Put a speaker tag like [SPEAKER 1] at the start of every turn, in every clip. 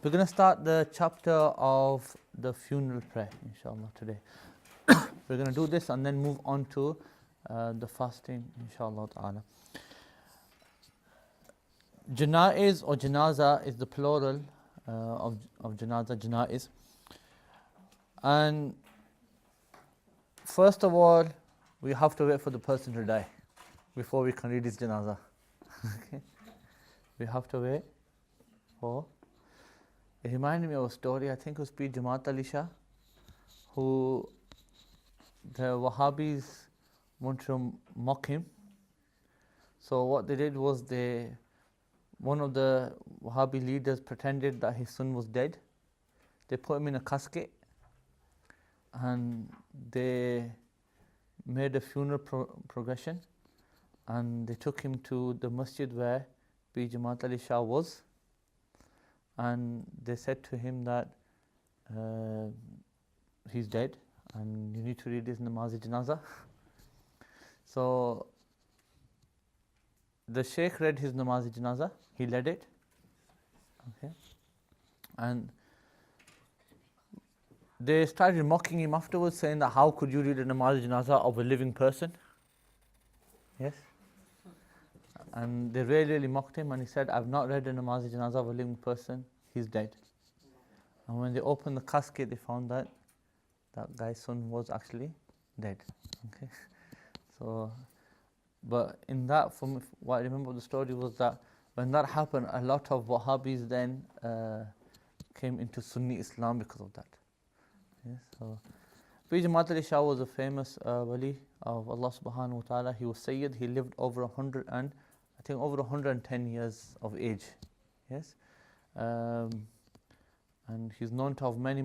[SPEAKER 1] We're going to start the chapter of the funeral prayer, inshallah, today. We're going to do this and then move on to the fasting, inshallah ta'ala. Janaiz or janaza is the plural of janaza, janaiz. And first of all, we have to wait for the person to die before we can read his janaza. Okay? We have to wait for. It reminded me of a story, I think it was P. Jamaat Ali Shah, who the Wahhabis wanted to mock him. So what they did was one of the Wahhabi leaders pretended that his son was dead. They put him in a casket and they made a funeral progression, and they took him to the masjid where P. Jamaat Ali Shah was, and they said to him that he's dead and you need to read his namaz-e-janazah. So the Shaykh read his namaz-e-janazah, he led it, okay, and they started mocking him afterwards, saying that how could you read a namaz-e-janazah of a living person? Yes. And they really mocked him, and he said, I've not read a namaz-e-janazah of a living person, he's dead. And when they opened the casket, they found that that guy's son was actually dead. Okay. So, but in that, from what I remember of the story was that when that happened, a lot of Wahhabis then came into Sunni Islam because of that. Yes, so P. Jamaat Ali Shah was a famous wali of Allah subhanahu wa ta'ala. He was Sayyid, he lived over 110 years of age. Yes, and he's known to have many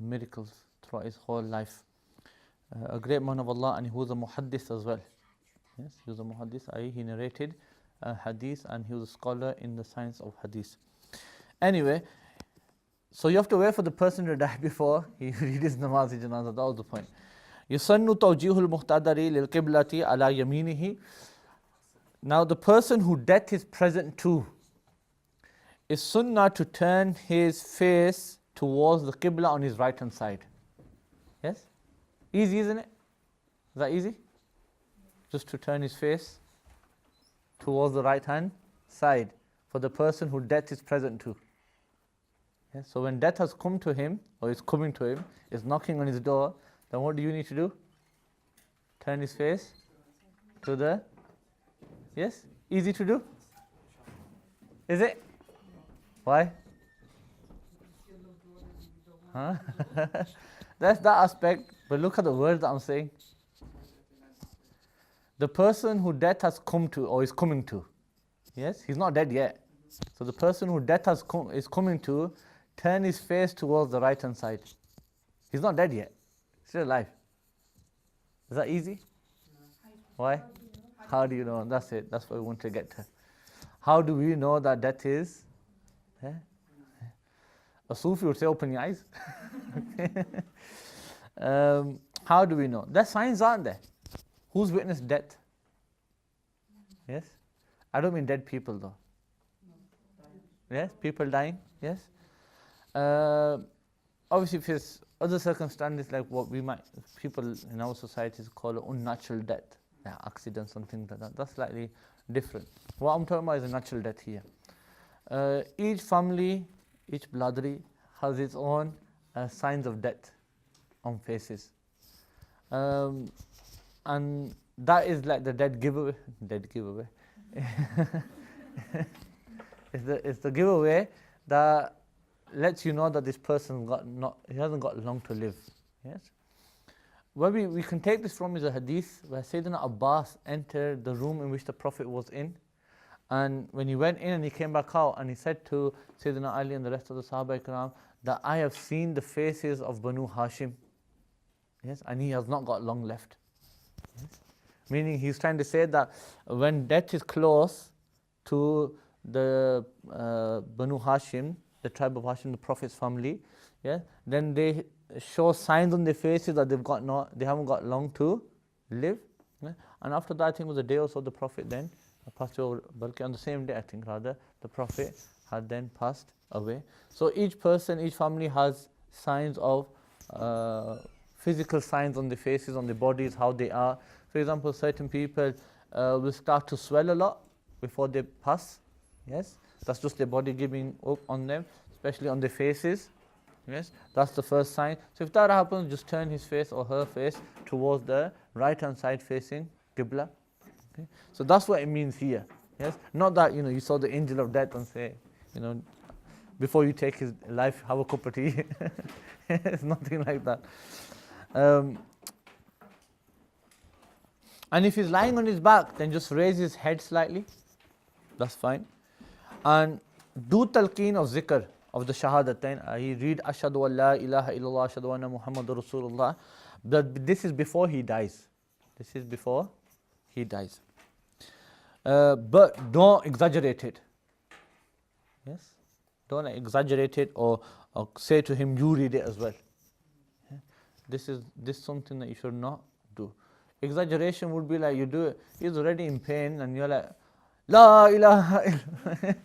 [SPEAKER 1] miracles throughout his whole life. A great man of Allah, and he was a muhaddith as well. Yes, he was a muhaddith, he narrated hadith, and he was a scholar in the science of hadith. Anyway, so you have to wait for the person to die before he read his namaz-e-janazah. That was the point. يُسَنُّ تَوْجِيهُ الْمُحْتَدَرِ لِلْقِبْلَةِ عَلَى يَمِينِهِ. Now the person who death is present to, is sunnah to turn his face towards the qibla on his right hand side. Yes? Easy, isn't it? Is that easy? Just to turn his face towards the right hand side for the person who death is present to. Yes? So when death has come to him, or is coming to him, is knocking on his door, then what do you need to do? Turn his face to the, yes? Easy to do? Is it? Why? Huh? That's that aspect, but look at the words that I'm saying. The person who death has come to, or is coming to, yes, he's not dead yet. So the person who death is coming to, turn his face towards the right hand side. He's not dead yet, still alive. Is that easy? Why? How do you know? That's it, that's what we want to get to. How do we know that death is? A Sufi would say, open your eyes. How do we know? There's signs, aren't there? Who's witnessed death? Yes? I don't mean dead people though. Yes? People dying? Yes? Obviously, if there's other circumstances like what we might, people in our societies call unnatural death, accidents and things like that, that's slightly different. What I'm talking about is a natural death here. Each family, each bladri has its own signs of death on faces. And that is like the dead giveaway. It's the giveaway that lets you know that this person he hasn't got long to live. Yes. Where we can take this from is a hadith where Sayyidina Abbas entered the room in which the Prophet was in. And when he went in and he came back out, and he said to Sayyidina Ali and the rest of the Sahaba Ikram that I have seen the faces of Banu Hashim. Yes, and he has not got long left. Yes. Meaning he's trying to say that when death is close to the Banu Hashim, the tribe of Hashim, the Prophet's family, yeah, then they show signs on their faces that they haven't got long to live. Yeah. And after that, I think it was a day or so, the Prophet then passed away, on the same day, I think rather, the Prophet had then passed away. So each person, each family has signs of physical signs on the faces, on the bodies, how they are. For example, certain people will start to swell a lot before they pass. Yes, that's just their body giving up on them, especially on the faces. Yes, that's the first sign. So if that happens, just turn his face or her face towards the right hand side facing Qibla. Okay? So that's what it means here. Yes, not that you saw the angel of death and say, before you take his life, have a cup of tea. It's nothing like that. And if he's lying on his back, then just raise his head slightly. That's fine. And do talqeen of zikr of the shahadatain. He read ashhadu an la ilaha illallah ashhadu anna muhammadur rasulullah. But this is before he dies. This is before he dies. But don't exaggerate it. Yes, don't exaggerate it or say to him, you read it as well. This is something that you should not do. Exaggeration would be like you do it, he's already in pain and you're like, La ilaha illallah.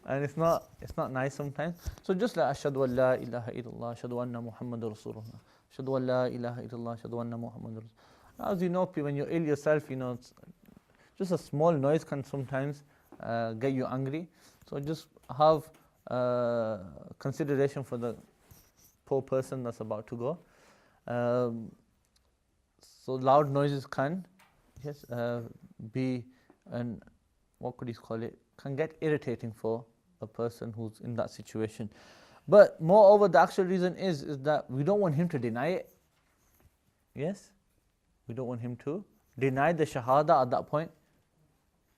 [SPEAKER 1] And it's not nice sometimes. So just like ashhadu an la ilaha illallah, ashhadu anna muhammadur rasulullah, ashhadu an la ilaha illallah, ashhadu anna muhammadur rasulullah. As you know, when you're ill yourself, just a small noise can sometimes get you angry. So just have consideration for the poor person that's about to go. So loud noises can be, and what could you call it, can get irritating for a person who's in that situation. But moreover, the actual reason is that we don't want him to deny it. Yes, we don't want him to deny the shahada at that point.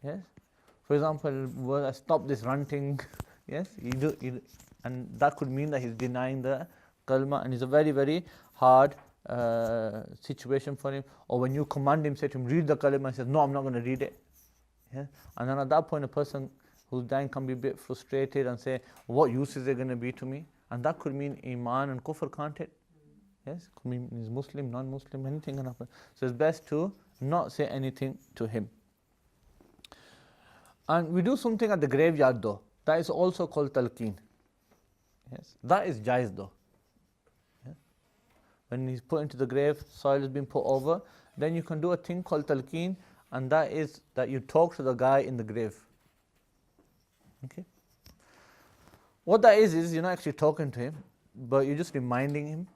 [SPEAKER 1] Yes, for example, well, I stop this ranting. Yes, and that could mean that he's denying the kalma, and it's a very, very hard situation for him. Or when you command him, say to him, read the kalma, he says, no, I'm not going to read it. Yeah? And then at that point, a person who's dying can be a bit frustrated and say, what use is it going to be to me? And that could mean iman and kufr, can't it? Yes, could mean he's Muslim, non-Muslim, anything can happen. So it's best to not say anything to him. And we do something at the graveyard though. That is also called talqeen. Yes, that is jaiz though. Yeah? When he's put into the grave, soil has been put over, then you can do a thing called talqeen, and that is that you talk to the guy in the grave. Okay. What that is you're not actually talking to him, but you're just reminding him,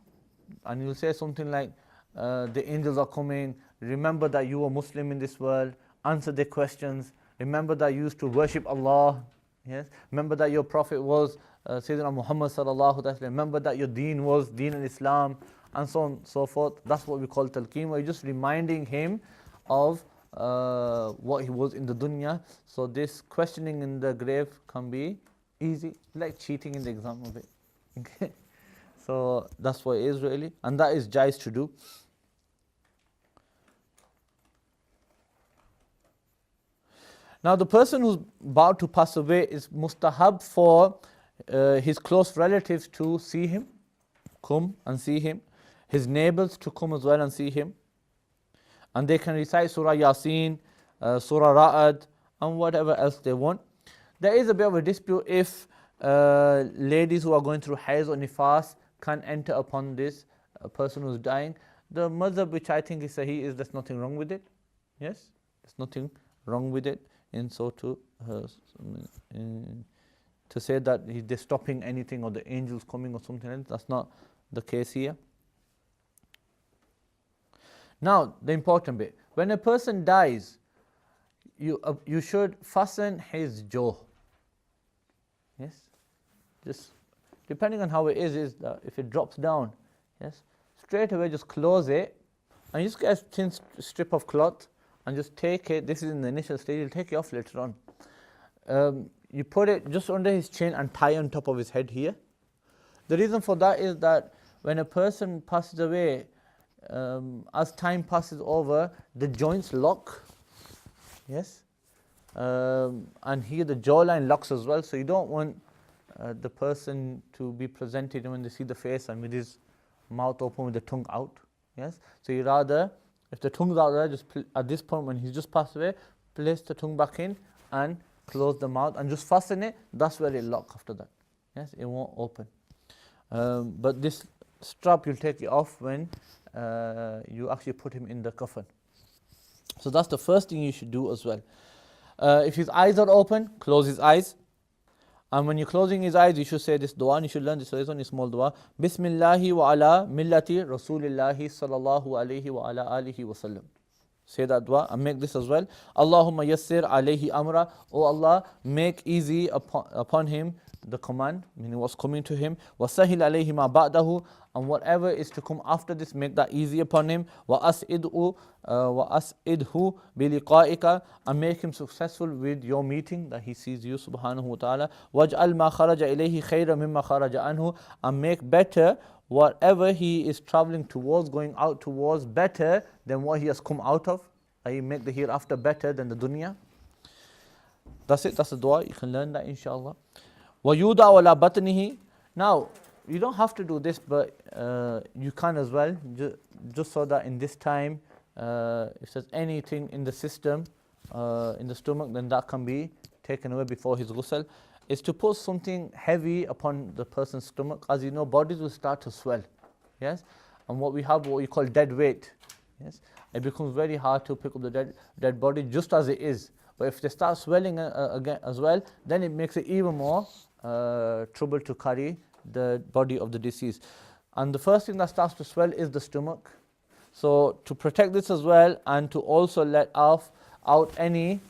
[SPEAKER 1] and you'll say something like, the angels are coming, remember that you are Muslim in this world, answer their questions, remember that you used to worship Allah, yes, remember that your Prophet was Sayyidina Muhammad sallallahu alaihi wasallam, remember that your deen was Deen al-Islam, and so on and so forth. That's what we call talqeen, where you're just reminding him of what he was in the dunya. So this questioning in the grave can be easy, like cheating in the exam of it. Okay? So that's what it is really, and that is jais to do. Now the person who's about to pass away is mustahab for his close relatives to see him, come and see him, his neighbors to come as well and see him, and they can recite Surah Yasin, Surah Ra'ad, and whatever else they want. There is a bit of a dispute if ladies who are going through Hayz or Nifas can enter upon this person who's dying. The madhab which I think is sahih is there's nothing wrong with it. Yes, there's nothing wrong with it. And so to say that they're stopping anything or the angels coming or something else, that's not the case here. Now the important bit, when a person dies, you should fasten his jaw. Yes, just depending on how it is that if it drops down, yes, straight away just close it and just get a thin strip of cloth and just take it. This is in the initial stage, you'll take it off later on. You put it just under his chin and tie on top of his head here. The reason for that is that when a person passes away, as time passes over, the joints lock. Yes, and here the jawline locks as well. So you don't want the person to be presented when they see the face and with his mouth open with the tongue out. Yes, so you rather, if the tongue's out there, just at this point when he's just passed away, place the tongue back in and close the mouth and just fasten it. That's where it lock after that. Yes, it won't open. But this strap you'll take it off when you actually put him in the coffin. So that's the first thing you should do as well. If his eyes are open, close his eyes. And when you're closing his eyes, you should say this dua, and you should learn this. So it's only a small dua. Bismillahi wa ala millati Rasulillahi sallallahu alayhi wa ala alihi wa sallam. Say that dua and make this as well. Allahumma yassir alayhi amra. Oh Allah, make easy upon him the command, meaning what's coming to him. Wasahil alayhi ma ba'dahu, and whatever is to come after this, make that easy upon him. Wa as'idhu bi liqa'ika, and make him successful with your meeting, that he sees you subhanahu wa ta'ala. Waj'al ma kharaja ilayhi khayra mimma kharaja anhu, and make better whatever he is traveling towards, going out towards, better than what he has come out of. I make the hereafter better than the dunya. That's it, that's the dua. You can learn that inshallah. وَيُودَعُ عَلَى بَطْنِهِ. Now, you don't have to do this, but you can as well, just so that in this time, if there's anything in the system, in the stomach, then that can be taken away before his ghusl. Is to put something heavy upon the person's stomach. As you know, bodies will start to swell. Yes? And what we have, what we call dead weight. Yes? It becomes very hard to pick up the dead body just as it is. But if they start swelling again as well, then it makes it even more trouble to carry the body of the deceased. And the first thing that starts to swell is the stomach. So to protect this as well, and to also let out any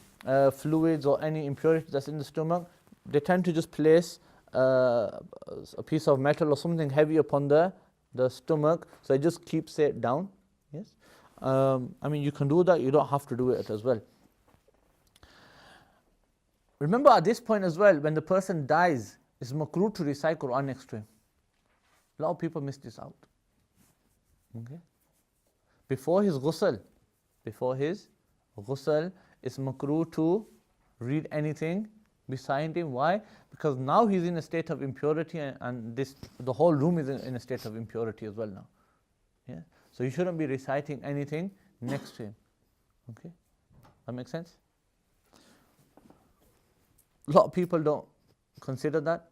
[SPEAKER 1] fluids or any impurity that's in the stomach, they tend to just place a piece of metal or something heavy upon the stomach, so it just keeps it down. Yes, I mean, you can do that, you don't have to do it as well. Remember at this point as well, when the person dies, it's makruh to recite Quran next to him. A lot of people miss this out. Okay? Before his ghusl, it's makruh to read anything beside him. Why? Because now he's in a state of impurity, and the whole room is in a state of impurity as well now. Yeah? So you shouldn't be reciting anything next to him. Okay? That makes sense? A lot of people don't consider that.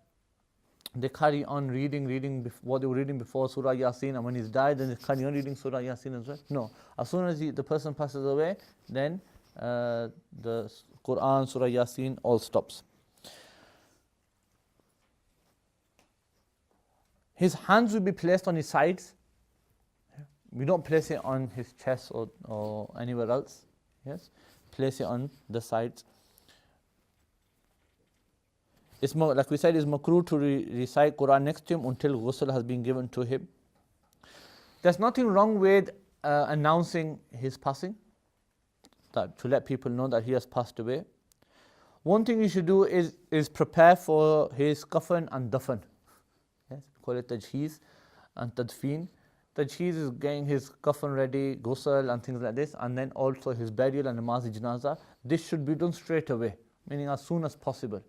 [SPEAKER 1] They carry on reading what they were reading before Surah Yasin, and when he's died, then they carry on reading Surah Yasin as well. No. As soon as the person passes away, then the Quran, Surah Yasin, all stops. His hands will be placed on his sides. We don't place it on his chest or anywhere else. Yes, place it on the sides. It's more, like we said, it's makruh to recite Quran next to him until ghusl has been given to him. There's nothing wrong with announcing his passing, that to let people know that he has passed away. One thing you should do is prepare for his kafan and dafan. Yes, we call it tajheez and tadfeen. Tajheez is getting his kafan ready, ghusl and things like this, and then also his burial and namaz janaza. This should be done straight away, meaning as soon as possible.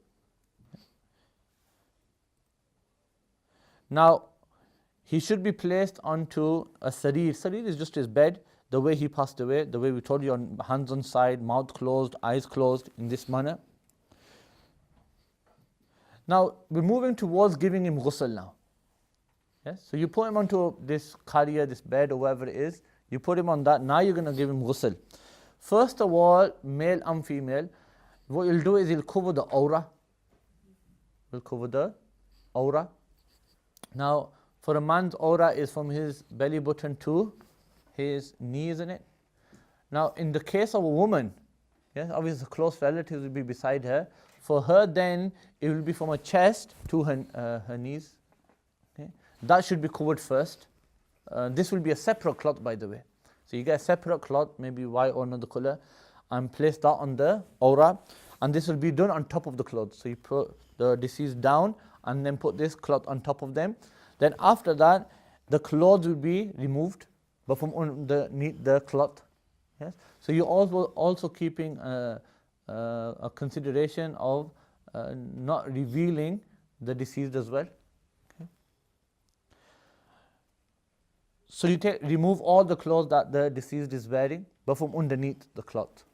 [SPEAKER 1] Now, he should be placed onto a sarir. Sarir is just his bed, the way he passed away, the way we told you, on hands on side, mouth closed, eyes closed, in this manner. Now, we're moving towards giving him ghusl now. Yes? So you put him onto this kariya, this bed or whatever it is, you put him on that, now you're going to give him ghusl. First of all, male and female, what you'll do is you'll cover the aura. You'll cover the aura. Now, for a man's aura is from his belly button to his knee, isn't it? Now, in the case of a woman, yes, obviously close relatives will be beside her. For her, then it will be from her chest to her knees. Okay? That should be covered first. This will be a separate cloth, by the way. So you get a separate cloth, maybe white or another color, and place that on the aura. And this will be done on top of the cloth. So you put the deceased down, and then put this cloth on top of them. Then after that, the clothes will be removed, but from underneath the cloth. Yes. So you also keeping a consideration of not revealing the deceased as well. Okay. So you remove all the clothes that the deceased is wearing, but from underneath the cloth.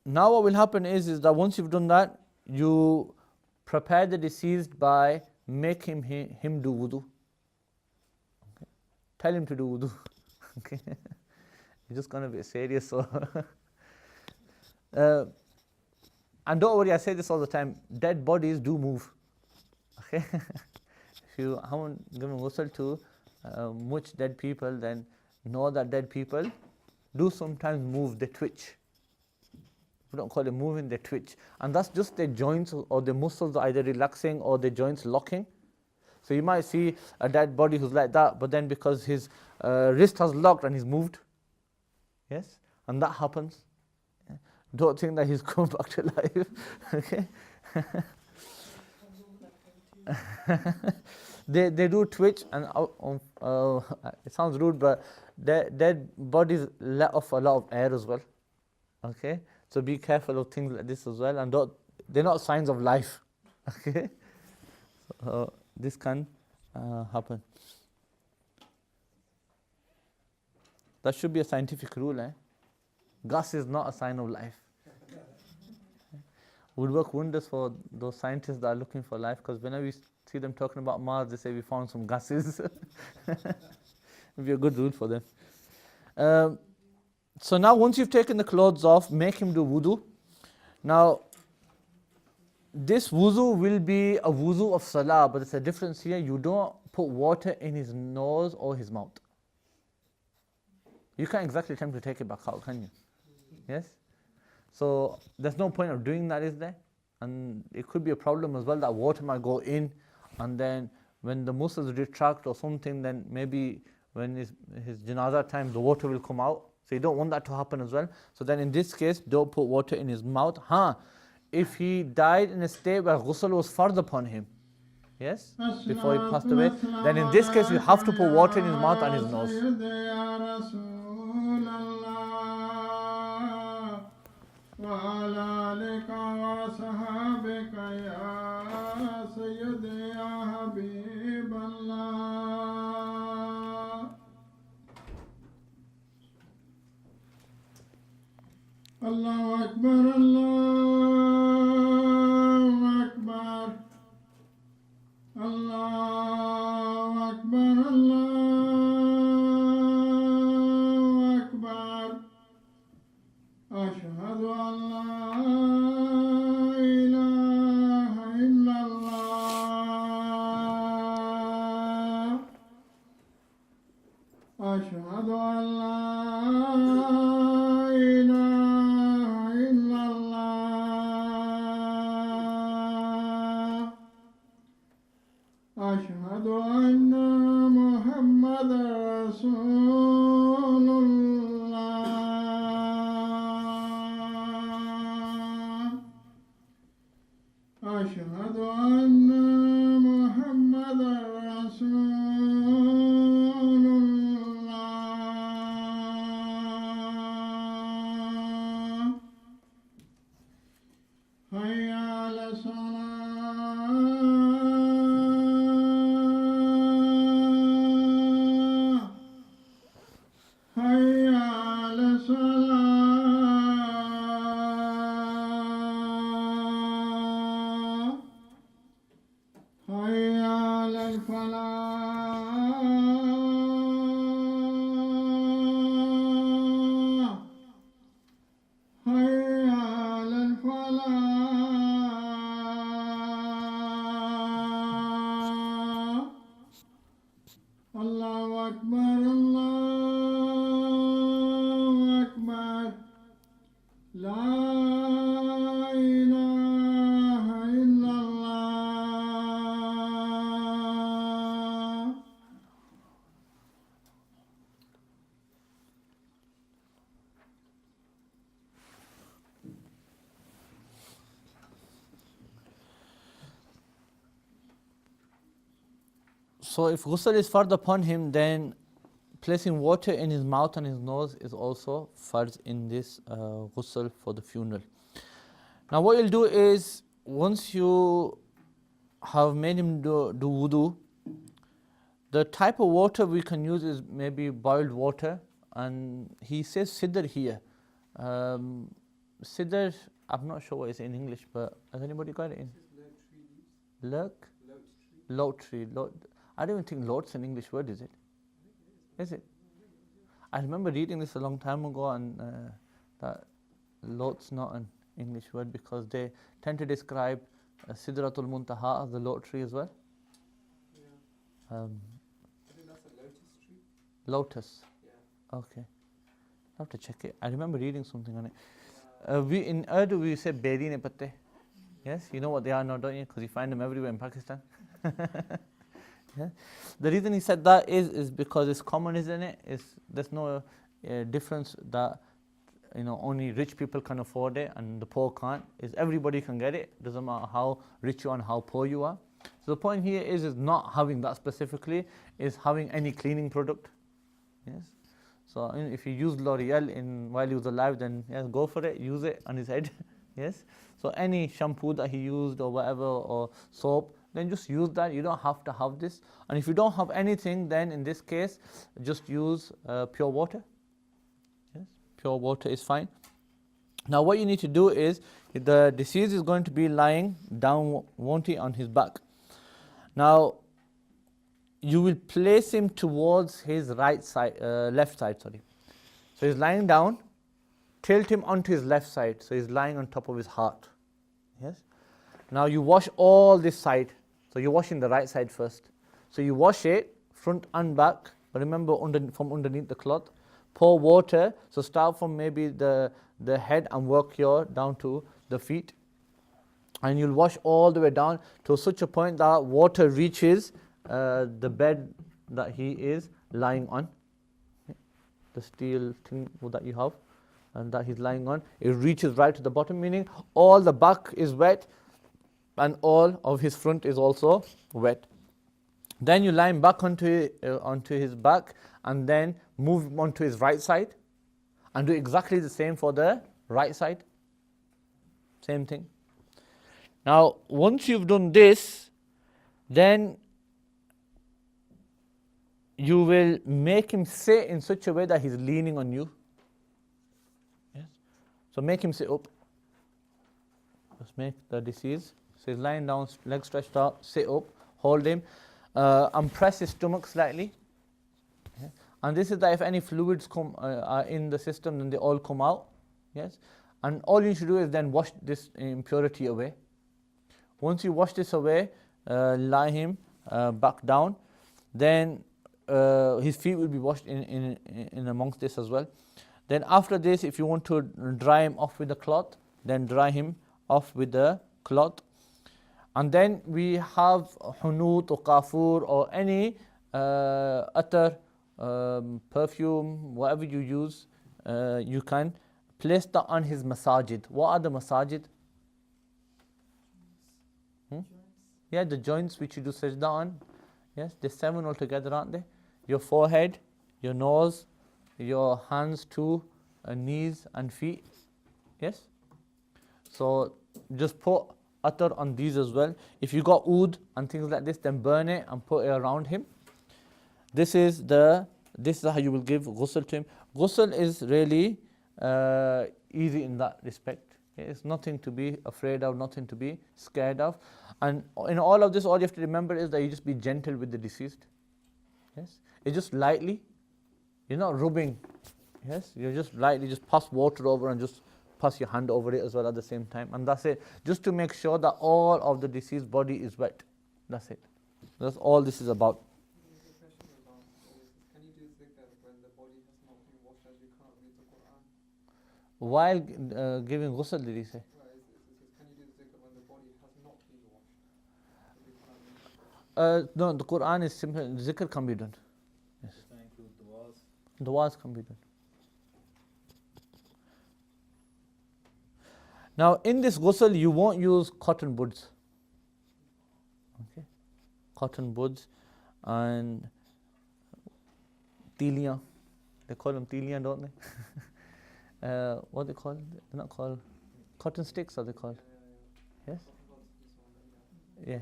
[SPEAKER 1] Now what will happen is that once you've done that, you prepare the deceased by making him do wudu. Okay. Tell him to do wudu. Okay. You're just going to be serious. So and don't worry, I say this all the time, dead bodies do move. Okay. If you haven't given ghusl to much dead people, then know that dead people do sometimes move, they twitch. We don't call it moving, they twitch. And that's just their joints or the muscles are either relaxing or the joints locking. So you might see a dead body who's like that, but then because his wrist has locked and he's moved. Yes? And that happens. Yeah. Don't think that he's come back to life. Okay? They do twitch, and it sounds rude, but dead bodies let off a lot of air as well. Okay? So be careful of things like this as well, and they're not signs of life. Okay? So this can happen. That should be a scientific rule. Gas is not a sign of life. Would work wonders for those scientists that are looking for life, because whenever we see them talking about Mars, they say we found some gases. It would be a good rule for them. So now once you've taken the clothes off, make him do wudu. Now, this wudu will be a wudu of salah, but there's a difference here. You don't put water in his nose or his mouth. You can't exactly attempt to take it back out, can you? Yes? So there's no point of doing that, is there? And it could be a problem as well that water might go in, and then when the muscles retract or something, then maybe when his janazah time, the water will come out. So you don't want that to happen as well. So then in this case, don't put water in his mouth. If he died in a state where ghusl was fard upon him, yes, before he passed away, then in this case you have to put water in his mouth and his nose.
[SPEAKER 2] Allahu Akbar, Allahu Akbar, Allahu Akbar, Allahu Akbar. Ashhadu an la ilaha illallah. Ashhadu an la أشهد أن محمدا رسول الله أشهد أن محمدا رسول الله حي على الصلاة Allahu Akbar, Allahu Akbar, La ilaha illallah.
[SPEAKER 1] So if ghusl is fard upon him, then placing water in his mouth and his nose is also fard in this ghusl for the funeral. Now what you'll do is, once you have made him do wudu, the type of water we can use is maybe boiled water, and he says sidr here. Sidr I'm not sure what it's in English, but has anybody got it in? Lurk? Lot tree. I don't even think lot's an English word, is it? Is it? I remember reading this a long time ago, and that lot's not an English word because they tend to describe Sidratul Muntaha as the lot tree as well.
[SPEAKER 3] Yeah. I think that's a lotus tree.
[SPEAKER 1] Lotus.
[SPEAKER 3] Yeah.
[SPEAKER 1] Okay. I have to check it. I remember reading something on it. We in Urdu we say beri ne patte. Yes, you know what they are now, don't you? Because you find them everywhere in Pakistan. Yeah. The reason he said that is because it's common, isn't it? There's no difference that only rich people can afford it and the poor can't. Is everybody can get it. Doesn't matter how rich you are and how poor you are. So the point here is not having that specifically, is having any cleaning product. Yes. So if you use L'Oreal while he was alive, then yes, go for it. Use it on his head. Yes. So any shampoo that he used or whatever, or soap, then just use that. You don't have to have this. And if you don't have anything, then in this case, just use pure water. Yes, pure water is fine. Now what you need to do is, the deceased is going to be lying down, won't he, on his back. Now, you will place him towards his left side. So he's lying down, tilt him onto his left side. So he's lying on top of his heart. Yes. Now you wash all this side. So you're washing the right side first. So you wash it front and back. But remember, from underneath the cloth. Pour water. So start from maybe the head and work your down to the feet. And you'll wash all the way down to such a point that water reaches the bed that he is lying on. The steel thing that you have and that he's lying on, it reaches right to the bottom, meaning all the back is wet and all of his front is also wet. Then you lie him back onto his back and then move him onto his right side and do exactly the same for the right side. Same thing. Now, once you've done this, then you will make him sit in such a way that he's leaning on you. Yes. So make him sit up. Just make the deceased. So he's lying down, legs stretched out, sit up, hold him, and press his stomach slightly. Yeah. And this is that if any fluids are in the system, then they all come out. Yes. And all you should do is then wash this impurity away. Once you wash this away, lie him back down. Then his feet will be washed in amongst this as well. Then after this, if you want to dry him off with the cloth, then dry him off with the cloth. And then we have hunut or kafur or any attar, perfume, whatever you use, you can place that on his masajid. What are the masajid? Yeah, the joints which you do sajda on. Yes, there's 7 altogether, aren't they? Your forehead, your nose, your hands too, knees and feet. Yes? So just put attar on these as well. If you got oud and things like this, then burn it and put it around him. This is how you will give ghusl to him. Ghusl is really easy in that respect. It's nothing to be afraid of, nothing to be scared of. And in all of this, all you have to remember is that you just be gentle with the deceased. Yes, it's just lightly. You're not rubbing. Yes, you're just lightly just pass water over and just pass your hand over it as well at the same time. And that's it. Just to make sure that all of the deceased body is wet. That's it. That's all this is about.
[SPEAKER 3] The question was asked, can you do zikr when the body has not been washed as you can't read the Quran?
[SPEAKER 1] While giving ghusl, did he say?
[SPEAKER 3] Right, can you do zikr when the body has not been washed? As you can't read the Quran?
[SPEAKER 1] No, the Quran is simple. Zikr can be done. Yes.
[SPEAKER 4] Does that include du'as?
[SPEAKER 1] Du'as can be done. Now, in this ghusl, you won't use cotton buds. Okay, cotton buds and tiliyan. They call them tiliyan, don't they? What they call? They're not called cotton sticks. Are they called? Yes. Yeah.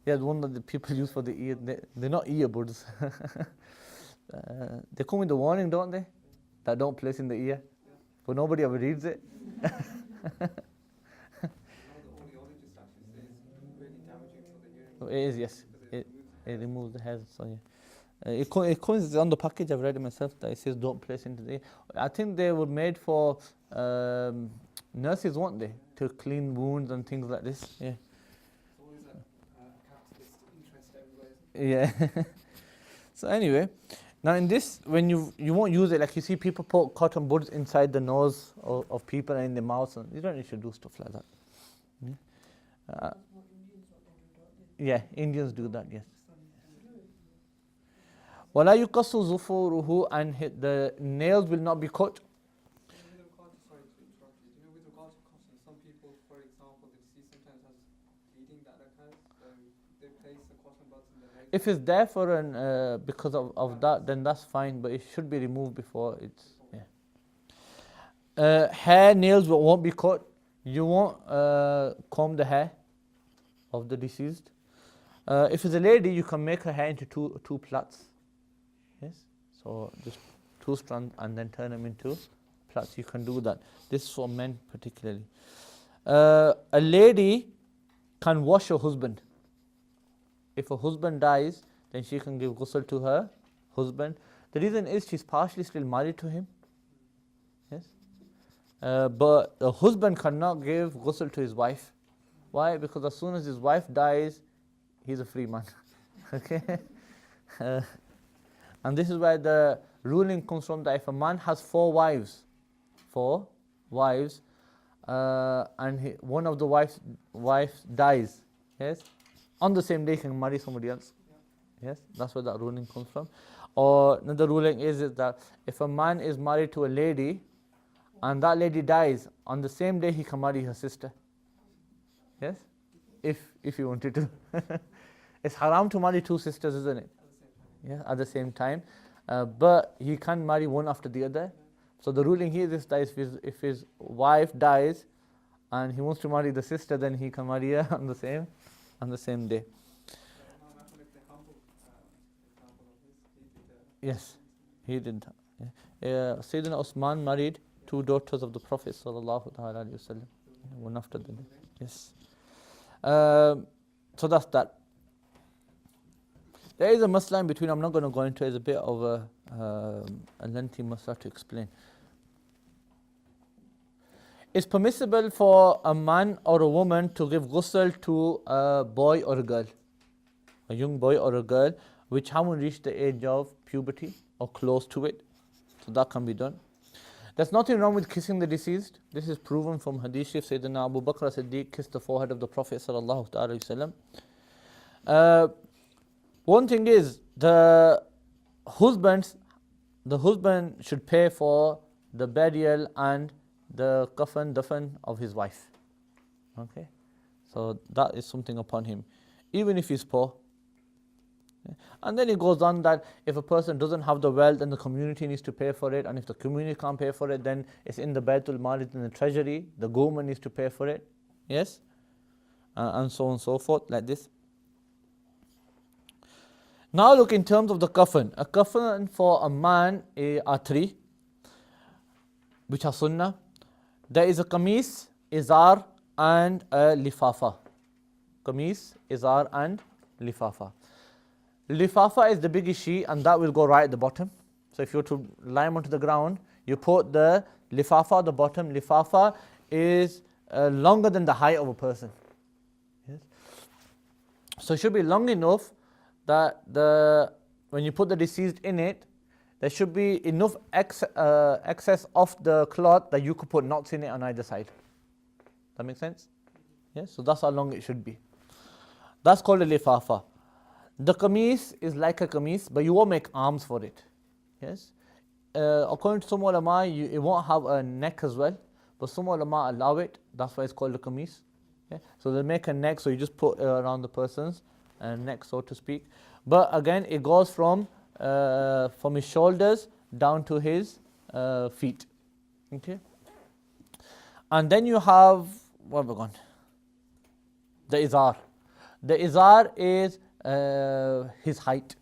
[SPEAKER 1] Yeah, the one that the people use for the ear. They're not earbuds. They come with the warning, don't they? That don't place in the ear, but nobody ever reads it.
[SPEAKER 3] The audiologist actually says it's really damaging for the hearing.
[SPEAKER 1] It is, yes.
[SPEAKER 3] Because
[SPEAKER 1] It removes the hairs, so yeah. It comes on the package, I've read it myself, that it says don't place into the ear. I think they were made for nurses, weren't they? To clean wounds and things like this, yeah.
[SPEAKER 3] It's always a capitalist interest everywhere.
[SPEAKER 1] Yeah. So anyway, now in this, when you won't use it, like you see people put cotton buds inside the nose of people and in the mouth, and you don't need to do stuff like that. Yeah, yeah, Indians do that, yes. وَلَا يُقَصُّ ظُفُورُهُ, and the nails will not be cut.
[SPEAKER 3] With regard to, sorry to interrupt you, with regard to cotton, some people, for example, they see sometimes has bleeding that occurs, they place the cotton buds in the leg.
[SPEAKER 1] If it's there for an because of that, then that's fine, but it should be removed before it's, yeah. Hair, nails won't be cut. You won't comb the hair of the deceased. If it's a lady, you can make her hair into two plaits. Yes, so just 2 strands and then turn them into plaits. You can do that. This is for men particularly. A lady can wash her husband. If her husband dies, then she can give ghusl to her husband. The reason is she's partially still married to him. Yes, but the husband cannot give ghusl to his wife. Why? Because as soon as his wife dies, he's a free man. Okay. And this is where the ruling comes from, that if a man has 4 wives, and one of the wives dies, yes, on the same day he can marry somebody else. Yes, that's where that ruling comes from. Or another ruling is that if a man is married to a lady and that lady dies, on the same day he can marry her sister. Yes, if he wanted to. It's haram to marry 2 sisters, isn't it? Yeah, at the same time, but he can't marry one after the other. So the ruling here is that if his wife dies and he wants to marry the sister, then he can marry her on the same day. Yes, he did. Yeah. Sayyidina Osman married 2 daughters of the Prophet sallallahu alaihi wasallam, one after the other. Yes. So that's that. There is a masla in between, I'm not going to go into it, it's a bit of a lengthy masla to explain. It's permissible for a man or a woman to give ghusl to a boy or a girl, a young boy or a girl, which haven't reached the age of puberty or close to it. So that can be done. There's nothing wrong with kissing the deceased. This is proven from Hadith Sharif. Sayyidina Abu Bakr as-Siddiq kissed the forehead of the Prophet sallallahu alaihi wasallam. One thing is, the husband should pay for the burial and the dafan of his wife. Okay, so that is something upon him, even if he's poor. And then it goes on that if a person doesn't have the wealth, then the community needs to pay for it, and if the community can't pay for it, then it's in the Baytul Mal, it's in the treasury, the government needs to pay for it. Yes, and so on and so forth, like this. Now look in terms of the kafan. A kafan for a man are 3, which are sunnah. There is a qamis, izar, and a lifafa. Qamis, izar, and lifafa. Lifafa is the biggest sheet, and that will go right at the bottom. So if you were to lie onto the ground, you put the lifafa at the bottom. Lifafa is longer than the height of a person. Yes. So it should be long enough that when you put the deceased in it, there should be enough excess of the cloth that you could put knots in it on either side. That makes sense? Yes, so that's how long it should be. That's called a lifafa. The qamis is like a qamis, but you won't make arms for it. Yes. According to some ulama, it won't have a neck as well, but some ulama allow it. That's why it's called a qamis. Yeah? So they make a neck, so you just put around the person's neck, so to speak. But again, it goes from his shoulders down to his feet. Okay. And then you have, where have we gone? The izar. The izar is his height.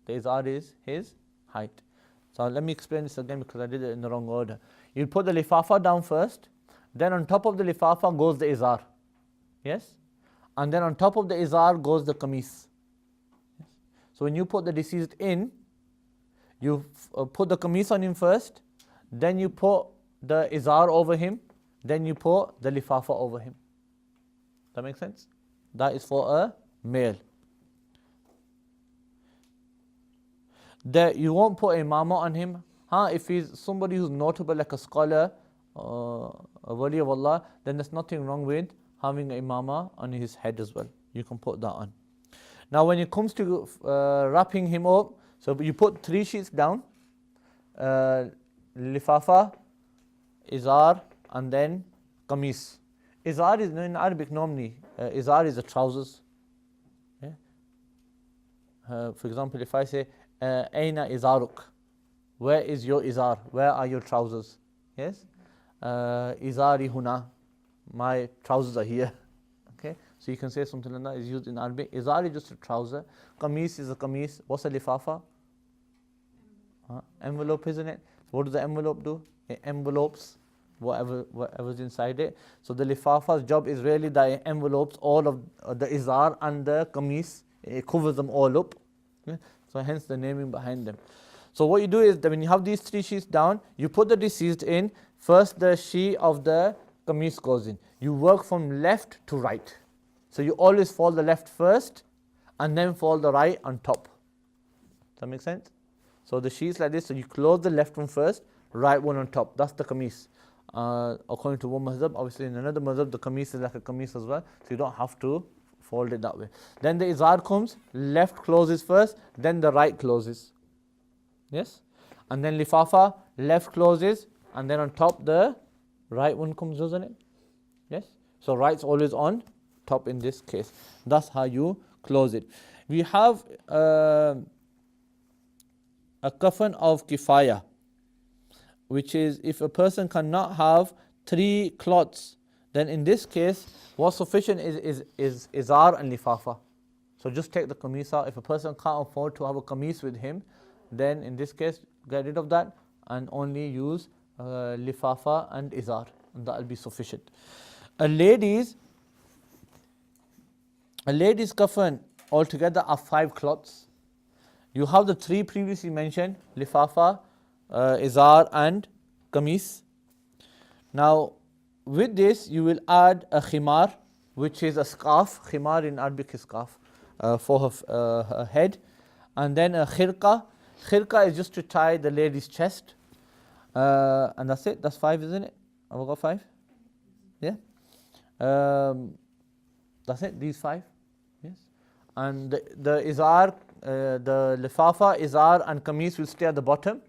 [SPEAKER 1] The izar is his height. So let me explain this again because I did it in the wrong order. You put the lifafa down first, Then on top of the lifafa goes the izar. Yes? And then on top of the izar goes the qamis. Yes? So when you put the deceased in, you put the qamis on him first, then you put the izar over him, then you put the lifafa over him. That makes sense? That is for a male. You won't put imama on him. If he's somebody who's notable like a scholar, a wali of Allah, then there's nothing wrong with having an imama on his head as well. You can put that on. Now when it comes to wrapping him up, so you put 3 sheets down, lifafa, izar, and then qamis. Izar is in Arabic normally, izar is the trousers. Yeah? For example, if I say, Aina izaruk, where is your izar? Where are your trousers? Yes? Izari huna, my trousers are here. Okay? So you can say something like that is used in Arabic. Izar is just a trouser. Qamis is a qamis. What's a lifafa? Envelope, isn't it? What does the envelope do? It envelopes whatever's inside it. So the lifafa's job is really that it envelopes all of the izar and the qamis. It covers them all up. Okay? So hence the naming behind them. So what you do is that when you have these 3 sheets down, you put the deceased in. First the sheet of the qamis goes in. You work from left to right. So you always fold the left first and then fold the right on top. Does that make sense? So the sheets like this, so you close the left one first, right one on top. That's the qamis. According to one mazhab, obviously in another mazhab the qamis is like a qamis as well. So you don't have to fold it that way. Then the izar comes, left closes first, then the right closes. Yes? And then lifafa, left closes, and then on top the right one comes, doesn't it? Yes? So right's always on top in this case. That's how you close it. We have a kafan of kifaya, which is if a person cannot have 3 cloths, then in this case, what's sufficient is izar and lifafa. So just take the qamis out. If a person can't afford to have a qamis with him, then in this case, get rid of that and only use lifafa and izar, and that will be sufficient. A lady's kafan altogether are 5 cloths. You have the 3 previously mentioned, lifafa, izar and qamis. Now with this you will add a khimar, which is a scarf. Khimar in Arabic is scarf for her head. And then a khirqa. Khirqa is just to tie the lady's chest. And that's it. That's 5, isn't it? Have I got 5? Yeah. That's it. These 5. Yes. And the izar, the lifafa, izar and qamis will stay at the bottom.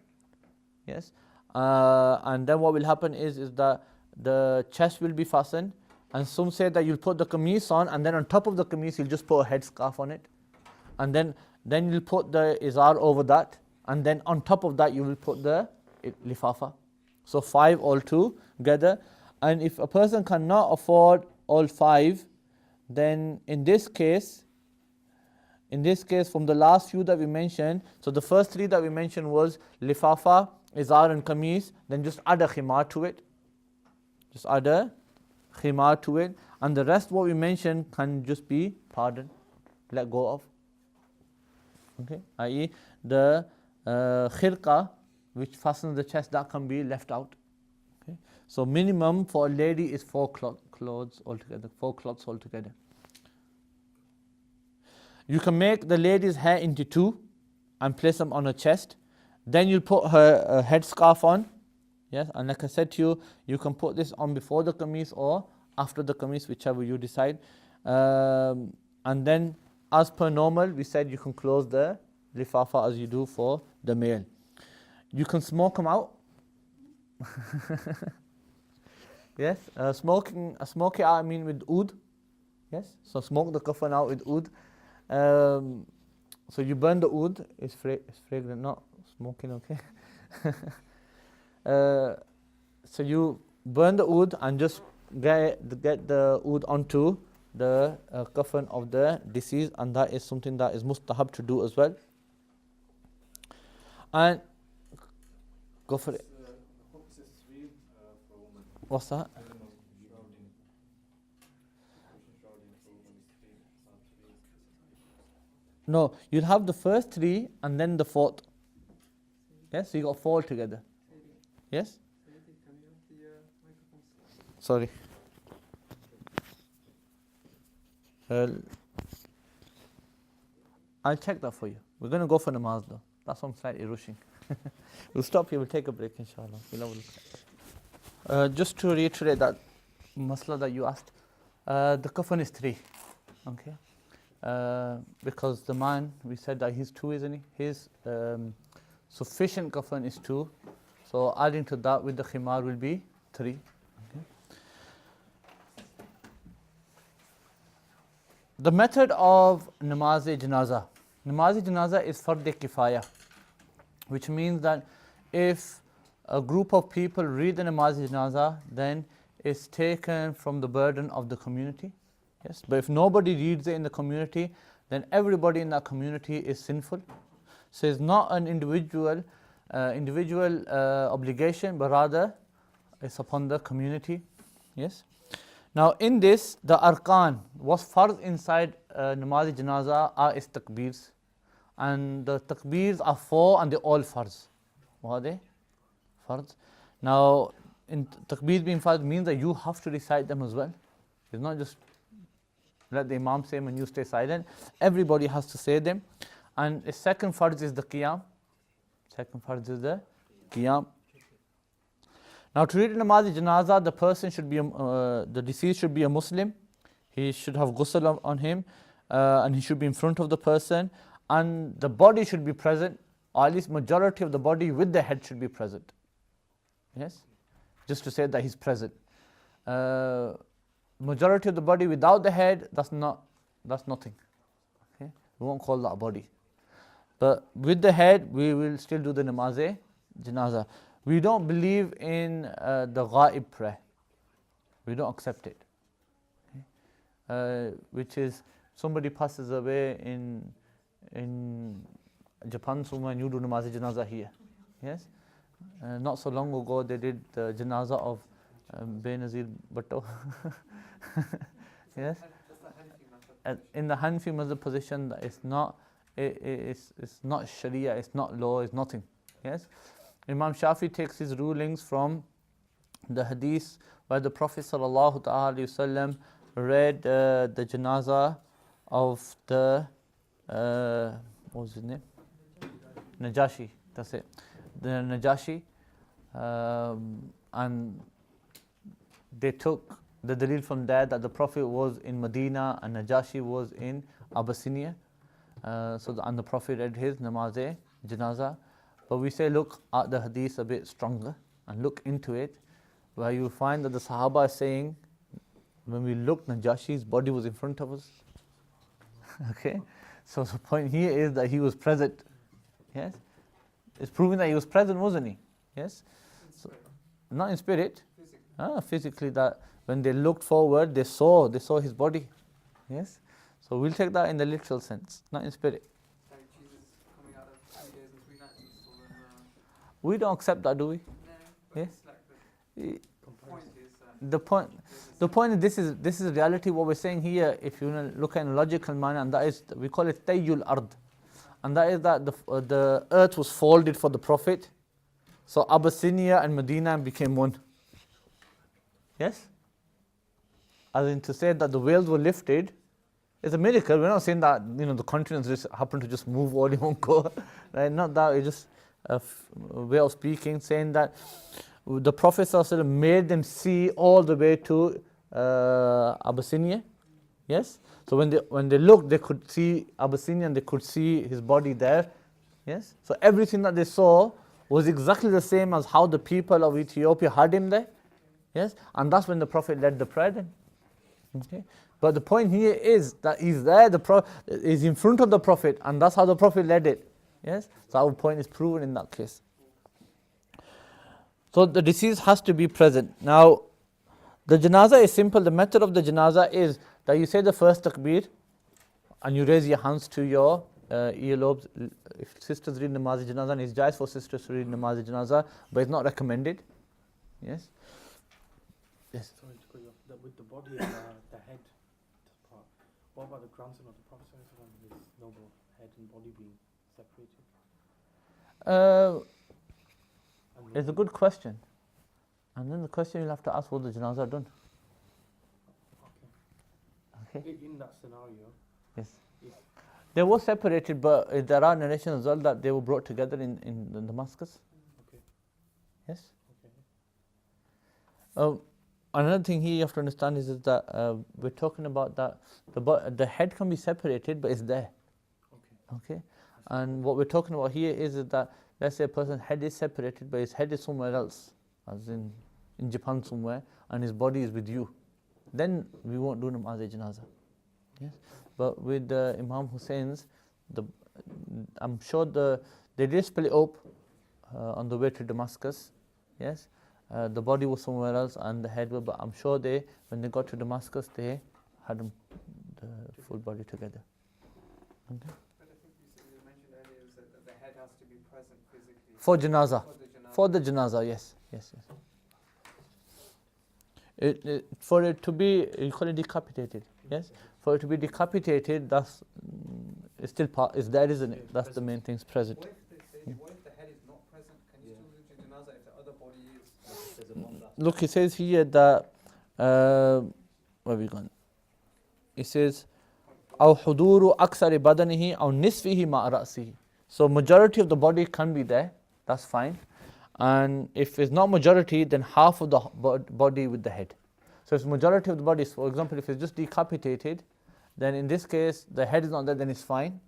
[SPEAKER 1] Yes. And then what will happen is that the chest will be fastened. And some say that you'll put the qamis on, and then on top of the qamis you'll just put a headscarf on it. And then you'll put the izar over that. And then on top of that you will put the lifafa. So 5 all together. And if a person cannot afford all 5, then in this case from the last few that we mentioned, so the first 3 that we mentioned was lifafa, izar and qamis, then just add a khimar to it. Just add a khimar to it. And the rest what we mentioned can just be pardoned, let go of. Okay, i.e. the khirqa, which fastens the chest, that can be left out. Okay, so minimum for a lady is 4 clothes altogether, 4 cloths altogether. You can make the lady's hair into 2 and place them on her chest. Then you'll put her headscarf on. Yes, and like I said to you, you can put this on before the qamis or after the qamis, whichever you decide. And then as per normal, we said you can close the lifafa as you do for the male. You can smoke them out. Yes, smoke it out, I mean with oud. Yes, so smoke the kafan out with oud. So you burn the oud, it's fragrant, not smoking, okay? So you burn the oud and just get the oud onto the kafan of the deceased, and that is something that is mustahab to do as well. And go for it. What's that? No, you'll have the first three and then the fourth. Yes, so you got four together. Yes?
[SPEAKER 3] Sayyidi, can you have the microphone?
[SPEAKER 1] Sorry. I'll check that for you. We're going to go for namaz though. That's why I'm slightly rushing. We'll stop here, we'll take a break inshallah. We'll have a look. Just to reiterate that masla that you asked, the kafan is three. Okay? Because the man, we said that he's two, isn't he? His sufficient kafan is two. So adding to that with the khimar will be three. Okay? The method of namaz-e-janaza. Namaz-e-janaza is fard-e-kifaya, which means that if a group of people read the namaz-e-janaza, then it's taken from the burden of the community. Yes, but if nobody reads it in the community, then everybody in that community is sinful. So it's not an individual obligation, but rather it's upon the community. Yes. Now in this, the arkan, what's farz inside namaz-e-janaza are is takbeers. And the takbeers are four and they're all farz. What are they? Farz. Now, in takbeers being farz means that you have to recite them as well. It's not just let the imam say them and you stay silent. Everybody has to say them. And the second farz is the qiyam. Second farz is the qiyam. Now to read namaz-e-janaza, the person should be, the deceased should be a Muslim. He should have ghusl on him, and he should be in front of the person, and the body should be present, or at least majority of the body with the head should be present. Yes, just to say that he's present. Majority of the body without the head, that's nothing. Okay, we won't call that a body. But with the head, we will still do the namaz-e-janaza. We don't believe in the ghaib prayer. We don't accept it. Okay? Which is somebody passes away in Japan somewhere and you do namaz-e-janaza here. Yes? Not so long ago they did the janaza of Benazir Bhutto. Yes? In the Hanafi Mazhab position, that it's not Sharia, it's not law, it's nothing. Yes? Imam Shafi takes his rulings from the hadith where the Prophet ﷺ read the janaza of the what was his name? Najashi. That's it. The Najashi, and they took the dalil from there that the Prophet was in Medina and Najashi was in Abyssinia. And the Prophet read his namaz-e-janaza. But we say look at the hadith a bit stronger and look into it, where you find that the Sahaba are saying, when we looked, Najashi's body was in front of us. Okay, so the point here is that he was present. Yes, it's proving that he was present, wasn't he? Yes, so, not in spirit, physically. That when they looked forward, they saw his body. Yes, so we'll take that in the literal sense, not in spirit. We don't accept that, do we? No. Yeah? The point is this is reality. What we're saying here, if you look at a logical manner, and that is, we call it tayyul ard, and that is that the earth was folded for the Prophet, so Abyssinia and Medina became one. Yes, as in to say that the veils were lifted is a miracle. We're not saying that the continents just happen to just move all in one go. Right? Not that, it's just a way of speaking, saying that the Prophet ﷺ made them see all the way to Abyssinia. Yes, so when they looked, they could see Abyssinia and they could see his body there. Yes, so everything that they saw was exactly the same as how the people of Ethiopia had him there. Yes, and that's when the Prophet led the prayer then. Okay, but the point here is that he's there, he's in front of the Prophet, and that's how the Prophet led it. Yes, so our point is proven in that case. So the deceased has to be present. Now, the janaza is simple. The method of the janaza is that you say the first takbir and you raise your hands to your earlobes. If sisters read namaz-e-janaza, and it's jais for sisters to read namaz-e-janaza, but it's not recommended. Yes? Yes?
[SPEAKER 4] Sorry to cut you off. With the body and the head part, What about the grandson of the Prophet ﷺ, his noble head and body being separated? And
[SPEAKER 1] It's a good question. And then the question you'll have to ask, what the janazah done? Okay.
[SPEAKER 4] In that scenario,
[SPEAKER 1] Yes.
[SPEAKER 4] if
[SPEAKER 1] They were separated, but there are narrations as well that they were brought together in Damascus.
[SPEAKER 4] okay,
[SPEAKER 1] Yes.
[SPEAKER 4] okay,
[SPEAKER 1] Another thing here you have to understand is that we're talking about that the head can be separated, but it's there.
[SPEAKER 4] okay,
[SPEAKER 1] Okay. And what we're talking about here is that, let's say a person's head is separated, but his head is somewhere else, as in Japan somewhere, and his body is with you. Then we won't do namaz janazah. Yes. But with Imam Hussein's, I'm sure they did split up on the way to Damascus. Yes. The body was somewhere else and the head was, but I'm sure when they got to Damascus, they had the full body together. Okay.
[SPEAKER 3] But I think you mentioned earlier is that the head has to be present physically.
[SPEAKER 1] For janazah.
[SPEAKER 3] For the janazah.
[SPEAKER 1] For the janazah, yes. For it to be, you call it decapitated, yes? For it to be decapitated, that's it's still part, is there, isn't it? That's the main thing, it's present.
[SPEAKER 3] What if the head is not present? Can you still do the janazah if the other body is?
[SPEAKER 1] Look, it says here that, where have we gone? It says, أو حضور أكثر بدنه أو نصفه مع رأسه. So majority of the body can be there, that's fine. And if it's not majority, then half of the body with the head. So if majority of the body, for example, if it's just decapitated, then in this case, the head is not there, then it's fine.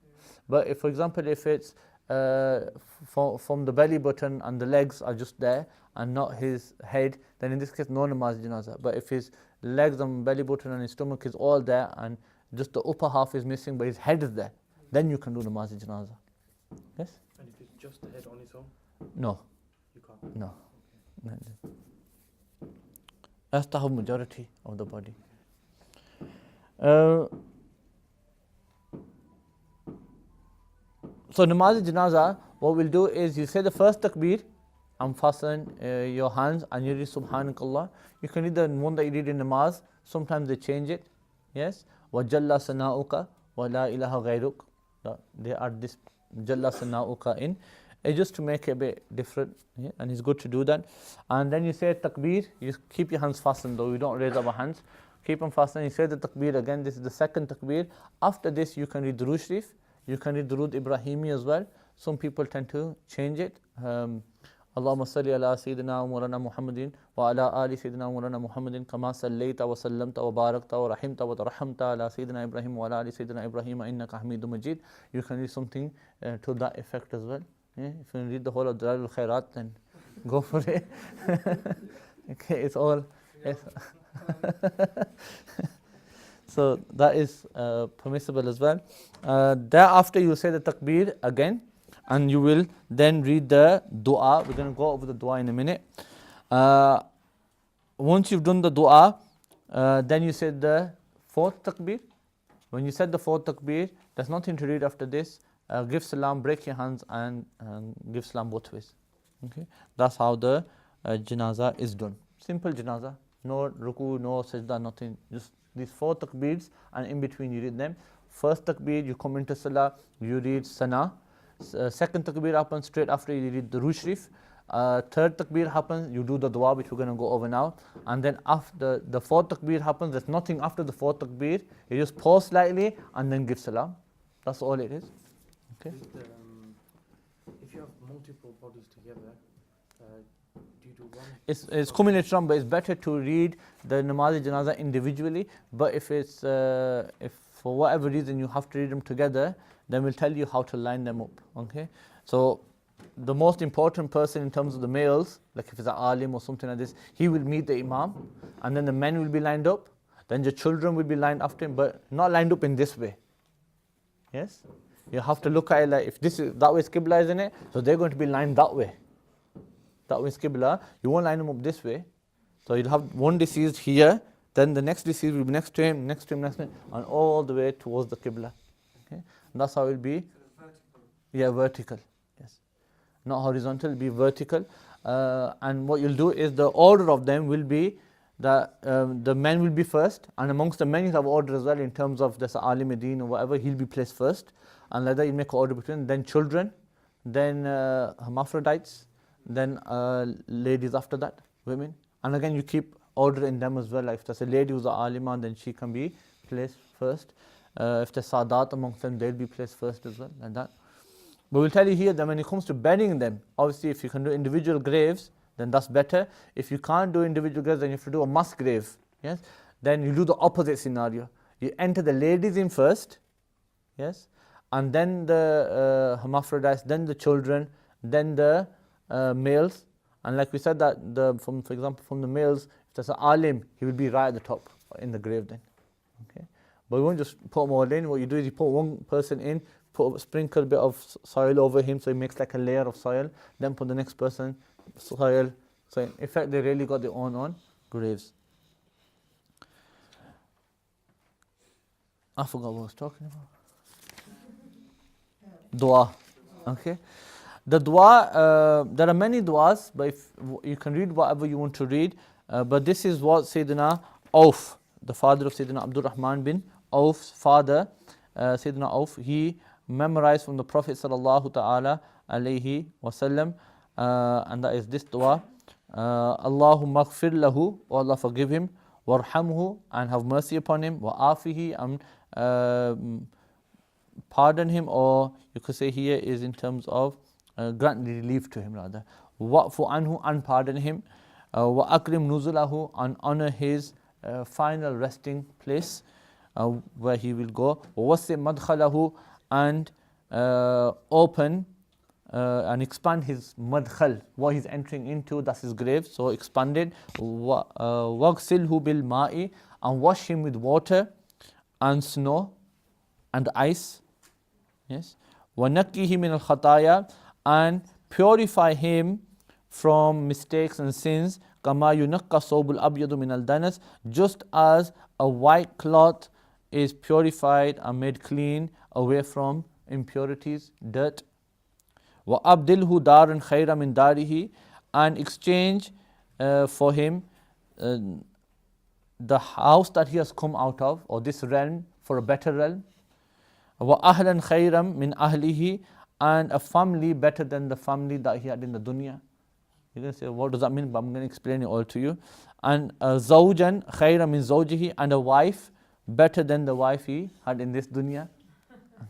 [SPEAKER 1] But if, for example, if it's from the belly button and the legs are just there and not his head, then in this case, no namaz janazah. But if his legs and belly button and his stomach is all there and just the upper half is missing, but his head is there, then you can do namaz janazah. Yes?
[SPEAKER 4] and if it's just the head on its own,
[SPEAKER 1] No.
[SPEAKER 4] you can't.
[SPEAKER 1] No. That's the whole majority of the body. So namaz janazah, what we'll do is you say the first takbir and fasten your hands and you read subhanakallah. You can read the one that you read in namaz. Sometimes they change it. Yes. وَجَلَّ سَنَاؤُكَ وَلَا إِلَهَ غَيْرُكَ. They are this Jalla Sana'uka in. It's just to make it a bit different, yeah? And it's good to do that. And then you say takbir, you keep your hands fastened though, you don't raise up your hands. Keep them fastened, you say the takbir again, this is the second takbir. After this you can read Durood Sharif, you can read Durood Ibrahimi as well. Some people tend to change it. Allahumma salli ala Sayyidina wa Mawlana Muhammadin wa ala ali Sayyidina wa Mawlana Muhammadin kama sallaita wa sallamta wa barakta wa rahimta wa tarhamta ala Sayyidina Ibrahim wa ala ali Sayyidina Ibrahim innaka Hamidum Majid. You can read something to that effect as well. Yeah? If you read the whole of Dalal Khairat, then go for it. Okay, it's all. Yes. So that is permissible as well. Thereafter you say the takbir again. And you will then read the dua. We're going to go over the dua in a minute. Once you've done the dua, then you say the fourth takbir. When you said the fourth takbir, there's nothing to read after this. Give salam, break your hands, and give salam both ways. Okay, that's how the janazah is done. Simple janazah. No ruku, no sajda, nothing. Just these four takbirs, and in between you read them. First takbir, you come into salah, you read sana. Second takbir happens straight after you read the Durood Sharif. Third takbir happens, you do the dua, which we're going to go over now. And then after the fourth takbir happens, there's nothing after the fourth takbir. You just pause slightly and then give salam. That's all it is. Okay.
[SPEAKER 4] If you have multiple bodies together, do you do one?
[SPEAKER 1] It's coming later on, but it's better to read the namaz janazah individually. But if it's if for whatever reason you have to read them together, then we'll tell you how to line them up. Okay. So the most important person in terms of the males, like if it's an alim or something like this, he will meet the imam, and then the men will be lined up. Then the children will be lined after him, but not lined up in this way. Yes. You have to look at it like if this is that way is Qibla, isn't it? So they're going to be lined that way. That way is Qibla. You won't line them up this way. So you'll have one deceased here, then the next deceased will be next to him, next to him, next to him, and all the way towards the Qibla. Okay? And that's how it will be. Yeah, vertical. Yes. Not horizontal, it'll be vertical. And what you'll do is the order of them will be that the men will be first, and amongst the men you have order as well in terms of there's alim deen or whatever, he'll be placed first, and like that you make an order between, then children, then hermaphrodites, then ladies after that, women, and again you keep order in them as well. Like if there's a lady who's an alima, then she can be placed first. If there's sadat amongst them, they'll be placed first as well, like that. But we'll tell you here that when it comes to burying them, obviously if you can do individual graves, then that's better. If you can't do individual graves, then you have to do a mass grave. Yes, then you do the opposite scenario. You enter the ladies in first, yes, and then the hermaphrodites, then the children, then the males. And like we said that for example, from the males, if there's an alim, he will be right at the top in the grave then. Okay, but we won't just put them all in. What you do is you put one person in, sprinkle a bit of soil over him, so it makes like a layer of soil. Then put the next person, soil. So in effect, they really got their own graves. I forgot what I was talking about. Dua. Okay. The dua, there are many duas, but if you can read whatever you want to read. But this is what Sayyidina Auf, the father of Sayyidina Abdul Rahman bin Auf's father, Sayyidina Auf, he memorized from the Prophet sallallahu ta'ala alayhi wasallam, and that is this dua. Allahumma ghfir lahu, O Allah forgive him, warhamhu, and have mercy upon him, wa afihi, and pardon him, or you could say here is in terms of grant relief to him rather. Wa'fu anhu, and pardon him. Wa akrim nuzulahu, and honor his final resting place where he will go. Wa wasi madkhalahu, and open and expand his madkhal, what he's entering into, that's his grave, so expanded. Wagsilhu bil ma'i, and wash him with water and snow and ice. Yes. وَنَقِّهِ مِنَ الْخَطَايَا, and purify him from mistakes and sins. كَمَا يُنَقَّى الثَّوْبُ الْأَبْيَضُ مِنَ الْدَنَسِ, just as a white cloth is purified and made clean away from impurities, dirt. وَأَبْدِلْهُ دَارًا خَيْرًا مِنْ دَارِهِ, and exchange for him the house that he has come out of, or this realm, for a better realm. وَأَهْلًا خَيْرًا مِنْ أَهْلِهِ, and a family better than the family that he had in the dunya. You're going to say, what does that mean? But I'm going to explain it all to you. And زَوْجًا خَيْرًا مِنْ زَوْجِهِ, and a wife better than the wife he had in this dunya.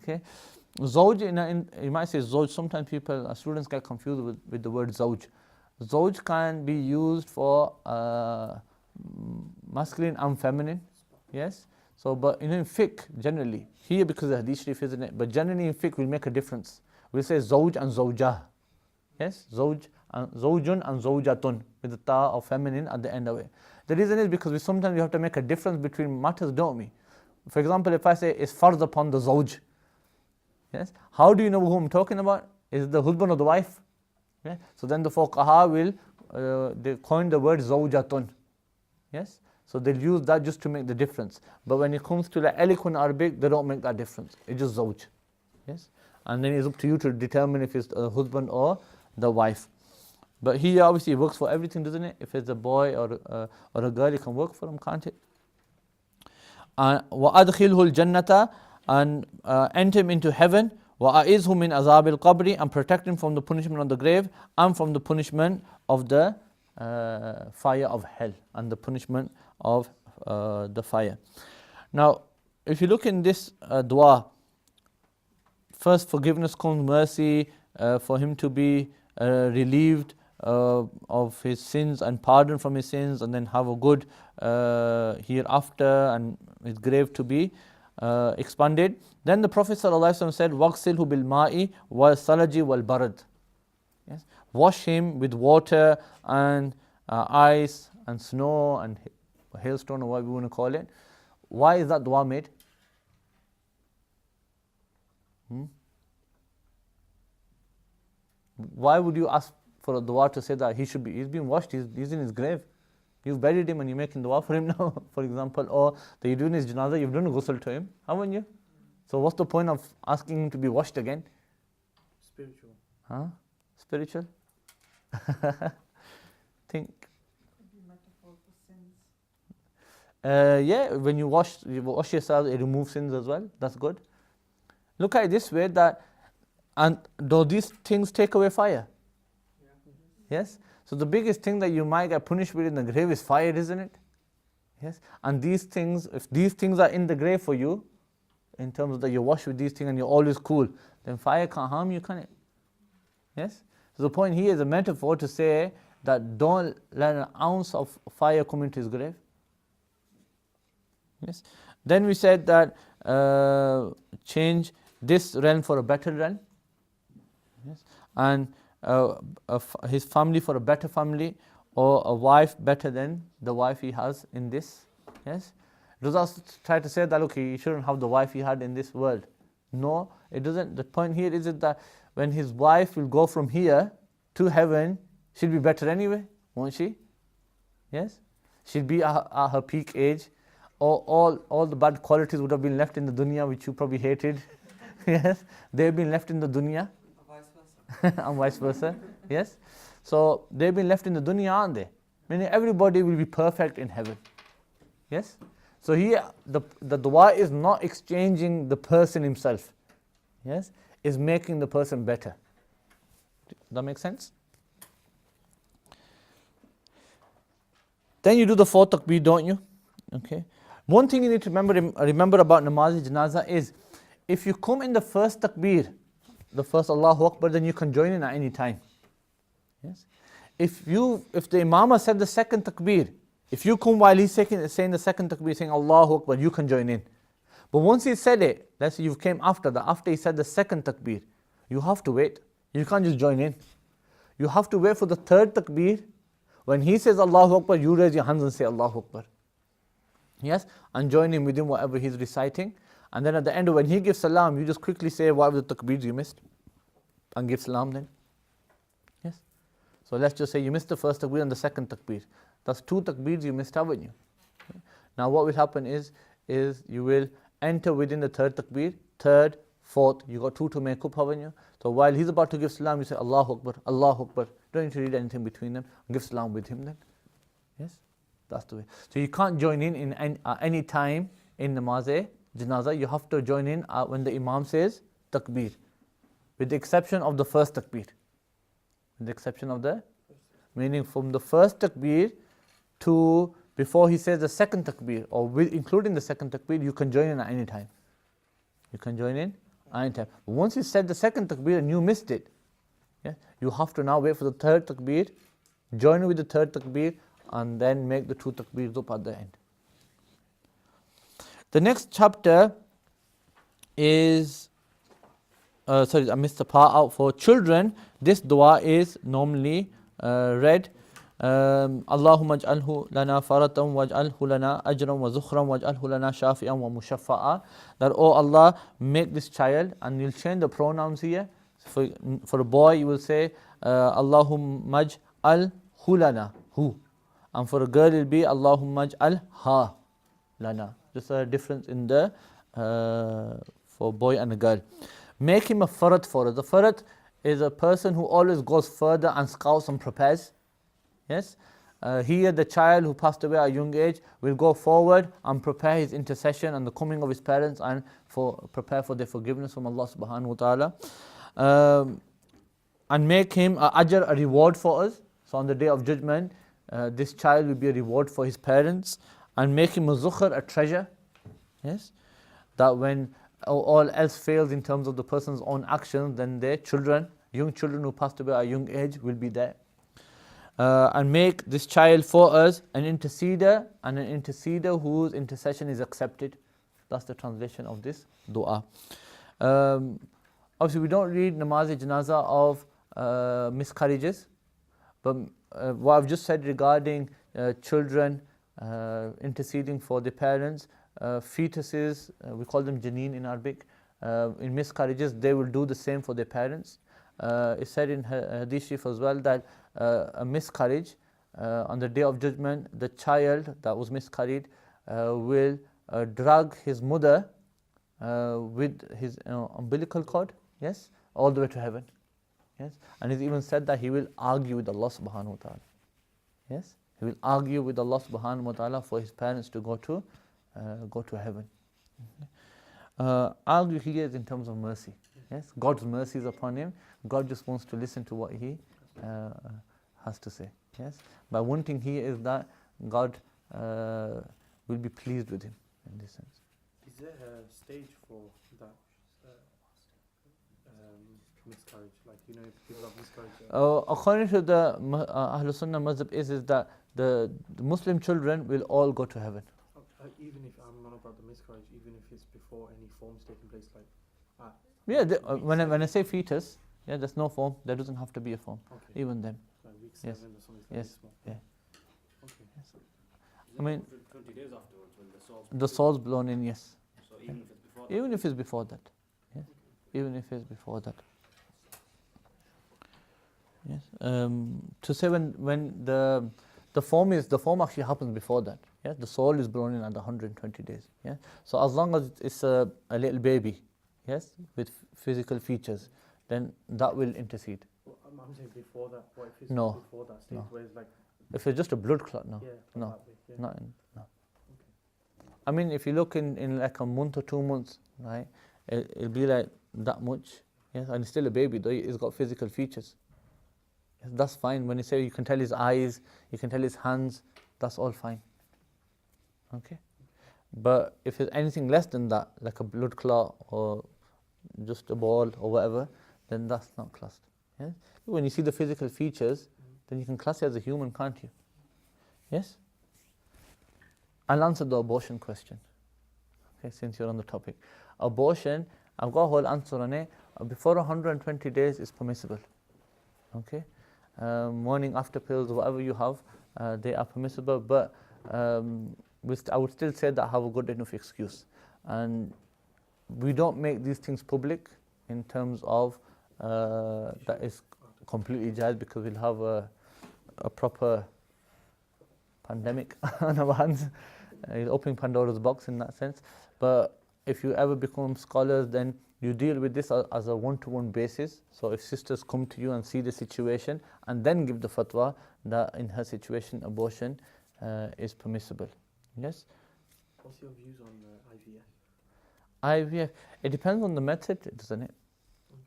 [SPEAKER 1] Okay. Zawj, you might say Zawj, sometimes students get confused with the word Zawj. Zawj can be used for masculine and feminine, yes. So, but in fiqh, generally, here because the hadith sharif, isn't it? But generally in fiqh, we'll make a difference. We'll say Zawj and Zawjah, yes, Zawjun and Zawjatun, with the ta of feminine at the end of it. The reason is because sometimes we have to make a difference between matters, don't we? For example, if I say it's farz upon the Zawj, yes, how do you know who I'm talking about? Is it the husband or the wife? Yeah? So then the fuqaha will they coin the word zawjatun. Yes, so they'll use that just to make the difference. But when it comes to the eloquent Arabic, they don't make that difference. It's just zawj. Yes, and then it's up to you to determine if it's the husband or the wife. But here obviously it works for everything, doesn't it? If it's a boy or a girl, it can work for them, can't it? وَأَدْخِلْهُ الْجَنَّةَ, and enter him into heaven. وَأَعِذْهُ مِنْ عَذَابِ الْقَبْرِ, and protect him from the punishment of the grave and from the punishment of the fire of hell and the punishment of the fire. Now, if you look in this dua, first forgiveness comes, mercy, for him to be relieved of his sins and pardon from his sins, and then have a good hereafter, and his grave to be expanded. Then the Prophet ﷺ said, وَغْسِلْهُ بِالْمَاءِ وَالثَّلَجِ وَالْبَرَدِ. Yes, wash him with water and ice and snow and hailstone, or what we want to call it. Why is that dua made? Why would you ask for a dua to say that he's been washed, he's in his grave? You've buried him and you're making dua for him now, for example, or that you're doing his janazah, you've done a ghusl to him, haven't you? So what's the point of asking him to be washed again?
[SPEAKER 4] Spiritual.
[SPEAKER 1] Huh? Spiritual? Think.
[SPEAKER 5] Could be metaphor for sins.
[SPEAKER 1] Yeah, when you wash yourself, it removes sins as well. That's good. Look at it this way, that and do these things take away fire? Yes. So the biggest thing that you might get punished with in the grave is fire, isn't it? Yes. And these things, if these things are in the grave for you, in terms of that you wash with these things and you're always cool, then fire can't harm you, can it? Yes. So the point here is a metaphor to say that don't let an ounce of fire come into his grave. Yes. Then we said that change this realm for a better realm. Yes. And his family for a better family, or a wife better than the wife he has in this. Yes. It does also try to say that, look, he shouldn't have the wife he had in this world. No, it doesn't. The point here is that when his wife will go from here to heaven, she'll be better anyway, won't she? Yes. She'll be at her peak age. All the bad qualities would have been left in the dunya, which you probably hated. Yes, they've been left in the dunya.
[SPEAKER 3] Vice versa.
[SPEAKER 1] And vice versa. Yes. So they've been left in the dunya, aren't they? Meaning everybody will be perfect in heaven. Yes. So here the dua is not exchanging the person himself. Yes, is making the person better. Does that make sense? Then you do the fourth takbir, don't you? Okay. One thing you need to remember about namaz janazah is, if you come in the first takbir, the first Allahu Akbar, then you can join in at any time. Yes. If the Imam has said the second takbir, if you come while he's saying the second takbir, saying Allahu Akbar, you can join in. But once he said it, let's say you came after he said the second takbir, you have to wait. You can't just join in. You have to wait for the third takbir. When he says Allahu Akbar, you raise your hands and say Allahu Akbar. Yes, and join in with him whatever he's reciting. And then at the end, when he gives salam, you just quickly say whatever the takbirs you missed and give salam then. Yes. So let's just say you missed the first takbir and the second takbir. That's two takbirs you missed, haven't you? Now what will happen is you will enter within the third takbir, third, fourth. You got two to make up, haven't you? So while he's about to give salam, you say Allahu Akbar, Allahu Akbar. Don't need to read anything between them. Give salam with him then. Yes, that's the way. So you can't join in any time in namaz janazah. You have to join in when the Imam says takbir, with the exception of the first takbir. With the exception of meaning from the first takbir to before he says the second takbir, or including the second takbir, you can join in at any time. You can join in at any time. But once he said the second takbir and you missed it, you have to now wait for the third takbir, join with the third takbir, and then make the two takbirs up at the end. The next chapter is, sorry, I missed the part out. For children, this dua is normally read. Allahumma aj'alhu lana faratan waj'alhu lana ajran wa zukhran waj'alhu lana shafi'an wa mushaffa'a. That, oh Allah, make this child, and you'll change the pronouns here. For a boy, you will say Allahumma aj'alhu lana, hu. And for a girl, it will be Allahumma aj'alha lana. Just a difference in the for boy and a girl. Make him a farat for us. The farat is a person who always goes further and scouts and prepares. Yes. Here the child who passed away at a young age will go forward and prepare his intercession and the coming of his parents, and prepare for their forgiveness from Allah subhanahu wa ta'ala. And make him a ajr, a reward for us. So on the day of judgment, this child will be a reward for his parents. And make him a zukhar, a treasure. Yes. That when all else fails in terms of the person's own actions, then their children, young children who passed away at a young age, will be there. And make this child for us an interceder, and an interceder whose intercession is accepted. That's the translation of this dua. Obviously we don't read namaz janazah of miscarriages, but what I've just said regarding children interceding for their parents, fetuses, we call them janeen in Arabic, in miscarriages, they will do the same for their parents. It's said in Hadith Sharif as well that a miscarriage, on the day of judgment, the child that was miscarried will drag his mother with his umbilical cord, yes, all the way to heaven. Yes, and it's even said that he will argue with Allah subhanahu wa ta'ala. Yes, He will argue with Allah subhanahu wa ta'ala for his parents to go to heaven. Argue here is in terms of mercy. Yes, God's mercy is upon him. God just wants to listen to what he has to say. Yes, but one thing here is that God will be pleased with him in this sense.
[SPEAKER 4] Is there a stage for that miscarriage? Like, you know, if people have miscarriage.
[SPEAKER 1] According to the Ahlul Sunnah Mazhab is that the Muslim children will all go to heaven.
[SPEAKER 4] Even if I'm not about the miscarriage, even if it's before any forms taking place, like.
[SPEAKER 1] Yeah, when I say fetus, yeah, there's no form. There doesn't have to be a form.
[SPEAKER 4] Okay.
[SPEAKER 1] Even then.
[SPEAKER 4] Like week 7
[SPEAKER 1] Yes.
[SPEAKER 4] or something.
[SPEAKER 1] Yes.
[SPEAKER 4] Small.
[SPEAKER 1] Yeah.
[SPEAKER 4] Okay.
[SPEAKER 1] Yes.
[SPEAKER 5] Is
[SPEAKER 1] I mean,
[SPEAKER 5] it 20 days afterwards when the soul's
[SPEAKER 1] The soul's blown in, yes.
[SPEAKER 5] So even if it's before that?
[SPEAKER 1] Even if it's before that. Yes. Even if it's before that. Yes. To say when the form actually happens before that. Yes. The soul is blown in at 120 days. Yeah. So as long as it's a little baby, yes, with physical features, then that will intercede.
[SPEAKER 4] Well, I'm saying before that. What if it's
[SPEAKER 1] No.
[SPEAKER 4] before that stage
[SPEAKER 1] No.
[SPEAKER 4] where it's like.
[SPEAKER 1] If it's just a blood clot, no.
[SPEAKER 4] Yeah.
[SPEAKER 1] No.
[SPEAKER 4] That way, yeah.
[SPEAKER 1] No. I mean, if you look in like a month or 2 months, right, it'll be like that much. Yes, and it's still a baby though. It's got physical features. Yes, that's fine. When you say you can tell his eyes, you can tell his hands, that's all fine. Okay. But if it's anything less than that, like a blood clot or just a ball or whatever, then that's not classed. Yes? When you see the physical features, then you can class it as a human, can't you? Yes? I'll answer the abortion question. Okay, since you're on the topic. Abortion, I've got a whole answer on it. Before 120 days is permissible. Okay? Morning after pills, whatever you have, they are permissible, but I would still say that I have a good enough excuse. And we don't make these things public in terms of that is completely jaiz, because we'll have a proper pandemic on our hands. Opening Pandora's box in that sense. But if you ever become scholars, then you deal with this as a one-to-one basis. So if sisters come to you and see the situation and then give the fatwa that in her situation abortion is permissible. Yes?
[SPEAKER 4] What's your views on IVF?
[SPEAKER 1] IVF, it depends on the method, doesn't it?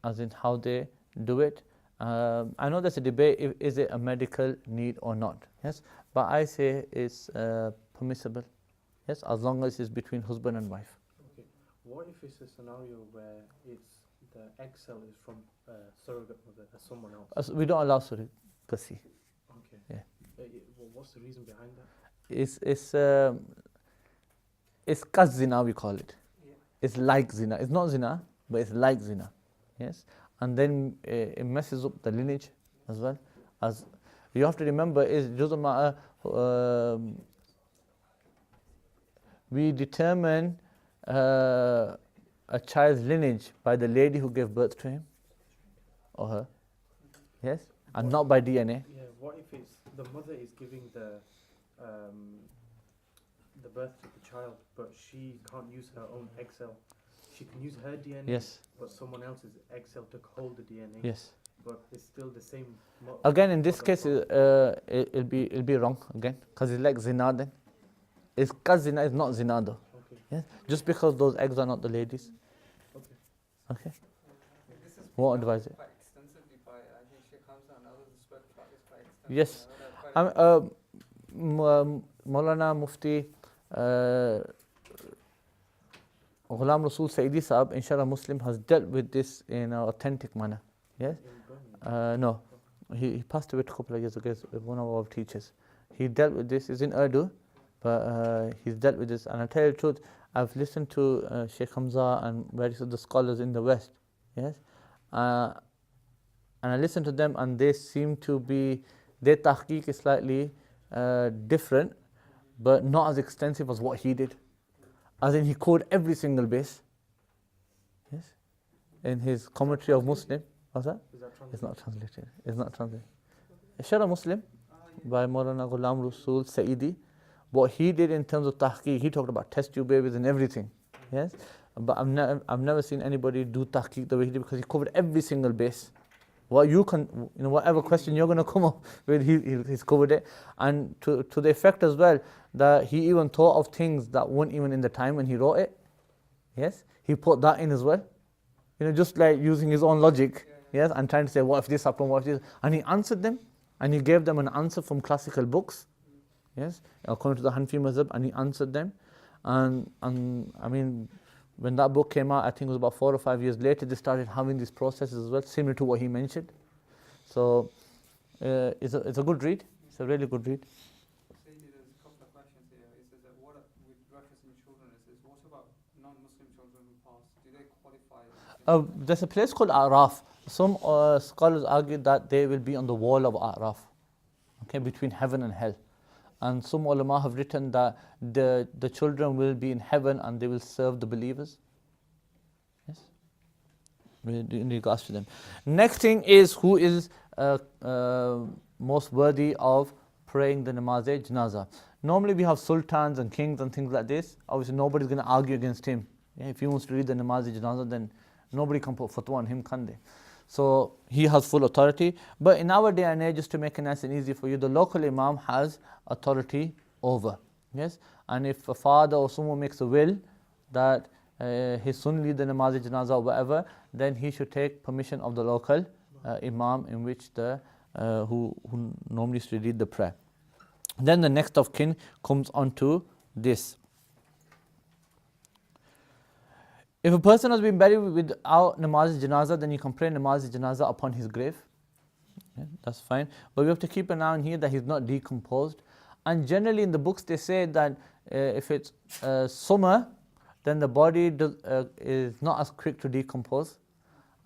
[SPEAKER 1] As in how they do it. I know there's a debate, is it a medical need or not? Yes, but I say it's permissible. Yes, as long as it's between husband and wife.
[SPEAKER 4] Okay. What if it's a scenario where it's the egg cell is from surrogate mother as someone else?
[SPEAKER 1] We don't allow surrogacy.
[SPEAKER 4] Okay.
[SPEAKER 1] Yeah.
[SPEAKER 4] What's the reason behind that?
[SPEAKER 1] It's kas zina, we call it.
[SPEAKER 3] Yeah.
[SPEAKER 1] It's like zina. It's not zina, but it's like zina. Yes, and then it messes up the lineage as well. As you have to remember, it doesn't matter. We determine a child's lineage by the lady who gave birth to him or her. Yes, and not by DNA.
[SPEAKER 4] Yeah. What if it's the mother is giving the birth to the child, but she can't use her own egg cell? She can use her DNA.
[SPEAKER 1] Yes.
[SPEAKER 4] But someone else's egg cell to hold the DNA.
[SPEAKER 1] Yes.
[SPEAKER 4] But it's still the same.
[SPEAKER 1] Again, in this case, it'll be wrong again, because it's like zina then. It's kas zina, it's not zina though.
[SPEAKER 4] Okay.
[SPEAKER 1] Yes? Just because those eggs are not the ladies.
[SPEAKER 4] Okay.
[SPEAKER 1] Okay.
[SPEAKER 3] This is
[SPEAKER 1] Won't advise it.
[SPEAKER 3] quite extensively by I think Sheikh Hamza and others who spoke about this quite extensively.
[SPEAKER 1] Yes. Maulana Mufti Ghulam Rasul Saidi Sahab, Inshallah Muslim, has dealt with this in an authentic manner. Yes?
[SPEAKER 4] In Birmingham.
[SPEAKER 1] No. He passed away a couple of years ago, one of our teachers. He dealt with this, it's in Urdu, but he's dealt with this. And I'll tell you the truth, I've listened to Sheikh Hamza and various other scholars in the West. Yes? And I listened to them, and they seem to be, their tahqiq is slightly different, but not as extensive as what he did. As in, he covered every single base. Yes? In his commentary of Muslim. What's that?
[SPEAKER 4] Is that
[SPEAKER 1] It's not translated. It's not translated. Sharh Muslim by Maulana Ghulam Rasul Saidi. What he did in terms of tahqiq, he talked about test tube babies and everything. Yes? But I've never seen anybody do tahqiq the way he did, because he covered every single base. What you can, whatever question you're going to come up with, he's covered it. And to the effect as well, that he even thought of things that weren't even in the time when he wrote it. Yes, he put that in as well. Just like using his own logic, yes, and trying to say, what if this happened, what if this, and he answered them, and he gave them an answer from classical books, yes, according to the Hanafi Mazhab, and he answered them. And I mean, when that book came out, I think it was about 4 or 5 years later, they started having these processes as well, similar to what he mentioned. So it's a good read. It's a really good read.
[SPEAKER 3] There's a couple of questions here. It says that with referencing children, it says, what about non-Muslim children who pass? Do they qualify?
[SPEAKER 1] There's a place called A'raf. Some scholars argue that they will be on the wall of A'raf, okay, between heaven and hell. And some ulama have written that the children will be in heaven and they will serve the believers. Yes, in regards to them. Next thing is, who is most worthy of praying the namaz-e-janazah. Normally we have sultans and kings and things like this. Obviously nobody's going to argue against him. If he wants to read the namaz-e-janazah, then nobody can put fatwa on him, can they? So he has full authority. But in our day and age, just to make it nice and easy for you, the local imam has authority over. Yes, and if a father or someone makes a will that his son lead the namaz-e-janazah or whatever, then he should take permission of the local imam, in which who normally used to lead the prayer. Then the next of kin comes on to this. If a person has been buried without namaz-e-janazah, then you can pray namaz-e-janazah upon his grave. Yeah, that's fine. But we have to keep an eye on here that he's not decomposed. And generally in the books they say that if it's summer, then the body is not as quick to decompose.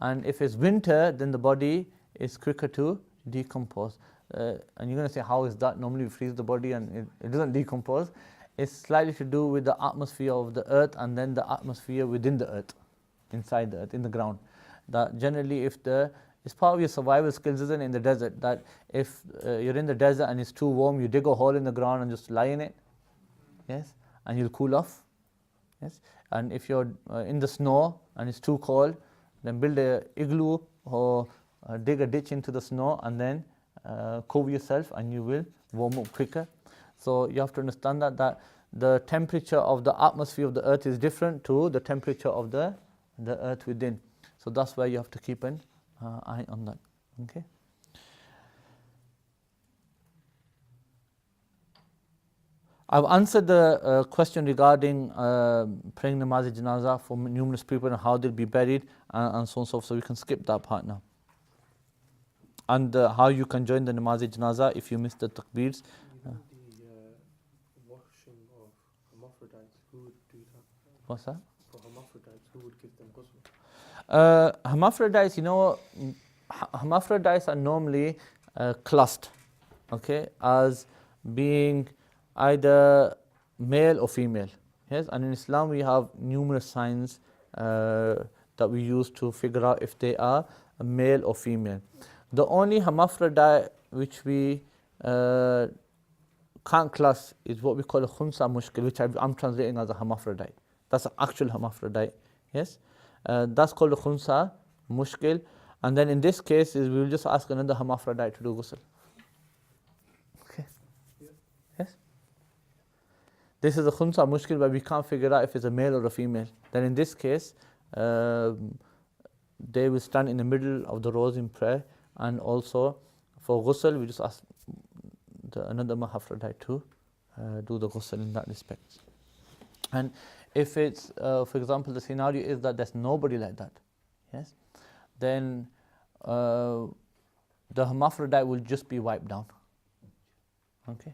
[SPEAKER 1] And if it's winter, then the body is quicker to decompose. And you're going to say, how is that? Normally we freeze the body and it doesn't decompose. It's slightly to do with the atmosphere of the earth and then the atmosphere within the earth, inside the earth, in the ground. That generally it's part of your survival skills, isn't it, in the desert, that if you're in the desert and it's too warm, you dig a hole in the ground and just lie in it, yes, and you'll cool off, yes. And if you're in the snow and it's too cold, then build a igloo or dig a ditch into the snow and then cover yourself and you will warm up quicker. So you have to understand that the temperature of the atmosphere of the earth is different to the temperature of the earth within. So that's why you have to keep an eye on that. Okay. I've answered the question regarding praying namaz-e-janazah for numerous people and how they'll be buried and so on and so forth. So we can skip that part now. And how you can join the namaz-e-janazah if you missed the takbeers.
[SPEAKER 4] Washing of hermaphrodites, who would do that?
[SPEAKER 1] What's that?
[SPEAKER 4] For hermaphrodites, who would give them ghusl?
[SPEAKER 1] Hermaphrodites, hermaphrodites are normally classed, okay, as being either male or female. Yes, and in Islam we have numerous signs that we use to figure out if they are a male or female. The only hermaphrodite which we can't class is what we call a khunsa mushkil, which I'm translating as a hermaphrodite. That's an actual hermaphrodite. Yes, that's called a khunsa mushkil. And then in this case, we will just ask another hermaphrodite to do ghusl. Okay. Yes. This is a khunsa mushkil, but we can't figure out if it's a male or a female. Then in this case, they will stand in the middle of the rows in prayer, and also for ghusl, we just ask another hermaphrodite to do the ghusl in that respect. And if it's, for example, the scenario is that there's nobody like that, yes, then the hermaphrodite will just be wiped down. Okay,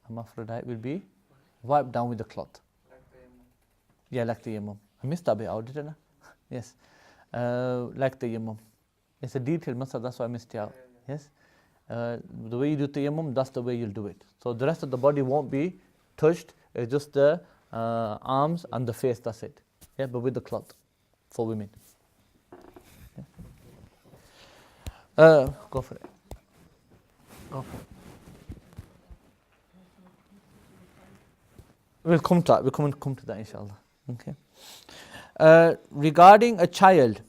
[SPEAKER 1] hermaphrodite will be wiped down with the cloth.
[SPEAKER 3] Like the
[SPEAKER 1] Yeah, like the yammum. I missed that bit out, didn't I? Yes, like the yammum. It's a detailed masala, that's why I missed it out. Yes, the way you do tayammum, that's the way you'll do it. So the rest of the body won't be touched. It's just the arms and the face. That's it. Yeah, but with the cloth for women. Yeah. Go for it. Go for it. We'll come to that. We'll come to that, inshallah. Okay. Regarding a child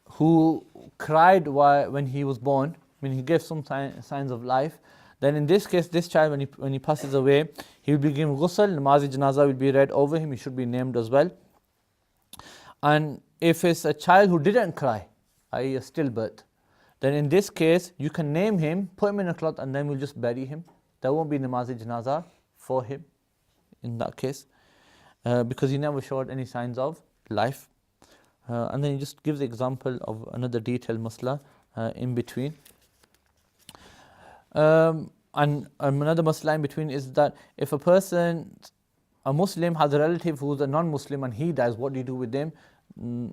[SPEAKER 1] who cried when he was born, when he gave some signs of life, then in this case, this child, when he passes away, he will be given ghusl, namaz janazah will be read over him, he should be named as well. And if it's a child who didn't cry, i.e. a stillbirth, then in this case, you can name him, put him in a cloth, and then we'll just bury him. There won't be namaz janazah for him in that case, because he never showed any signs of life. And then he just gives the example of another detailed masla in between. And another masla in between is that if a Muslim has a relative who's a non-Muslim and he dies, what do you do with them?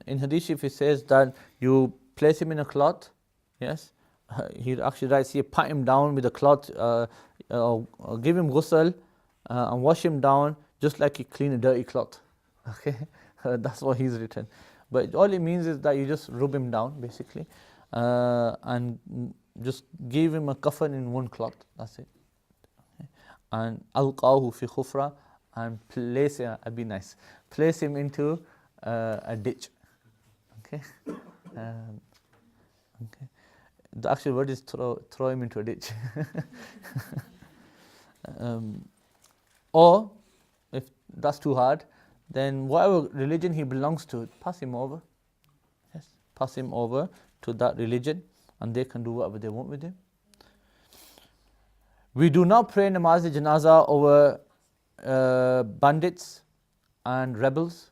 [SPEAKER 1] In Hadith Sharif it says that you place him in a cloth, yes, he actually writes here, pat him down with a cloth, or give him ghusl and wash him down just like you clean a dirty cloth. Okay, that's what he's written. But all it means is that you just rub him down basically, and just give him a kafan in one cloth, that's it. Okay. And alqahu fi khufra, and place him into a ditch. Okay. Okay. The actual word is throw him into a ditch. Or if that's too hard, then whatever religion he belongs to, pass him over. Yes, pass him over to that religion, and they can do whatever they want with him. We do not pray namaz janazah over bandits and rebels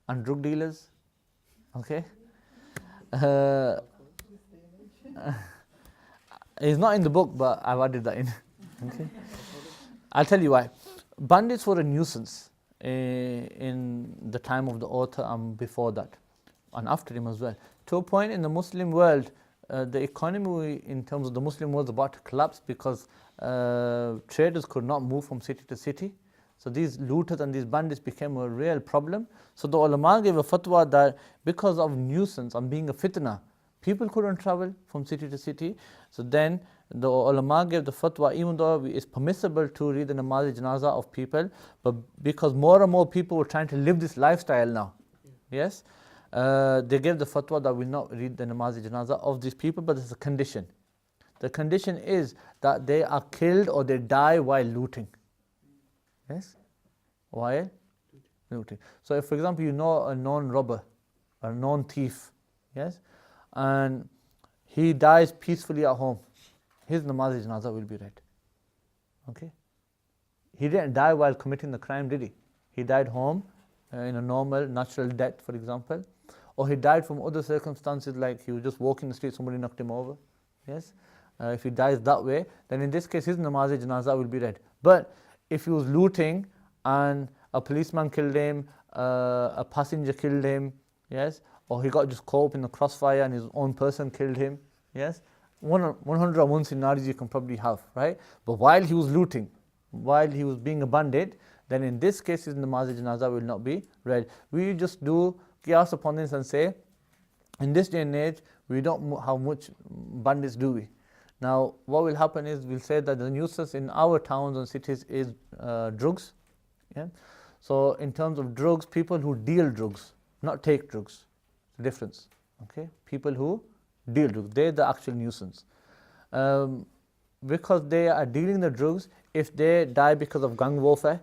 [SPEAKER 1] and drug dealers. Okay. It's not in the book, but I've added that in. Okay. I'll tell you why. Bandits were a nuisance in the time of the author and before that, and after him as well. To a point in the Muslim world, the economy in terms of the Muslim world was about to collapse because traders could not move from city to city. So these looters and these bandits became a real problem. So the ulama gave a fatwa that because of nuisance and being a fitna, people couldn't travel from city to city. So then the ulama gave the fatwa, even though it's permissible to read the namaz janazah of people, but because more and more people were trying to live this lifestyle now, yes, they gave the fatwa that we not read the namaz janazah of these people, but there's a condition. The condition is that they are killed or they die while looting. Yes, while looting. So if, for example, you know a known robber, a known thief, yes, and he dies peacefully at home, his namaz janazah will be read. Okay? He didn't die while committing the crime, did he? He died home in a normal, natural death, for example. Or he died from other circumstances, like he was just walking the street, somebody knocked him over. Yes? If he dies that way, then in this case his namaz janazah will be read. But if he was looting and a policeman killed him, a passenger killed him, yes, or he got just caught up in the crossfire and his own person killed him, yes, 101 scenarios you can probably have, right? But while he was looting, while he was being a bandit, then in this case his namaz janazah will not be read. We just do qiyas upon this and say, in this day and age, we don't how much bandits do we? Now, what will happen is we'll say that the nuisance in our towns and cities is drugs. Yeah? So, in terms of drugs, people who deal drugs, not take drugs, the difference. Okay, people who deal drugs, they're the actual nuisance. Because they are dealing the drugs, if they die because of gang warfare,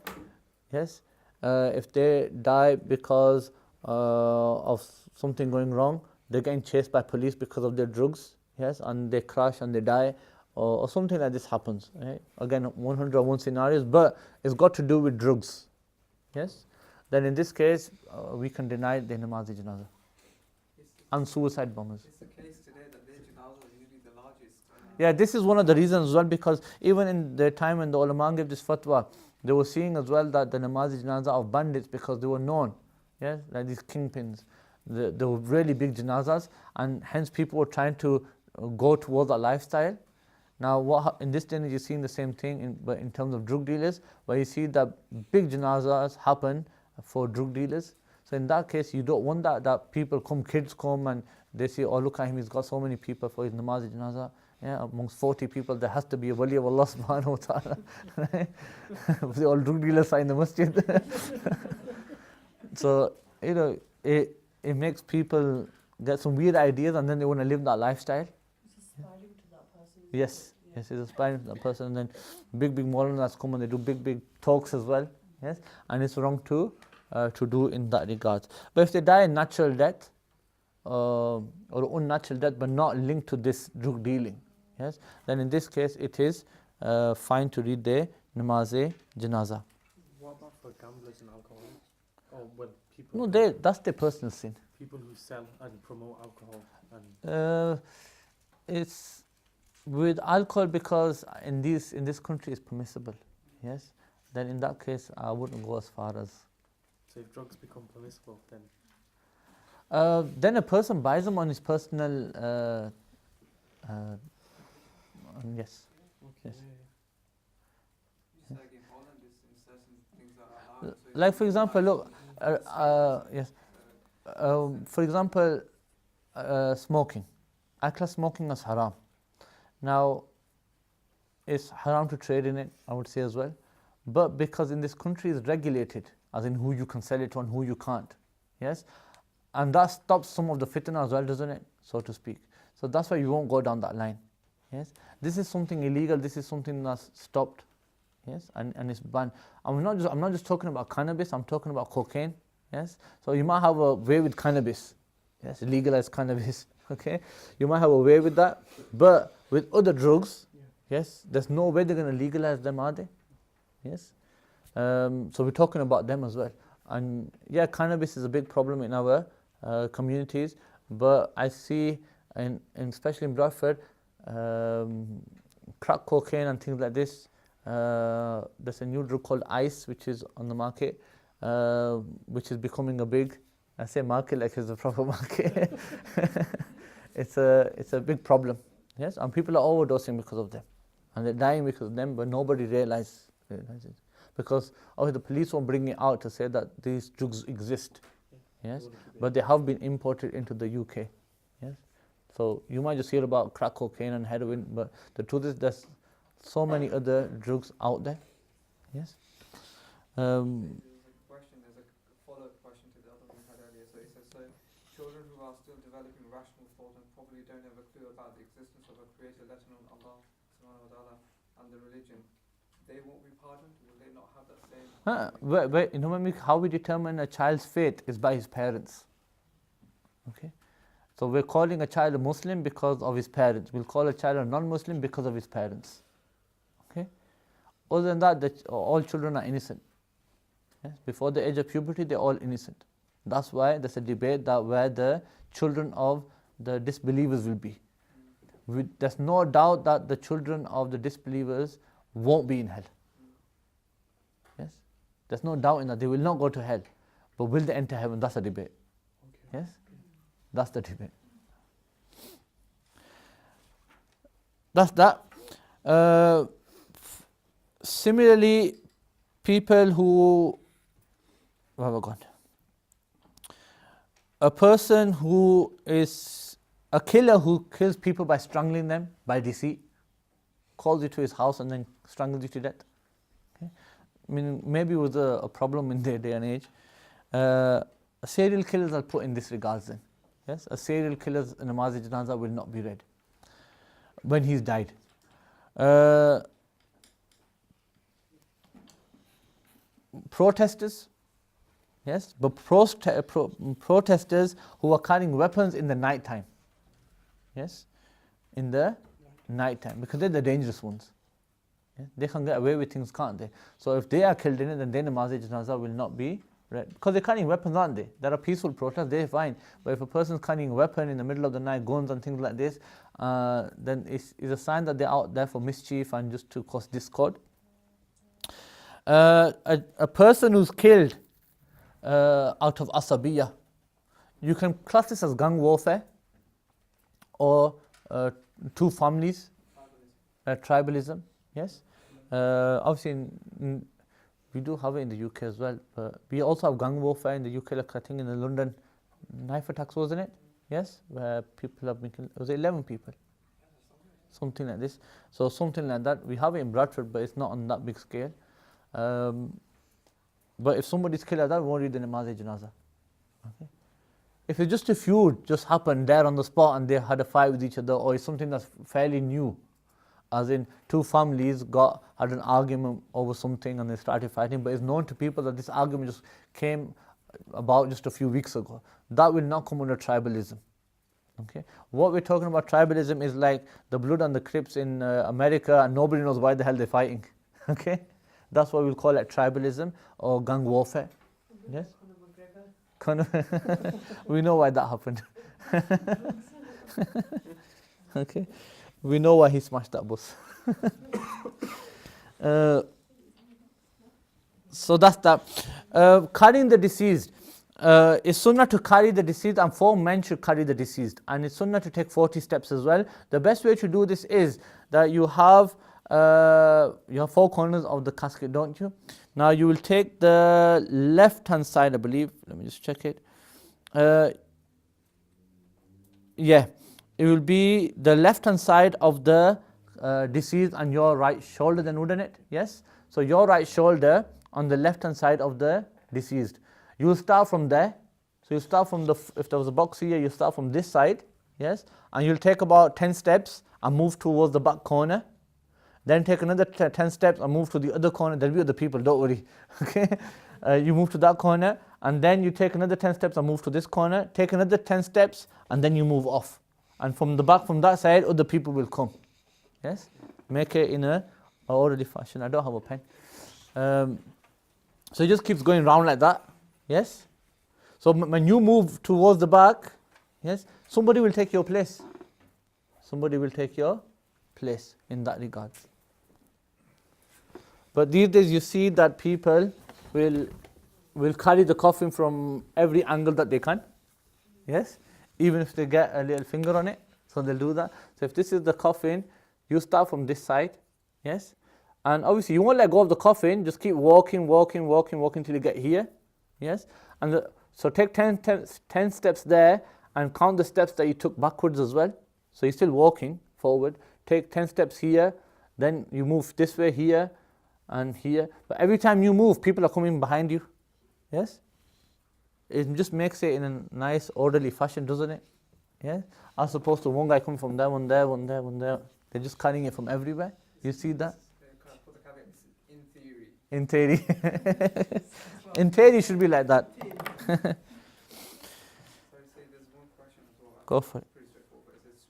[SPEAKER 1] yes, if they die because of something going wrong, they're getting chased by police because of their drugs, yes, and they crash and they die, or something like this happens. Right? Again, 101 scenarios, but it's got to do with drugs, yes. Then in this case, we can deny the namaz janazah. And suicide bombers.
[SPEAKER 3] It's the case today that their janazah is usually the largest.
[SPEAKER 1] Yeah, this is one of the reasons as well, because even in the time when the ulama gave this fatwa, they were seeing as well that the namaz janazah of bandits, because they were known, yeah, like these kingpins, they were really big janazahs, and hence people were trying to go towards that lifestyle. Now, in this day you're seeing the same thing, but in terms of drug dealers, where you see that big janazahs happen for drug dealers. So in that case, you don't want that people come, kids come, and they say, oh, look at him, he's got so many people for his namaz janazah. Yeah, amongst 40 people, there has to be a wali of Allah subhanahu wa ta'ala. Right? The all drug dealers are in the masjid. So, it makes people get some weird ideas, and then they want to live that lifestyle.
[SPEAKER 6] It's aspiring to that person.
[SPEAKER 1] Yes, yes, it's aspiring to that person. And then big Maulanas come and they do big talks as well. Yes, and it's wrong to do in that regard. But if they die a natural death or unnatural death, but not linked to this drug dealing, yes, then in this case it is fine to read the namaz-e-janaza.
[SPEAKER 4] What about for gamblers and alcoholics? Or well, people
[SPEAKER 1] No,
[SPEAKER 4] who,
[SPEAKER 1] that's their personal sin.
[SPEAKER 4] people who sell and promote alcohol and
[SPEAKER 1] It's with alcohol, because in this country it's permissible. Yes, then in that case I wouldn't go as far as.
[SPEAKER 4] so if drugs become permissible, then
[SPEAKER 1] Then a person buys them on his personal. Yes.
[SPEAKER 4] okay.
[SPEAKER 1] Yes.
[SPEAKER 3] Just like in Holland, it's in certain things that are allowed. So
[SPEAKER 1] Like
[SPEAKER 3] if
[SPEAKER 1] for
[SPEAKER 3] you
[SPEAKER 1] example,
[SPEAKER 3] buy
[SPEAKER 1] look.
[SPEAKER 3] something,
[SPEAKER 1] Yes. For example, smoking. I class smoking as haram. Now, it's haram to trade in it, I would say as well. But because in this country it's regulated, as in who you can sell it to and who you can't. Yes? And that stops some of the fitna as well, doesn't it? So to speak. So that's why you won't go down that line. Yes? This is something illegal, this is something that's stopped. Yes? And it's banned. I'm not just talking about cannabis, I'm talking about cocaine. Yes? So you might have a way with cannabis. Yes, legalized cannabis. Okay? You might have a way with that. But with other drugs, yes, there's no way they're going to legalize them, are they? Yes? So we're talking about them as well. And yeah, cannabis is a big problem in our communities. But I see, especially in Bradford, crack cocaine and things like this. There's a new drug called Ice, which is on the market, which is becoming a big, I say market like it's a proper market. It's a big problem, yes, and people are overdosing because of them, and they're dying because of them, but nobody realizes it, because the police won't bring it out to say that these drugs exist, yes, but they have been imported into the UK, yes. So you might just hear about crack cocaine and heroin, but the truth is there's so many other drugs out there, yes.
[SPEAKER 3] There's a follow-up question to the other one we had earlier. So it says, so children who are still developing rational thought and probably don't have a clue about the existence of a creator, let alone Allah subhanahu wa ta'ala, and the religion, they won't be pardoned? Will they not have that same?
[SPEAKER 1] How we determine a child's fate is by his parents. Okay, so we're calling a child a Muslim because of his parents. We'll call a child a non-Muslim because of his parents. Okay, other than that, all children are innocent. Yes? Before the age of puberty, they're all innocent. That's why there's a debate that where the children of the disbelievers will be. There's no doubt that the children of the disbelievers won't be in hell. Yes, there's no doubt in that. They will not go to hell, but will they enter heaven? That's a debate. Yes, that's the debate. That's that. Similarly, people who, where have I gone? A person who is a killer who kills people by strangling them by deceit, calls you to his house and then strangles you to death. Okay? I mean, maybe it was a problem in their day and age. Serial killers are put in this regards then. Yes, a serial killer's namaz-e-janaza will not be read when he's died. Protesters, yes, but protesters who are carrying weapons in the night time, yes, in the night time, because they're the dangerous ones. Yeah? They can get away with things, can't they? So if they are killed in it, then their namaz-e-janaza will not be read, because they're carrying weapons, aren't they? There are peaceful protests, they're fine. But if a person's carrying a weapon in the middle of the night, guns and things like this, then it's a sign that they're out there for mischief and just to cause discord. A person who's killed out of asabiyya, you can class this as gang warfare or two families, tribalism, yes. Obviously we do have it in the UK as well, but we also have gang warfare in the UK, like I think in the London knife attacks, wasn't it? Yes, where people have been killed. Was it 11 people? Something like this. So something like that. We have it in Bradford, but it's not on that big scale. But if somebody's killed like that, we won't read the namaz-e-janaza. Okay. If it's just a feud just happened there on the spot and they had a fight with each other, or it's something that's fairly new, as in two families had an argument over something and they started fighting, but it's known to people that this argument just came about just a few weeks ago, that will not come under tribalism. Okay, what we're talking about tribalism is like the Blood and the Crips in America, and nobody knows why the hell they're fighting. Okay, that's what we'll call it, tribalism or gang warfare. Yes, we know why that happened. Okay, we know why he smashed that bus. So that's that. Carrying the deceased. It's sunnah to carry the deceased, and 4 men should carry the deceased, and it's sunnah to take 40 steps as well. The best way to do this is that you have 4 corners of the casket, don't you? Now you will take the left hand side, I believe. Let me just check it. Yeah, it will be the left hand side of the deceased and your right shoulder then, wouldn't it? Yes, so your right shoulder on the left hand side of the deceased. You will start from there. So you start from if there was a box here, you start from this side, yes, and you'll take about 10 steps and move towards the back corner. Then take another 10 steps and move to the other corner. There'll be other people, don't worry. Okay, you move to that corner, and then you take another 10 steps and move to this corner. Take another 10 steps, and then you move off. And from the back, from that side, other people will come. Yes, make it in a orderly fashion. I don't have a pen. So it just keeps going round like that. Yes. So when you move towards the back, yes, somebody will take your place. Somebody will take your place in that regard. But these days you see that people will carry the coffin from every angle that they can. Yes, even if they get a little finger on it, so they'll do that. So if this is the coffin, you start from this side. Yes, and obviously you won't let go of the coffin. Just keep walking till you get here. Yes, and so take 10 steps there and count the steps that you took backwards as well. So you're still walking forward. Take 10 steps here, then you move this way here and here. But every time you move, people are coming behind you. Yes, it just makes it in a nice orderly fashion, doesn't it? Yeah, as opposed to one guy coming from there, one there, one there, one there. They're just carrying it from everywhere. You see that? In theory. In theory, it should be like that.
[SPEAKER 3] Sorry, say there's one question as well.
[SPEAKER 1] Go for it.
[SPEAKER 3] Pretty straightforward. It says,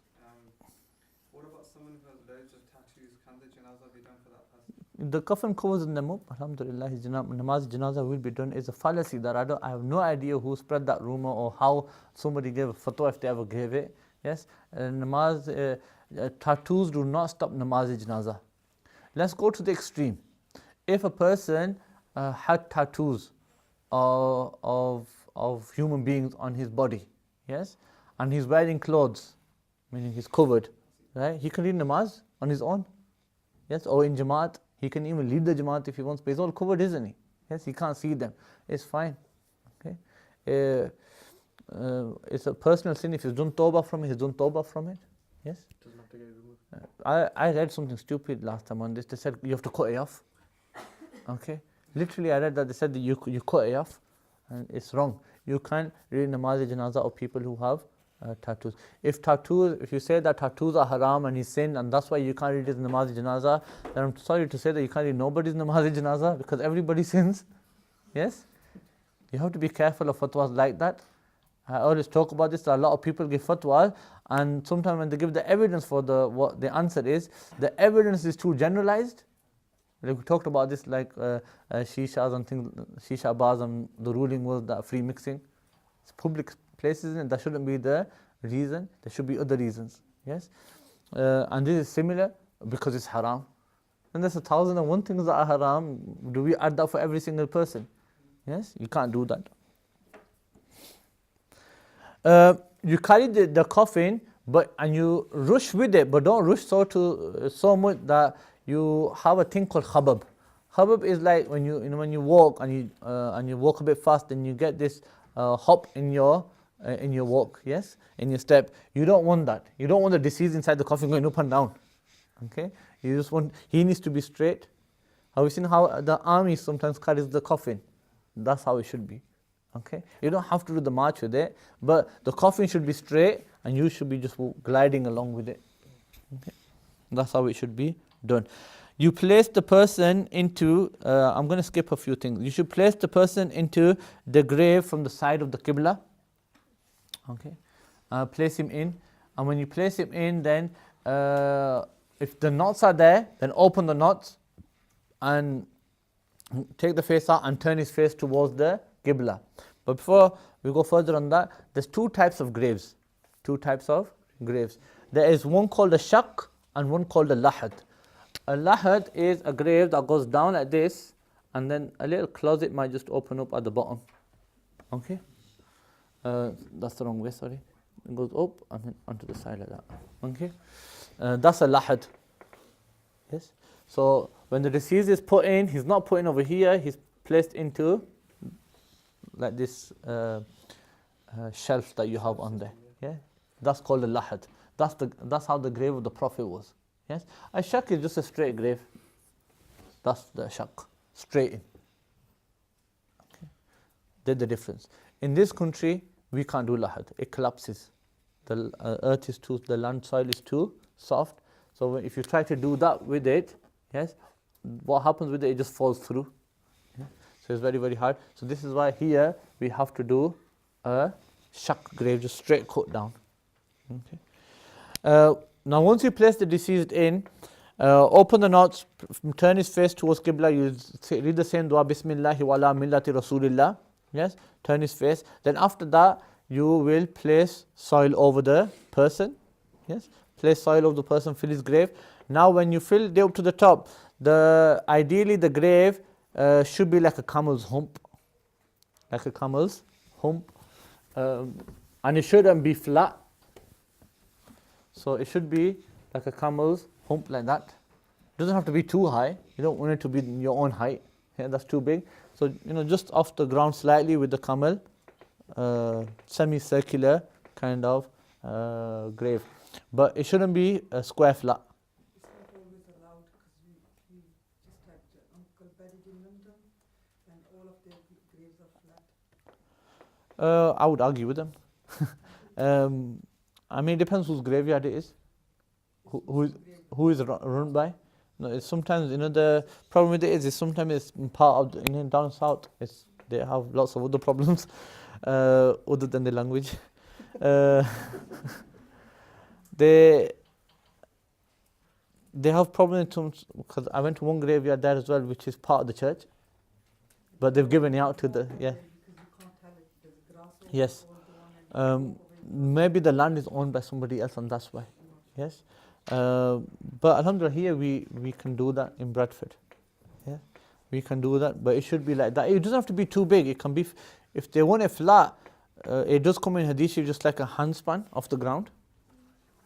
[SPEAKER 3] what about someone who has loads of tattoos? Can the janazah be done for that person?
[SPEAKER 1] The coffin covers them up. Alhamdulillah, his namaz janazah will be done. It's a fallacy that I have no idea who spread that rumor or how somebody gave a fatwa, if they ever gave it. Yes, tattoos do not stop namaz janazah. Let's go to the extreme. If a person had tattoos of human beings on his body, yes, and he's wearing clothes, meaning he's covered, right? He can read namaz on his own, yes, or in jamaat. He can even lead the jamaat if he wants, but he's all covered, isn't he? Yes, he can't see them. It's fine. Okay, it's a personal sin. If he's done tawbah from it, he's done tawbah from it. Yes.
[SPEAKER 4] Doesn't have to get removed.
[SPEAKER 1] I read something stupid last time on this. They said you have to cut it off. Okay, literally I read that they said that you cut it off, and it's wrong. You can't read namaz janazah of people who have tattoos. If you say that tattoos are haram and he's sin, and that's why you can't read his namaz janazah, then I'm sorry to say that you can't read nobody's namaz janazah, because everybody sins. Yes, you have to be careful of fatwas like that. I always talk about this. That a lot of people give fatwas, and sometimes when they give the evidence for what the answer is, the evidence is too generalized. Like we talked about this, like shishas and things, shisha bars, and the ruling was that free mixing. It's public places, and that shouldn't be the reason. There should be other reasons. Yes, and this is similar because it's haram. And there's 1,001 things that are haram. Do we add that for every single person? Yes, you can't do that. You carry the coffin, and you rush with it, but don't rush so much that you have a thing called khabab. Khabab is like when you walk and you walk a bit fast, and you get this hop in your walk, yes, in your step. You don't want that. You don't want the deceased inside the coffin going up and down. Okay, you just want, he needs to be straight. Have you seen how the army sometimes carries the coffin? That's how it should be. Okay, you don't have to do the march with it, but the coffin should be straight and you should be just gliding along with it. Okay, that's how it should be done. You place the person into, I'm going to skip a few things. You should place the person into the grave from the side of the Qibla. Okay, place him in, and when you place him in, then if the knots are there, then open the knots and take the face out and turn his face towards the Qibla. But before we go further on that, there's two types of graves. Two types of graves. There is one called a shaq and one called a lahad. A lahad is a grave that goes down like this, and then a little closet might just open up at the bottom. Okay? That's the wrong way, sorry. It goes up and then onto the side like that. Okay? That's a lahad. Yes? So when the deceased is put in, he's not put in over here, he's placed into like this shelf that you have on there. Yeah? That's called a lahad. That's how the grave of the Prophet was. Yes? A shaq is just a straight grave. That's the shaq. Straight in. Okay? That's the difference. In this country, we can't do lahad. It collapses. The earth is too, the land soil is too soft. So if you try to do that with it, yes, what happens with it? It just falls through. Yeah? So it's very, very hard. So this is why here we have to do a shaq grave, just straight cut down. Okay. Now once you place the deceased in, open the knots, turn his face towards Qibla, you read the same dua, Bismillahi wa ala millati Rasulillah. Yes, turn his face. Then after that, you will place soil over the person. Yes, place soil over the person, fill his grave. Now when you fill it up to the top, ideally the grave should be like a camel's hump. Like a camel's hump. And it shouldn't be flat. So it should be like a camel's hump like that. It doesn't have to be too high. You don't want it to be your own height. Yeah, that's too big. So, just off the ground slightly with the camel, semicircular kind of grave. But it shouldn't be a square flat.
[SPEAKER 6] It's not always allowed because we just had Uncle buried in London and all of their graves are flat.
[SPEAKER 1] I would argue with them. I mean, it depends whose graveyard it is. Who is run by. No, it's sometimes, the problem with it is sometimes it's part of, down south, they have lots of other problems other than the language. They have problems because I went to one graveyard there as well, which is part of the church, but they've given it out to the, yeah.
[SPEAKER 6] Because you can't tell it, there's grass over
[SPEAKER 1] Yes.
[SPEAKER 6] the one and
[SPEAKER 1] Maybe the land is owned by somebody else and that's why. Yes. But alhamdulillah, here we can do that in Bradford. Yeah, we can do that, but it should be like that. It doesn't have to be too big. It can be, if they want it flat, it does come in hadith, just like a handspan off the ground.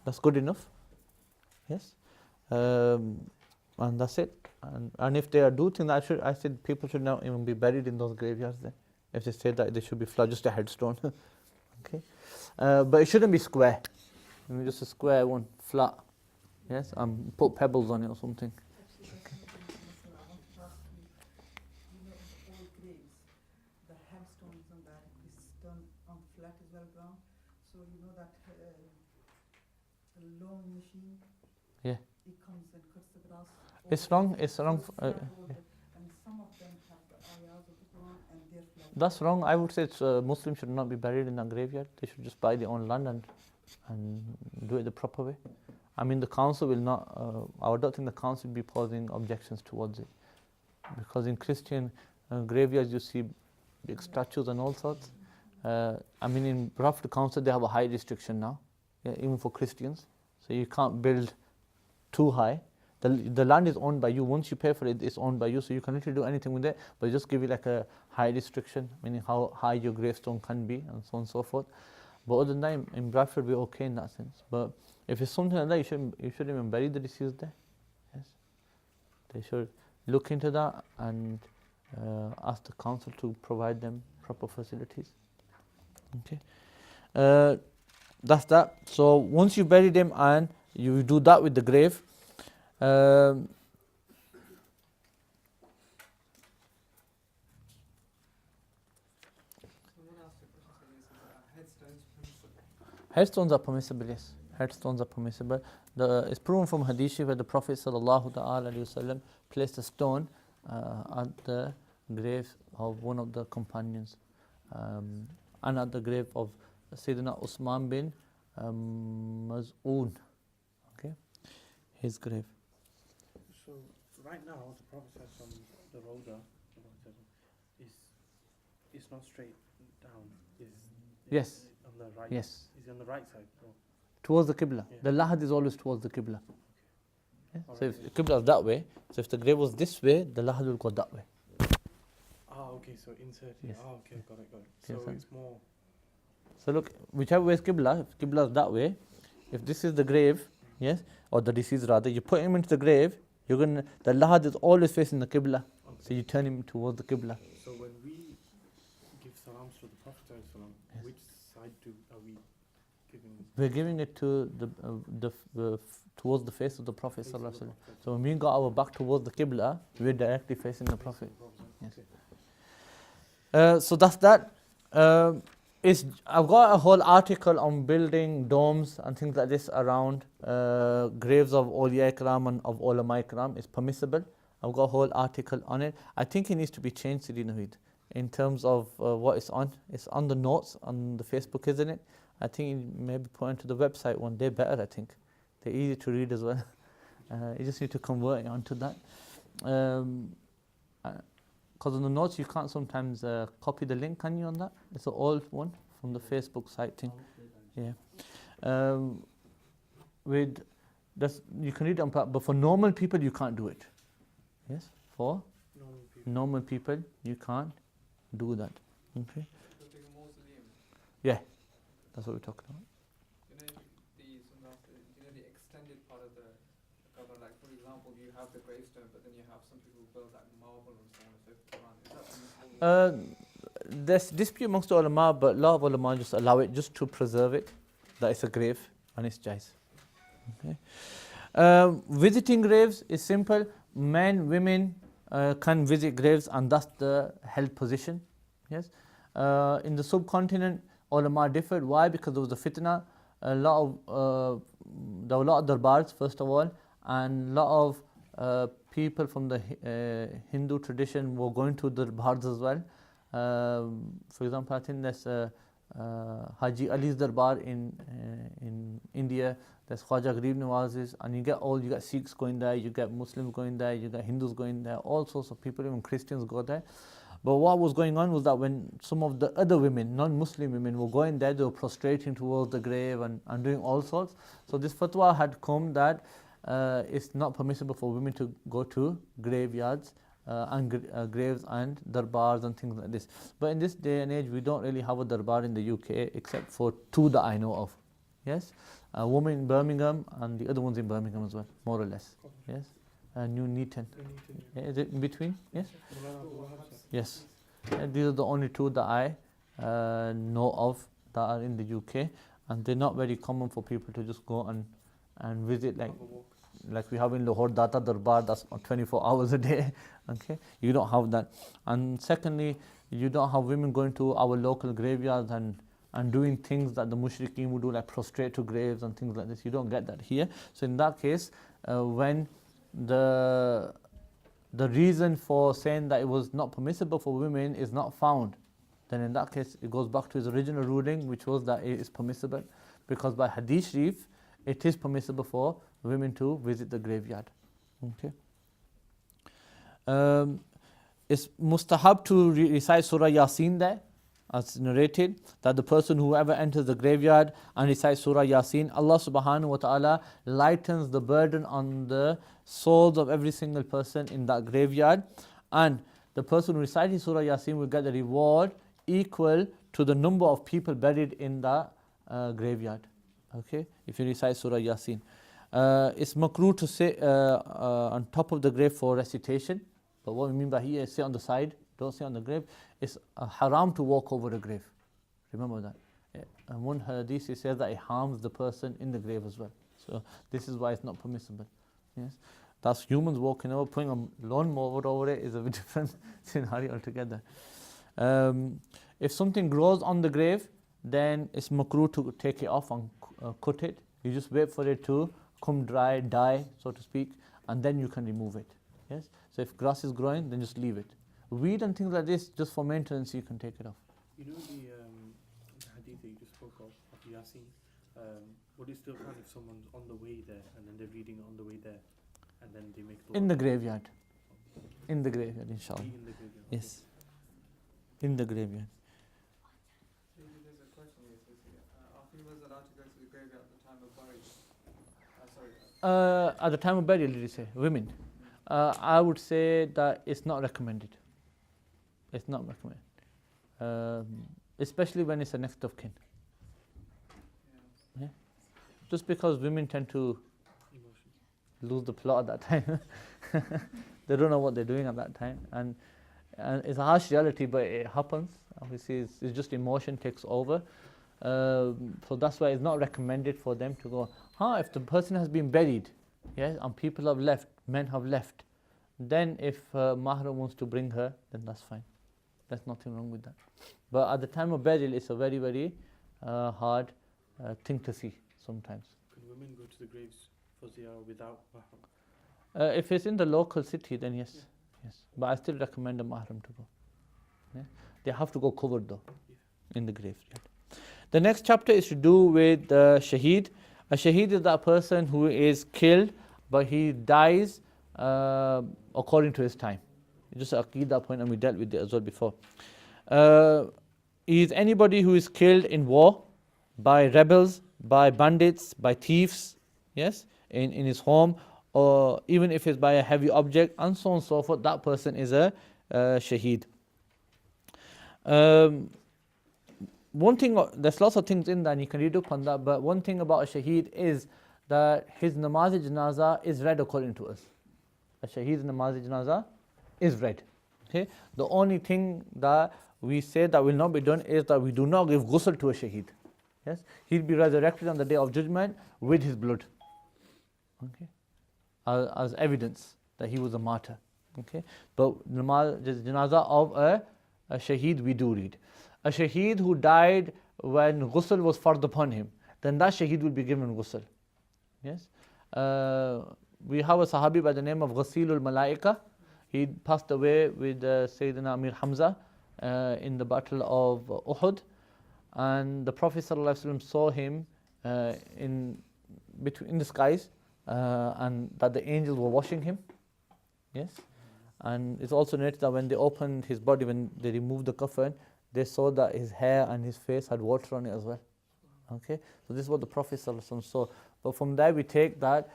[SPEAKER 1] That's good enough. Yes. And that's it. And if they do things, I said people should not even be buried in those graveyards then. If they say that they should be flat, just a headstone. Okay. But it shouldn't be square. Just a square one, flat. Yes, and put pebbles on it or something.
[SPEAKER 6] actually I want to ask you, all graves, the headstones and that is done on flat as well ground. So that the lawn machine,
[SPEAKER 1] Yeah.
[SPEAKER 6] it comes and cuts the grass.
[SPEAKER 1] It's wrong. It's wrong.
[SPEAKER 6] And some of them have the ayahs of the Quran and they're flat.
[SPEAKER 1] That's wrong. I would say Muslims should not be buried in a graveyard. They should just buy their own land and do it the proper way. I mean, the council will not. I don't think the council will be posing objections towards it, because in Christian graveyards you see big statues and all sorts. I mean, in Bradford Council they have a height restriction now, yeah, even for Christians. So you can't build too high. The land is owned by you. Once you pay for it, it's owned by you. So you can literally do anything with it, but they just give you like a height restriction, meaning how high your gravestone can be, and so on and so forth. But other than that, in Bradford we're okay in that sense. But if it's something like that, you shouldn't even bury the deceased there. Yes, they should look into that and ask the council to provide them proper facilities. Okay, that's that. So once you bury them and you do that with the grave, Headstones are permissible, yes. Headstones are permissible. It's proven from Hadith where the Prophet ﷺ placed a stone at the grave of one of the companions, and at the grave of Sayyidina Usman bin Maz'un. Okay, his grave.
[SPEAKER 4] So right now, the Prophet says on the Roda, is not straight down.
[SPEAKER 1] Yes.
[SPEAKER 4] On the right.
[SPEAKER 1] Yes.
[SPEAKER 4] Is on the right side. Oh.
[SPEAKER 1] Towards the Qibla.
[SPEAKER 4] Yeah.
[SPEAKER 1] The lahad is always towards the Qibla. Yeah? So
[SPEAKER 4] Alright.
[SPEAKER 1] if the Qibla is that way, so if the grave was this way, the lahad will go that way.
[SPEAKER 4] Ah, okay. So insert.
[SPEAKER 1] Yes.
[SPEAKER 4] Ah, okay. Got it.
[SPEAKER 1] Do you
[SPEAKER 4] So
[SPEAKER 1] understand?
[SPEAKER 4] it's more.
[SPEAKER 1] So look, whichever way is Qibla, if Qibla is that way, if this is the grave, yes, or the deceased rather, you put him into the grave, the lahad is always facing the Qibla. So you turn him towards the Qibla.
[SPEAKER 4] So when we give salams to the Prophet,
[SPEAKER 1] Yes.
[SPEAKER 4] which side are we giving?
[SPEAKER 1] We're giving it to towards the face of the Prophet
[SPEAKER 4] Face of the
[SPEAKER 1] ﷺ.
[SPEAKER 4] Prophet.
[SPEAKER 1] So when we got our back towards the Qibla, we're directly facing the Prophet. Yes.
[SPEAKER 4] Okay.
[SPEAKER 1] So that's that. I've got a whole article on building domes and things like this around graves of Awliya Ikram and of Ulama Ikram. It's permissible. I've got a whole article on it. I think it needs to be changed, Sidi Naveed, in terms of what it's on. It's on the notes on the Facebook, isn't it? I think it may be put onto the website one day better, I think. They're easy to read as well. You just need to convert it onto that. Because on the notes you can't sometimes copy the link, can you, on that? It's an old one from the Facebook site thing. Yeah. You can read it on, but for normal people you can't do it. Yes, for
[SPEAKER 4] Normal people.
[SPEAKER 1] normal people you can't do that. Okay,
[SPEAKER 3] Just like a mausoleum.
[SPEAKER 1] that's what we're talking about.
[SPEAKER 3] The extended part of the cover, like for example, you have the gravestone, but then you have some people who build like marble and so on and so forth around. Is that permissible?
[SPEAKER 1] There's dispute amongst the ulama, but a lot of ulama just allow it just to preserve it, that it's a grave and it's jais. Okay. Visiting graves is simple. Men, women can visit graves, and that's the held position. Yes. In the subcontinent, ulama differed. Why? Because there was a fitna. There were a lot of darbars, first of all, and a lot of people from the Hindu tradition were going to the darbars as well. For example, I think there's Haji Ali's darbar in India. There's Khwaja Gharib Nawaz's, and you get Sikhs going there, you get Muslims going there, you get Hindus going there, all sorts of people, even Christians go there. But what was going on was that when some of the other women, non-Muslim women, were going there, they were prostrating towards the grave and doing all sorts. So this fatwa had come that it's not permissible for women to go to graveyards and graves and darbars and things like this. But in this day and age, we don't really have a darbar in the UK except for two that I know of. Yes, a woman in Birmingham and the other one's in Birmingham as well, more or less. Yes, New Neaton. Yeah, is it in between? Yes. Yes. These are the only two that I know of that are in the UK, and they're not very common for people to just go and visit like we have in Lahore Data Darbar, that's 24 hours a day. Okay, you don't have that. And secondly, you don't have women going to our local graveyards and doing things that the mushrikeen would do, like prostrate to graves and things like this. You don't get that here. So in that case, when the reason for saying that it was not permissible for women is not found, then in that case it goes back to his original ruling, which was that it is permissible, because by Hadith Sharif it is permissible for women to visit the graveyard. Okay. It's mustahab to recite Surah Yasin there, as narrated, that the person whoever enters the graveyard and recites Surah Yasin, Allah subhanahu wa ta'ala lightens the burden on the souls of every single person in that graveyard, and the person who recites Surah Yasin will get a reward equal to the number of people buried in that graveyard. Okay, if you recite Surah Yasin. It's makruh to sit on top of the grave for recitation, but what we mean by here is sit on the side, don't sit on the grave. It's haram to walk over the grave. Remember that. And one hadith it says that it harms the person in the grave as well. So this is why it's not permissible. Yes, that's humans walking over, putting a lawnmower over it is a different scenario altogether. If something grows on the grave, then it's makruh to take it off and cut it. You just wait for it to come dry, die, so to speak, and then you can remove it. Yes. So if grass is growing, then just leave it. Weed and things like this, just for maintenance, you can take it off.
[SPEAKER 4] You know the hadith that you just spoke of Yasin. Would it still count if someone's on the way there and then they're reading it on the way there, and then they make
[SPEAKER 1] In the graveyard. In the graveyard,
[SPEAKER 4] Be
[SPEAKER 1] inshallah.
[SPEAKER 4] in the graveyard.
[SPEAKER 1] Yes. In the graveyard.
[SPEAKER 3] Maybe there's a question here. It says here, are females allowed to go to the graveyard at the time of burial? Sorry.
[SPEAKER 1] At the time of burial, did you say? Women? I would say that it's not recommended. It's not recommended. Especially when it's a next of kin.
[SPEAKER 3] Yeah.
[SPEAKER 1] Just because women tend to
[SPEAKER 4] Emotions.
[SPEAKER 1] lose the plot at that time. They don't know what they're doing at that time. And it's a harsh reality, but it happens. Obviously, it's just emotion takes over. So that's why it's not recommended for them to go. If the person has been buried, yes, and people have left, men have left, then if mahram wants to bring her, then that's fine. There's nothing wrong with that. But at the time of burial, it's a very, very hard thing to see sometimes.
[SPEAKER 4] Can women go to the graves for ziyarah without mahram?
[SPEAKER 1] If it's in the local city, then yes.
[SPEAKER 4] Yeah.
[SPEAKER 1] Yes. But I still recommend a mahram to go. Yeah? They have to go covered though, in the graveyard. The next chapter is to do with shaheed. A shaheed is that person who is killed, but he dies according to his time. Just an aqeedah point, and we dealt with it as well before. Is anybody who is killed in war by rebels, by bandits, by thieves, yes, in his home, or even if it's by a heavy object, and so on and so forth, that person is a shaheed. One thing, there's lots of things in there and you can read up on that, but one thing about a shaheed is that his namaz-e-janazah is read according to us. A shaheed's namaz-e-janazah is read. Okay? The only thing that we say that will not be done is that we do not give ghusl to a shaheed. Yes? He'll be resurrected on the day of judgment with his blood. Okay? As evidence that he was a martyr. Okay? But namaz-e-janazah of a shaheed we do read. A shaheed who died when ghusl was fard upon him, then that shaheed will be given ghusl. Yes? We have a sahabi by the name of Ghasilul Malaika. He passed away with Sayyidina Amir Hamza in the battle of Uhud. And the Prophet ﷺ saw him in the skies, and that the angels were washing him. Yes? And it's also noted that when they opened his body, when they removed the coffin, they saw that his hair and his face had water on it as well. Okay, so this is what the Prophet ﷺ saw. But from there we take that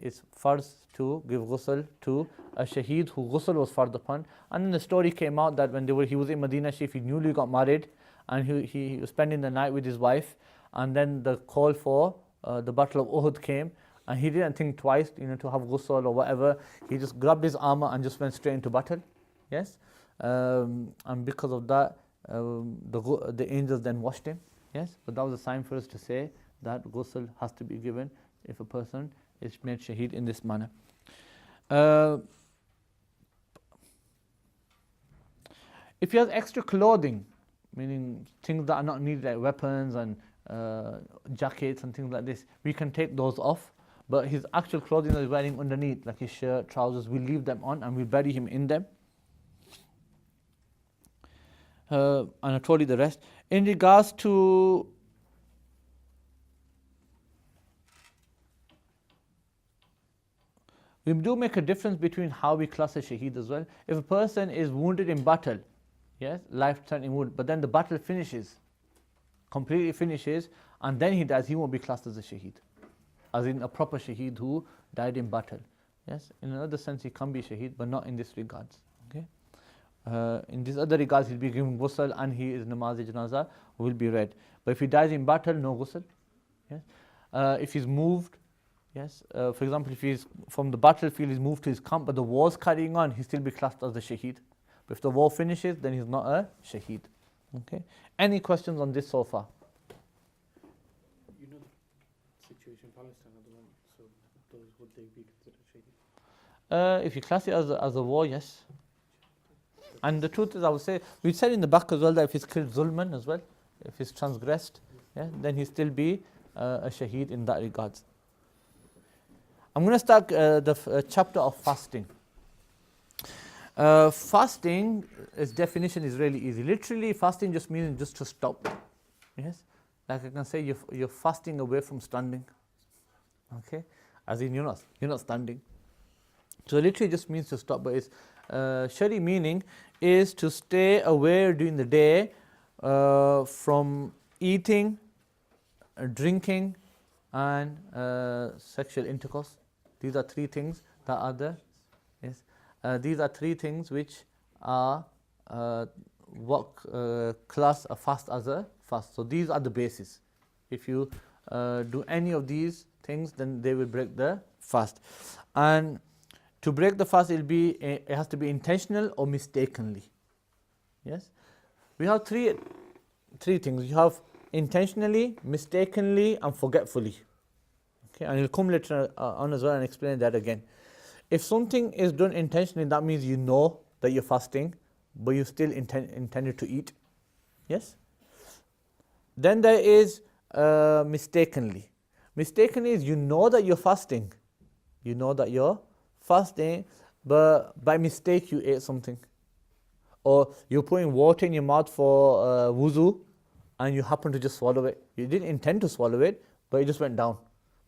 [SPEAKER 1] it's farz to give ghusl to a shaheed who ghusl was fard upon. And then the story came out that when he was in Medina Sharif, he newly got married, and he was spending the night with his wife. And then the call for the Battle of Uhud came, and he didn't think twice, to have ghusl or whatever. He just grabbed his armor and just went straight into battle. Yes. And because of that, the angels then washed him. Yes, but that was a sign for us to say that ghusl has to be given if a person is made shaheed in this manner. If he has extra clothing, meaning things that are not needed like weapons and jackets and things like this, we can take those off. But his actual clothing that he's wearing underneath, like his shirt, trousers, we leave them on and we bury him in them. And I told you the rest. In regards to we do make a difference between how we class a shaheed as well. If a person is wounded in battle, yes, life-threatening wound, but then the battle finishes, completely finishes, and then he dies, he won't be classed as a shaheed, as in a proper shaheed who died in battle. Yes, in another sense he can be shaheed, but not in this regards. Okay. In this other regards, he'll be given ghusl and his namaz-e-janazah will be read. But if he dies in battle, no ghusl. Yes. If he's moved, yes, for example, if he's from the battlefield, he's moved to his camp, but the war's carrying on, he'll still be classed as a shaheed. But if the war finishes, then he's not a shaheed. Okay. Any questions on this so far?
[SPEAKER 4] You know the situation in Palestine at the moment, so those would they be considered shaheed?
[SPEAKER 1] If you class it as a war, yes. And the truth is, I would say, we said in the back as well that if he's killed zulman as well, if he's transgressed, then he still be a shaheed in that regards. I'm going to start the chapter of fasting. Fasting, its definition is really easy. Literally, fasting just means just to stop. Yes, like I can say, you're fasting away from standing. Okay, as in you're not standing. So literally just means to stop. But its Shari meaning is to stay away during the day from eating, drinking, and sexual intercourse. These are three things that are there. Yes, these are three things which are what class a fast as a fast. So these are the basis. If you do any of these things, then they will break the fast. And to break the fast, it has to be intentional or mistakenly. Yes, we have three things. You have intentionally, mistakenly, and forgetfully. Okay, and we'll come later on as well and explain that again. If something is done intentionally, that means you know that you're fasting, but you still intended to eat. Yes. Then there is mistakenly. Mistakenly is you know that you're fasting. You know that you're fasting, but by mistake you ate something. Or you're putting water in your mouth for wuzu, and you happen to just swallow it. You didn't intend to swallow it, but it just went down.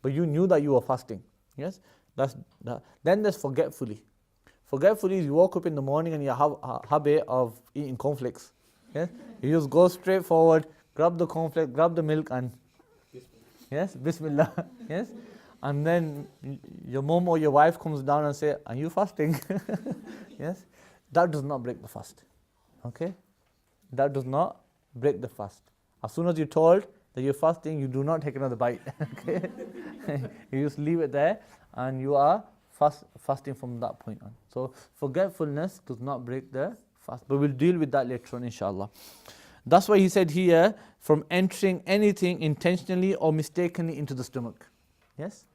[SPEAKER 1] But you knew that you were fasting. Yes, that's that. Then there's forgetfully. Forgetfully is you woke up in the morning and you have a habit of eating cornflakes. Yes, you just go straight forward, grab the cornflake, grab the milk, and yes, Bismillah. Yes, and then your mom or your wife comes down and say, "Are you fasting?" Yes, that does not break the fast. Okay, that does not break the fast. As soon as you're told that you're fasting, you do not take another bite. Okay, you just leave it there, and you are fasting from that point on. So forgetfulness does not break the fast, but we'll deal with that later on, inshallah. That's why he said here, from entering anything intentionally or mistakenly into the stomach. Yes,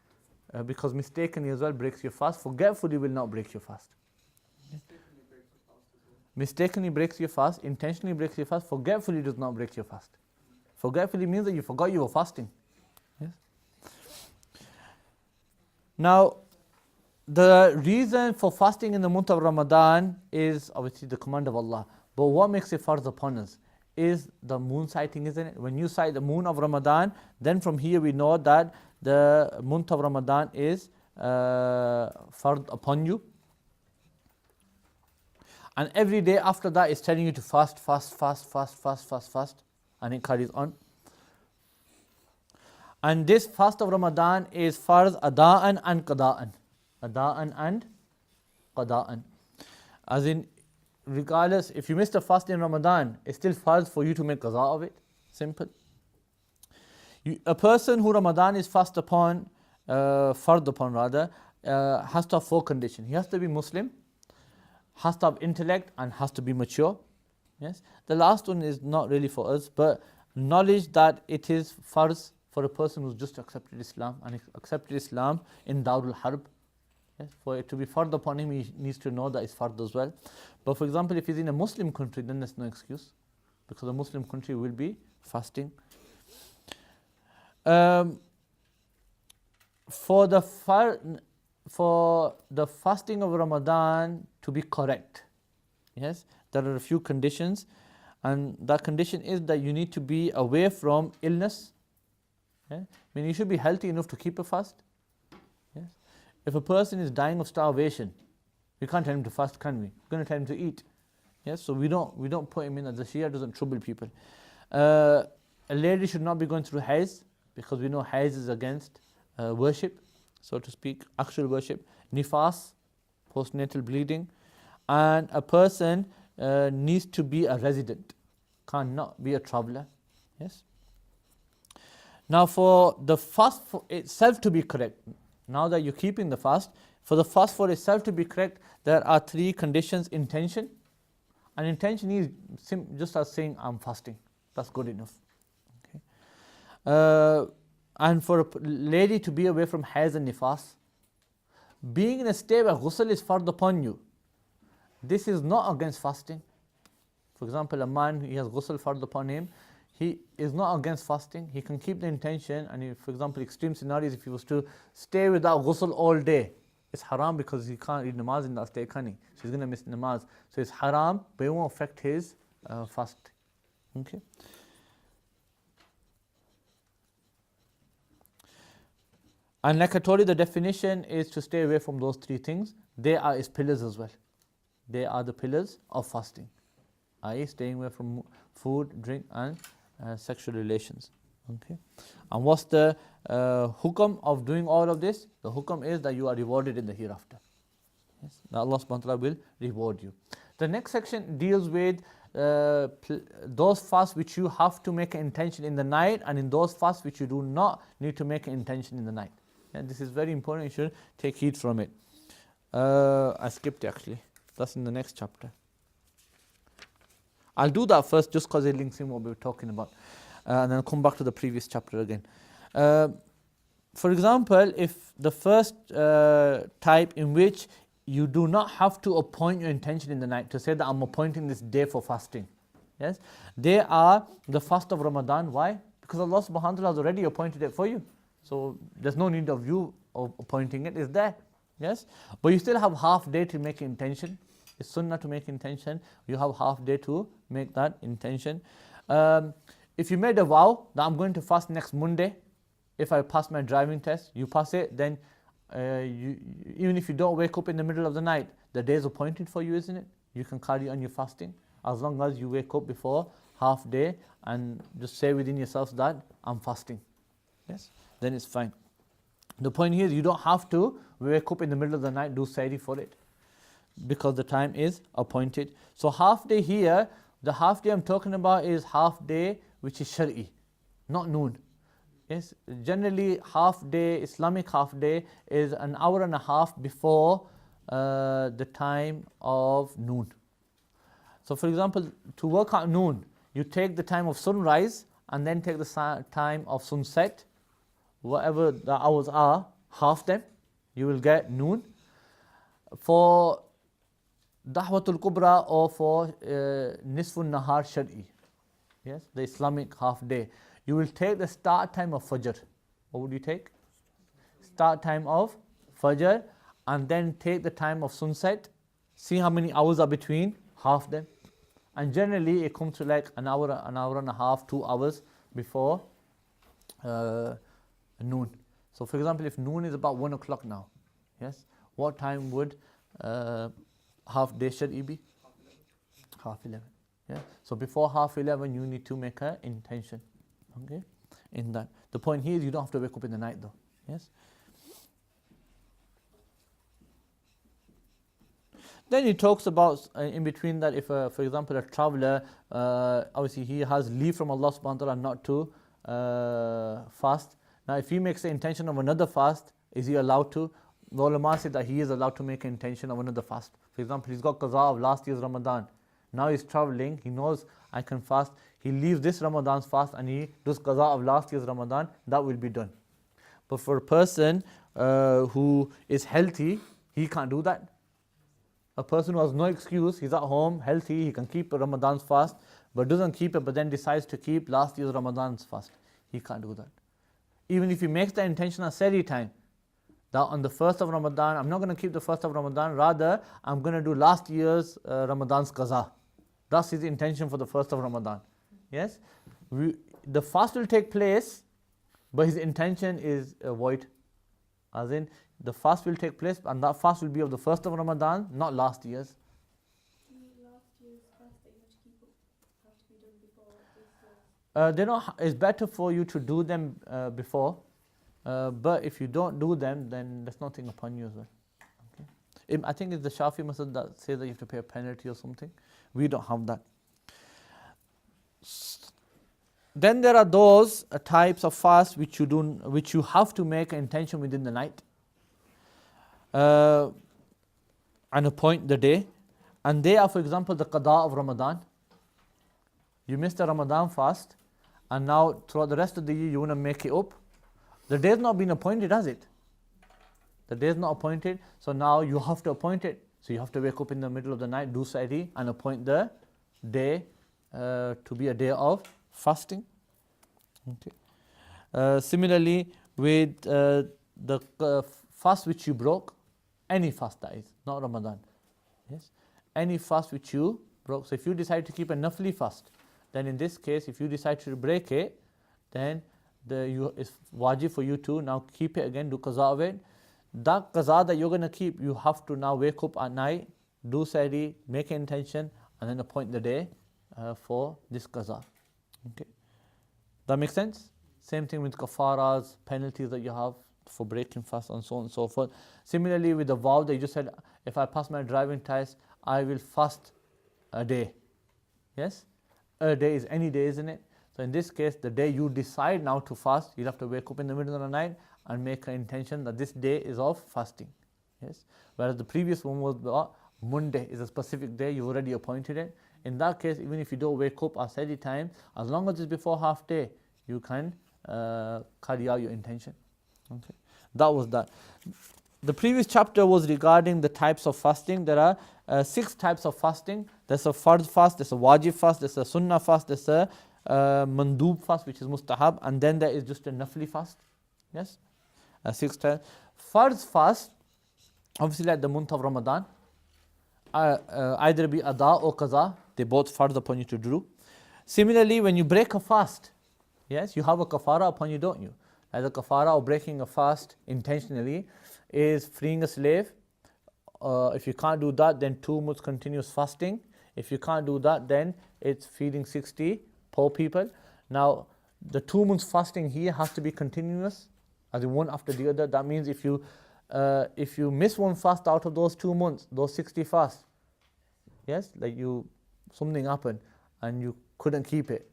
[SPEAKER 1] because mistakenly as well breaks your fast. Forgetfully will not break your fast. Mistakenly breaks your fast, intentionally breaks your fast, forgetfully does not break your fast. Forgetfully means that you forgot you were fasting. Yes. Now, the reason for fasting in the month of Ramadan is obviously the command of Allah. But what makes it farz upon us is the moon sighting, isn't it? When you sight the moon of Ramadan, then from here we know that the month of Ramadan is farz upon you. And every day after that is telling you to fast, and it carries on. And this fast of Ramadan is farz ada'an and qada'an. Ada'an and qada'an. As in, regardless, if you missed a fast in Ramadan, it's still farz for you to make qaza of it. Simple. A person who Ramadan is fast upon, fard upon rather, has to have four conditions. He has to be Muslim, has to have intellect, and has to be mature. Yes, the last one is not really for us, but knowledge that it is farz for a person who's just accepted Islam and accepted Islam in Darul Harb. Yes, for it to be fard upon him, he needs to know that it's fard as well. But for example, if he's in a Muslim country, then there's no excuse, because a Muslim country will be fasting. For the fasting of Ramadan to be correct, yes, there are a few conditions, and that condition is that you need to be away from illness. Yeah? I mean, you should be healthy enough to keep a fast. Yes? If a person is dying of starvation, we can't tell him to fast, can we? We're going to tell him to eat. Yes, so we don't put him in, as the Shia doesn't trouble people. A lady should not be going through Haiz, because we know Haiz is against worship, so to speak, actual worship. Nifas, postnatal bleeding, and a person needs to be a resident, cannot be a traveler. Yes. Now, for the fast for itself to be correct, now that you're keeping the fast, for the fast for itself to be correct, there are three conditions: intention, and intention is just as saying I'm fasting. That's good enough. Okay. And for a lady to be away from Haiz and Nifas, being in a state where ghusl is fard upon you, this is not against fasting. For example, a man, he has ghusl fard upon him, he is not against fasting. He can keep the intention, and if, for example, extreme scenarios, if he was to stay without ghusl all day, it's haram because he can't read namaz in that state, can he? So he's going to miss namaz. So it's haram, but it won't affect his fast. Okay. And like I told you, the definition is to stay away from those three things. They are his pillars as well. They are the pillars of fasting, i.e. staying away from food, drink and sexual relations. Okay. And what's the hukam of doing all of this? The hukam is that you are rewarded in the hereafter. Yes, that Allah subhanahu wa ta'ala will reward you. The next section deals with those fasts which you have to make an intention in the night, and in those fasts which you do not need to make an intention in the night. And this is very important, you should take heed from it. I skipped it actually. That's in the next chapter. I'll do that first just because it links in what we were talking about. And then I'll come back to the previous chapter again. For example, if the first type in which you do not have to appoint your intention in the night to say that I'm appointing this day for fasting. Yes, they are the fast of Ramadan. Why? Because Allah subhanahu wa ta'ala has already appointed it for you. So there's no need of you of appointing it, it's there. Yes, but you still have half day to make intention. It's sunnah to make intention. You have half day to make that intention. If you made a vow that I'm going to fast next Monday, if I pass my driving test, you pass it, then even if you don't wake up in the middle of the night, the day is appointed for you, isn't it? You can carry on your fasting as long as you wake up before half day and just say within yourself that I'm fasting. Yes, then it's fine. The point here is you don't have to wake up in the middle of the night, do sahri for it, because the time is appointed. So half day here, the half day I'm talking about is half day which is shari, not noon. Yes, generally half day, Islamic half day is an hour and a half before the time of noon. So for example, to work out noon, you take the time of sunrise and then take the time of sunset. Whatever the hours are, half them, you will get noon. For Dahwatul Kubra or for Nisfun Nahar Shari, yes, the Islamic half day, you will take the start time of Fajr. What would you take? Start time of Fajr, and then take the time of sunset. See how many hours are between, half them. And generally it comes to like an hour and a half, 2 hours before noon. So for example, if noon is about 1 o'clock now, yes, what time would half day should be? Half 11. Yeah. So before half 11, you need to make an intention. Okay, in that. The point here is you don't have to wake up in the night though. Yes. Then he talks about in between that if, for example, a traveler, obviously he has leave from Allah subhanahu wa ta'ala not to fast. Now if he makes the intention of another fast, is he allowed to? The ulama said that he is allowed to make an intention of another fast. For example, he's got qaza of last year's Ramadan. Now he's traveling, he knows I can fast. He leaves this Ramadan's fast and he does qaza of last year's Ramadan, that will be done. But for a person who is healthy, he can't do that. A person who has no excuse, he's at home, healthy, he can keep Ramadan's fast, but doesn't keep it, but then decides to keep last year's Ramadan's fast. He can't do that. Even if he makes the intention at sahri time, that on the 1st of Ramadan, I'm not going to keep the 1st of Ramadan, rather I'm going to do last year's Ramadan's qaza. That's his intention for the 1st of Ramadan. Yes? The fast will take place, but his intention is void. As in, the fast will take place and that fast will be of the 1st of Ramadan, not last year's.
[SPEAKER 7] Last year's fast that you have to keep up have to be done before this year.
[SPEAKER 1] It's better for you to do them before, but if you don't do them, then there's nothing upon you as well. Okay? I think it's the Shafi Masjid that says that you have to pay a penalty or something. We don't have that. Then there are those types of fast which you have to make an intention within the night and appoint the day. And they are, for example, the qada of Ramadan. You missed the Ramadan fast and now throughout the rest of the year you want to make it up. The day has not been appointed, has it? The day is not appointed, so now you have to appoint it. So you have to wake up in the middle of the night, do sahri and appoint the day to be a day of fasting. Okay. Similarly, with the fast which you broke, any fast that is, not Ramadan. Yes, any fast which you broke. So if you decide to keep a nafli fast, then in this case, if you decide to break it, then it's wajib for you to now keep it again, do qaza of it. That qaza that you're going to keep, you have to now wake up at night, do sahri, make an intention, and then appoint the day for this qaza. Okay, that makes sense? Same thing with kafaras, penalties that you have for breaking fast, and so on and so forth. Similarly, with the vow that you just said, if I pass my driving test, I will fast a day. Yes? A day is any day, isn't it? So in this case, the day you decide now to fast, you'll have to wake up in the middle of the night and make an intention that this day is of fasting. Yes? Whereas the previous one was Monday is a specific day, you already appointed it. In that case, even if you don't wake up at any time, as long as it's before half day, you can carry out your intention. Okay, that was that. The previous chapter was regarding the types of fasting. There are 6 types of fasting. There's a fard fast, there's a wajib fast, there's a sunnah fast, there's a mandoob fast, which is mustahab, and then there is just a nafli fast. Yes, 6 types. Fard fast, obviously like the month of Ramadan, either be ada or qaza, they both fard upon you to do. Similarly, when you break a fast, yes, you have a kafara upon you, don't you? As a kafara of breaking a fast intentionally is freeing a slave. If you can't do that, then 2 months continuous fasting. If you can't do that, then it's feeding 60 poor people. Now, the 2 months fasting here has to be continuous, as in one after the other. That means if you miss one fast out of those 2 months, those 60 fasts, yes, like something happened and you couldn't keep it,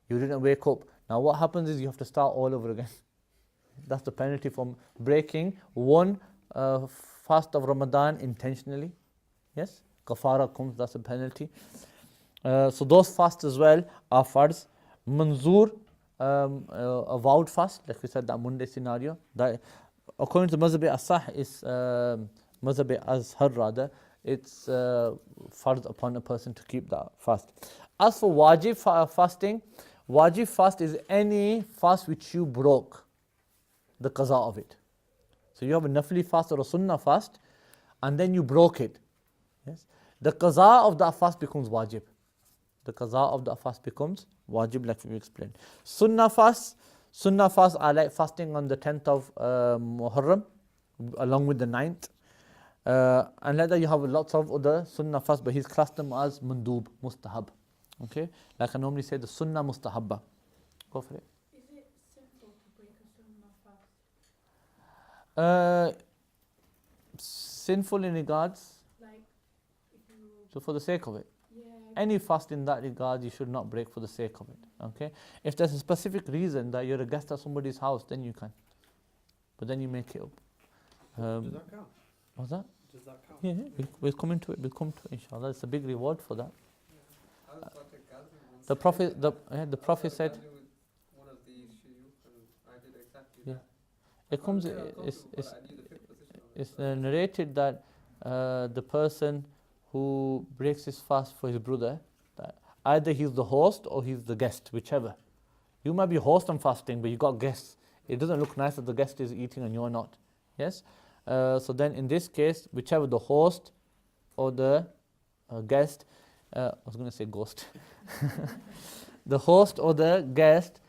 [SPEAKER 1] you didn't wake up. Now what happens is you have to start all over again. That's the penalty from breaking one fast of Ramadan intentionally. Yes, kafara comes, that's a penalty. So those fasts as well are fards. Manzoor, a vowed fast, like we said, that Monday scenario. That, according to Mazhab As-Sah, is Mazhab Azhar rather, it's fard upon a person to keep that fast. As for wajib fasting, wajib fast is any fast which you broke the qaza of it. So you have a nafli fast or a sunnah fast, and then you broke it. Yes, the qaza of that fast becomes wajib. The qaza of that fast becomes wajib, like we explained. Sunnah fast are like fasting on the 10th of Muharram, along with the 9th. And like that you have lots of other sunnah fasts, but he's classed them as mandoob, mustahab. Okay, like I normally say, the sunnah mustahabba. Go for it.
[SPEAKER 7] Is it simple to break a sunnah fast?
[SPEAKER 1] Sinful in regards,
[SPEAKER 7] Like, if you,
[SPEAKER 1] so for the sake of it.
[SPEAKER 7] yeah,
[SPEAKER 1] Any fast in that regard, you should not break for the sake of it. Okay, if there's a specific reason that you're a guest at somebody's house, then you can. But then you make it up.
[SPEAKER 4] Does that count?
[SPEAKER 1] What's that?
[SPEAKER 4] Does that count?
[SPEAKER 1] Yeah, we'll come into it. We'll come to it, inshallah. It's a big reward for that.
[SPEAKER 3] I was about to gathering once.
[SPEAKER 1] The Prophet, the Prophet said,
[SPEAKER 3] Gathering with one of the shuyukh, and I did exactly
[SPEAKER 1] Yeah.
[SPEAKER 3] that.
[SPEAKER 1] it comes,
[SPEAKER 3] I was very
[SPEAKER 1] it's,
[SPEAKER 3] uncomfortable,
[SPEAKER 1] it's,
[SPEAKER 3] but I knew the fifth position of it,
[SPEAKER 1] it's
[SPEAKER 3] so-
[SPEAKER 1] narrated that the person who breaks his fast for his brother, that either he's the host or he's the guest, whichever. You might be host and fasting, but you got guests. It doesn't look nice that the guest is eating and you're not. Yes. So then, in this case, whichever the host or the guest, I was going to say ghost. The host or the guest,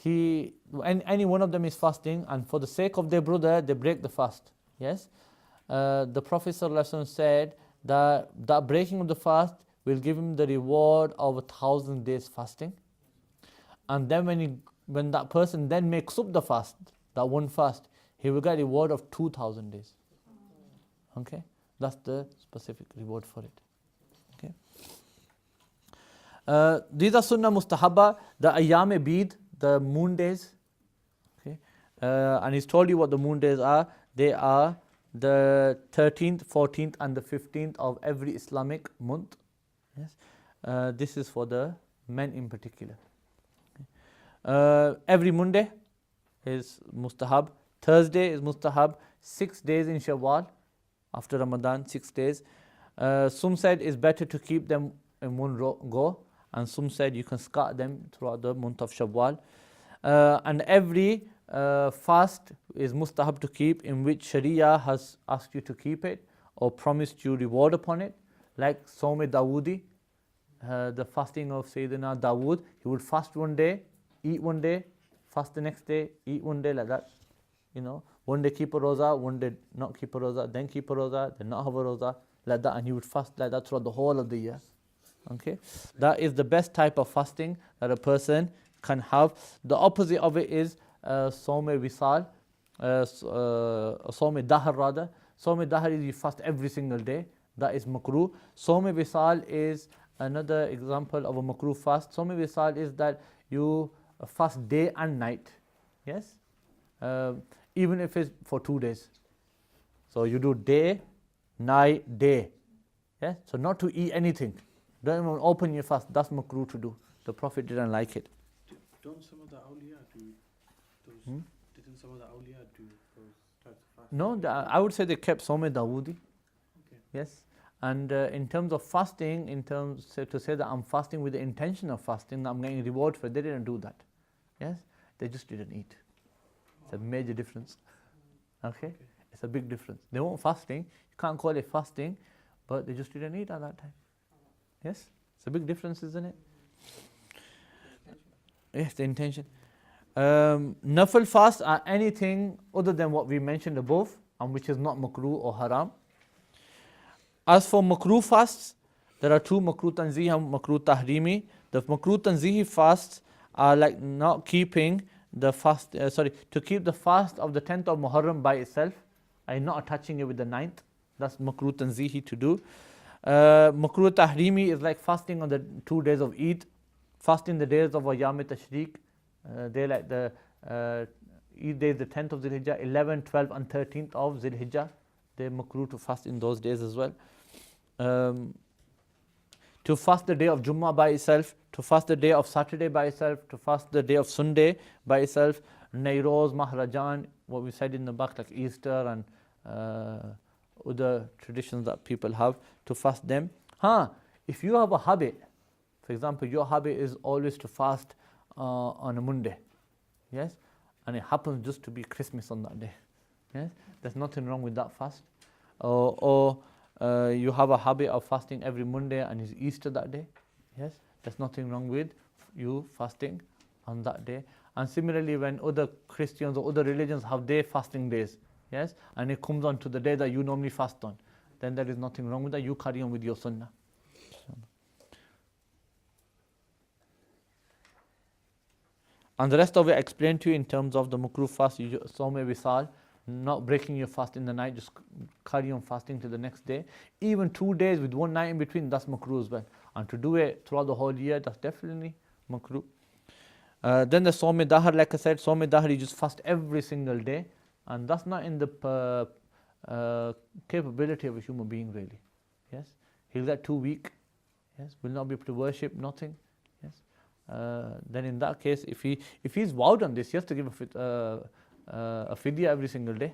[SPEAKER 1] any one of them is fasting, and for the sake of their brother, they break the fast. Yes. The Prophet ﷺ said that breaking of the fast will give him the reward of 1,000 days fasting. And then when that person then makes up the fast, that one fast, he will get a reward of 2,000 days. Okay, that's the specific reward for it. Okay. These are sunnah mustahabba, the ayyam bid, the moon days. Okay, and he's told you what the moon days are. They are the 13th, 14th, and the 15th of every Islamic month. Yes, this is for the men in particular. Okay. Every Monday is mustahab. Thursday is mustahab. 6 days in Shawwal, after Ramadan, 6 days. Some said it's better to keep them in one go, and some said you can start them throughout the month of Shawwal. And every fast is mustahab to keep in which Sharia has asked you to keep it or promised you reward upon it, like Sawm Dawoodi, the fasting of Sayyidina Dawood. He would fast one day, eat one day, fast the next day, eat one day, like that. You know, one day keep a roza, one day not keep a roza, then keep a roza, then not have a roza, like that, and he would fast like that throughout the whole of the year. Okay, that is the best type of fasting that a person can have. The opposite of it is Sawm Wisal, Sawm Dahr rather. Sawm Dahr is you fast every single day. That is makruh. Sawm Wisal is another example of a makruh fast. Sawm Wisal is that you fast day and night. Yes, even if it's for 2 days. So you do day, night, day. Yeah, so not to eat anything. Don't even open your fast. That's makruh to do. The Prophet didn't like it.
[SPEAKER 4] Don't some of the awliya do those? Didn't some of the awliya do those types of fasts?
[SPEAKER 1] No, I would say they kept Sawm Dawoodi.
[SPEAKER 4] Okay.
[SPEAKER 1] Yes. And in terms of fasting, to say that I'm fasting with the intention of fasting, that I'm getting reward for it, they didn't do that. Yes. They just didn't eat. It's a major difference. Okay. It's a big difference. They weren't fasting. You can't call it fasting, but they just didn't eat at that time. Yes. It's a big difference, isn't it? Yes, the intention. Nafil fasts are anything other than what we mentioned above, and which is not makruh or haram. As for makruh fasts, there are two, makruh tanzihi and makruh tahrimi. The makruh tanzihi fasts are like not keeping the fast, to keep the fast of the 10th of Muharram by itself and not attaching it with the 9th. That's makruh tanzihi to do. Makruh tahrimi is like fasting on the 2 days of Eid, fasting the days of Ayyam Tashriq. They like the Eid day is the 10th of Zil Hijjah, 11th, 12th and 13th of Zil Hijjah. They're makruh to fast in those days as well. To fast the day of Jummah by itself, to fast the day of Saturday by itself, to fast the day of Sunday by itself, Nairoz, Mahrajan, what we said in the back, like Easter and other traditions that people have, to fast them. If you have a habit, for example, your habit is always to fast on a Monday, yes, and it happens just to be Christmas on that day, yes, there's nothing wrong with that fast. Or you have a habit of fasting every Monday and it's Easter that day, yes, there's nothing wrong with you fasting on that day. And similarly, when other Christians or other religions have their fasting days, yes, and it comes on to the day that you normally fast on, then there is nothing wrong with that. You carry on with your sunnah. And the rest of it I explained to you in terms of the makruh fast, Sawm Wisal, not breaking your fast in the night, just carry on fasting to the next day. Even 2 days with 1 night in between, that's makruh as well. And to do it throughout the whole year, that's definitely makruh. Then the Sawm Dahr, like I said, Sawm Dahr, you just fast every single day. And that's not in the capability of a human being really. Yes, he'll get 2 weeks. Yes, will not be able to worship, nothing. Yes, then in that case, if he's vowed on this, he has to give a fidya every single day.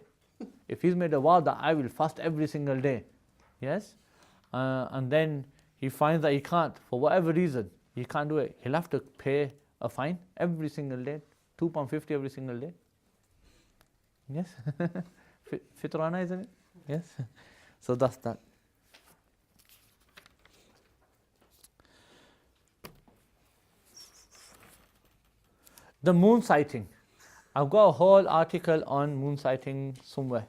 [SPEAKER 1] If he's made a vow that I will fast every single day, yes, and then he finds that he can't, for whatever reason, he can't do it, he'll have to pay a fine every single day, £2.50 every single day. Yes, Fitrana, isn't it? Yes, so that's that. The moon sighting. I've got a whole article on moon sighting somewhere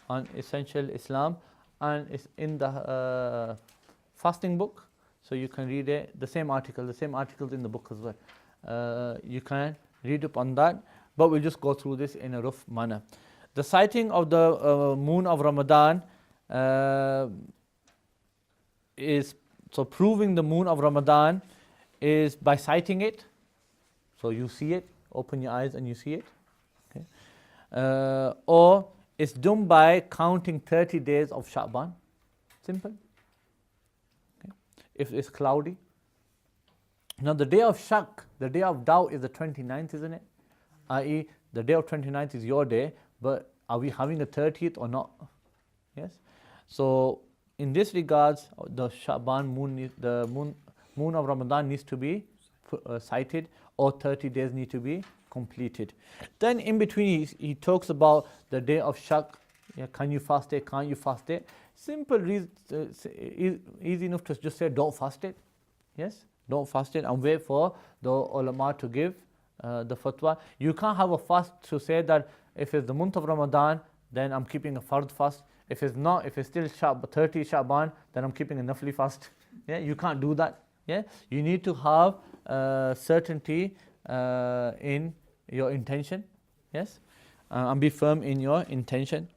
[SPEAKER 1] on Essential Islam, and it's in the fasting book, so you can read it. The same article's in the book as well. You can read up on that, but we'll just go through this in a rough manner. The sighting of the moon of Ramadan is, so proving the moon of Ramadan is by sighting it. So you see it, open your eyes and you see it. Okay. Or it's done by counting 30 days of Sha'ban. Simple. Okay. If it's cloudy. Now the day of Shak, the day of doubt is the 29th, isn't it? I.e. the day of 29th is your day, but are we having a 30th or not? Yes. So in this regards, the Sha'ban moon, the moon moon of Ramadan needs to be sighted, or 30 days need to be completed. Then in between he talks about the day of Shak. Yeah, can you fast it, can't you fast it? Simple reason, easy enough to just say don't fast it. Yes, don't fast it and wait for the ulama to give the fatwa. You can't have a fast to say that if it's the month of Ramadan, then I'm keeping a fard fast. If it's not, if it's still 30 Sha'ban, then I'm keeping a nafli fast. Yeah, you can't do that. Yeah, you need to have certainty in your intention. Yes, and be firm in your intention.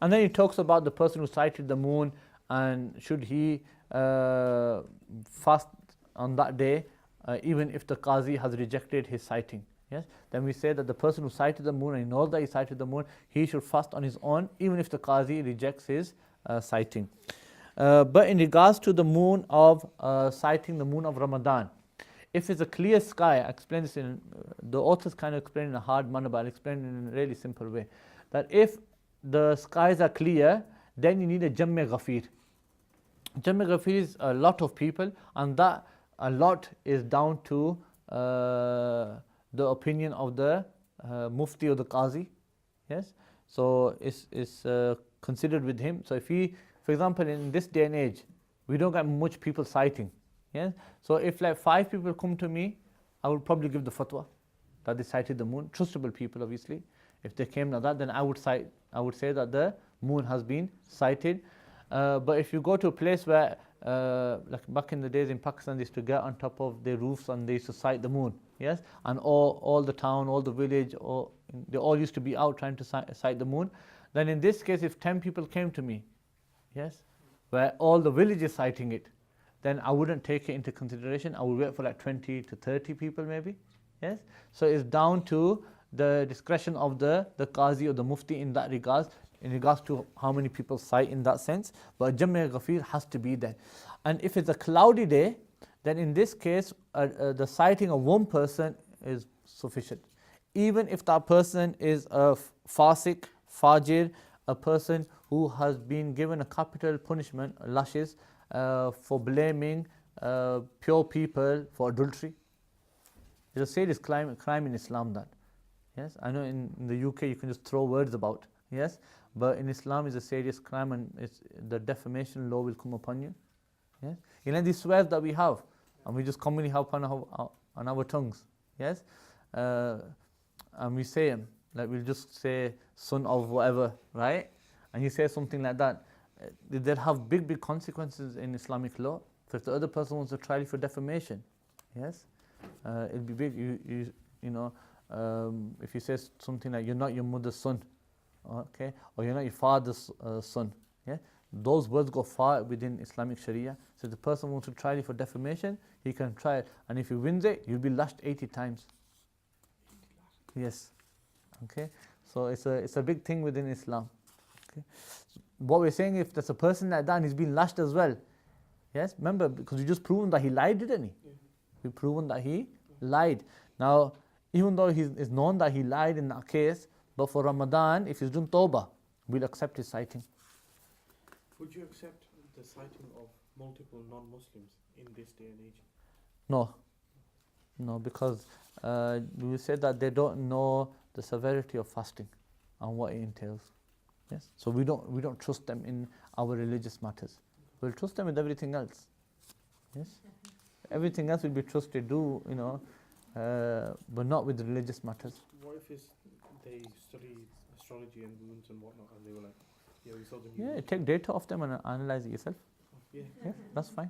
[SPEAKER 1] And then he talks about the person who sighted the moon, and should he fast on that day, even if the qazi has rejected his sighting. Yes, then we say that the person who sighted the moon and he knows that he sighted the moon, he should fast on his own, even if the qazi rejects his sighting. But in regards to the moon of sighting the moon of Ramadan, if it's a clear sky, I explain this in the authors kind of explain in a hard manner, but I'll explain it in a really simple way. That if the skies are clear, then you need a Jamme Ghafir. Jamme Ghafir is a lot of people, and that a lot is down to the opinion of the Mufti or the Qazi. Yes, so it's considered with him. So if he, for example, in this day and age, we don't get much people sighting. Yes, so if like 5 people come to me, I would probably give the fatwa that they sighted the moon. Trustable people, obviously. If they came like that, then I would say that the moon has been sighted. But if you go to a place where, like back in the days in Pakistan, they used to get on top of their roofs and they used to sight the moon. Yes, and all the town, all the village, they all used to be out trying to sight the moon. Then in this case, if 10 people came to me, yes, where all the village is sighting it, then I wouldn't take it into consideration. I would wait for like 20 to 30 people maybe. Yes, so it's down to the discretion of the Qazi or the Mufti in that regards, in regards to how many people sight in that sense. But Jamme Ghafir has to be there. And if it's a cloudy day, then in this case, the sighting of one person is sufficient. Even if that person is a fasik, fajir, a person who has been given a capital punishment, lashes, for blaming pure people for adultery. It's a serious crime in Islam that. Yes, I know in the UK you can just throw words about. Yes, but in Islam it's a serious crime, and the defamation law will come upon you. Yes, you know these swears that we have, and we just commonly have on our tongues. Yes, and we say them, like we'll just say son of whatever, right? And you say something like that, they'll have big consequences in Islamic law. So if the other person wants to try you for defamation, yes, it'll be big. You know, if you say something like you're not your mother's son, okay, or you're not your father's son, yeah, those words go far within Islamic Sharia. So if the person wants to try you for defamation, he can try it, and if he wins it, you'll be lashed 80 times. Yes, okay. So it's a big thing within Islam. Okay. So what we're saying, if there's a person like that and he's been lashed as well, yes, remember, because you just proven that he lied, didn't he? We proven that he lied. Now, even though it's known that he lied in that case, but for Ramadan, if he's done tawbah, we'll accept his sighting.
[SPEAKER 4] Would you accept the sighting of multiple non-Muslims in this day and age? No, because we said that they don't know the severity of fasting and what it entails. Yes, so we don't trust them in our religious matters. We'll trust them with everything else. Yes, everything else will be trusted. But not with religious matters. What if they study astrology and moons and whatnot, and they were like, yeah, we saw the new moon.
[SPEAKER 1] Take data off them and analyze it yourself.
[SPEAKER 4] Yeah,
[SPEAKER 1] that's fine.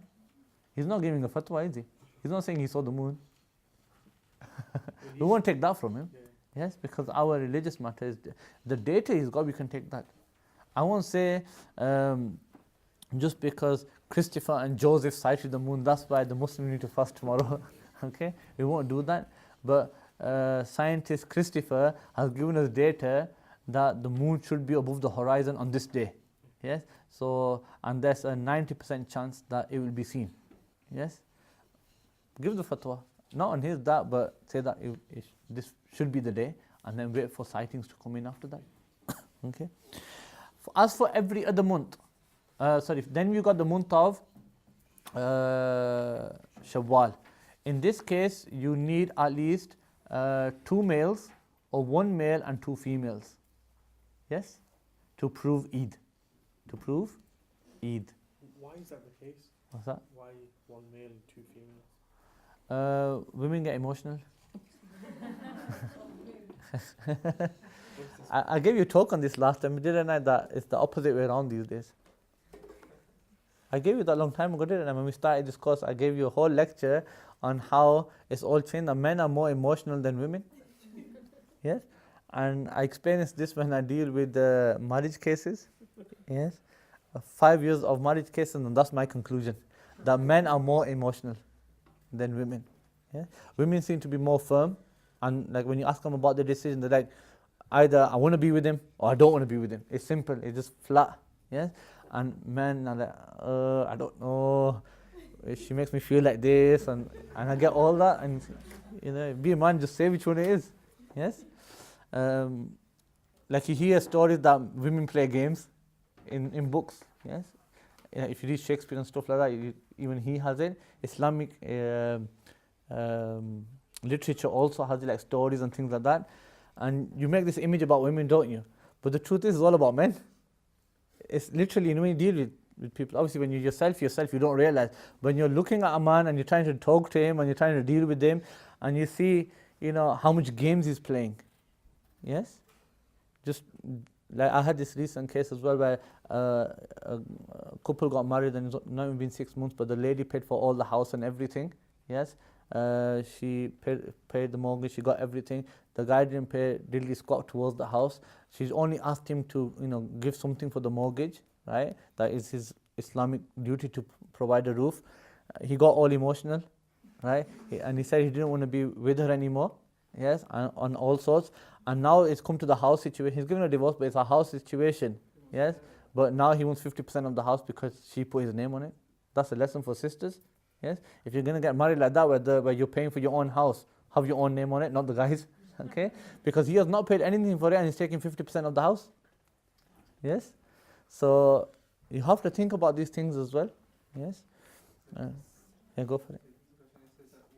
[SPEAKER 1] He's not giving a fatwa, is he? He's not saying he saw the moon. We won't take that from him.
[SPEAKER 4] Yeah.
[SPEAKER 1] Yes, because our religious matter is the data he's got, we can take that. I won't say just because Christopher and Joseph sighted the moon, that's why the Muslims need to fast tomorrow. Okay, we won't do that. But scientist Christopher has given us data that the moon should be above the horizon on this day. Yes, so and there's a 90% chance that it will be seen. Yes, give the fatwa. Not on his that, but say that this should be the day, and then wait for sightings to come in after that. Okay. As for every other month,
[SPEAKER 4] then you got the month of Shawwal. In this case, you need at least 2 males or 1 male and 2 females. Yes? To prove Eid. To prove Eid.
[SPEAKER 5] Why is that the case?
[SPEAKER 4] What's that?
[SPEAKER 5] Why 1 male and 2 females?
[SPEAKER 4] Women get emotional. I gave you a talk on this last time, didn't I? That it's the opposite way around these days. I gave you that a long time ago, didn't I? When we started this course, I gave you a whole lecture on how it's all changed. That men are more emotional than women. Yes? And I experience this when I deal with marriage cases. Yes? 5 years of marriage cases, and that's my conclusion. That men are more emotional than women. Yeah? Women seem to be more firm, and like when you ask them about their decision, they're like, either I want to be with him or I don't want to be with him. It's simple. It's just flat. Yeah? And men are like, I don't know. She makes me feel like this, and I get all that. And be a man, just say which one it is. Yes. Like you hear stories that women play games in books. Yes. If you read Shakespeare and stuff like that, even he has it. Islamic literature also has like stories and things like that. And you make this image about women, don't you? But the truth is, it's all about men. It's literally, when you deal with people, obviously when you're yourself, you don't realize. When you're looking at a man and you're trying to talk to him and you're trying to deal with him, and you see, how much games he's playing. Yes? Just like I had this recent case as well where a couple got married and it's not even been 6 months, but the lady paid for all the house and everything. Yes? She paid the mortgage, she got everything. The guy didn't pay diddly squat towards the house. She's only asked him to, give something for the mortgage, right? That is his Islamic duty to provide a roof. He got all emotional, right? And he said he didn't want to be with her anymore, yes, and on all sorts. And now it's come to the house situation. He's given a divorce, but it's a house situation, yes. But now he wants 50% of the house because she put his name on it. That's a lesson for sisters, yes. If you're going to get married like that, where you're paying for your own house, have your own name on it, not the guy's. Okay, because he has not paid anything for it and he's taking 50% of the house. Yes, so you have to think about these things as well. Yes, yeah, go for it.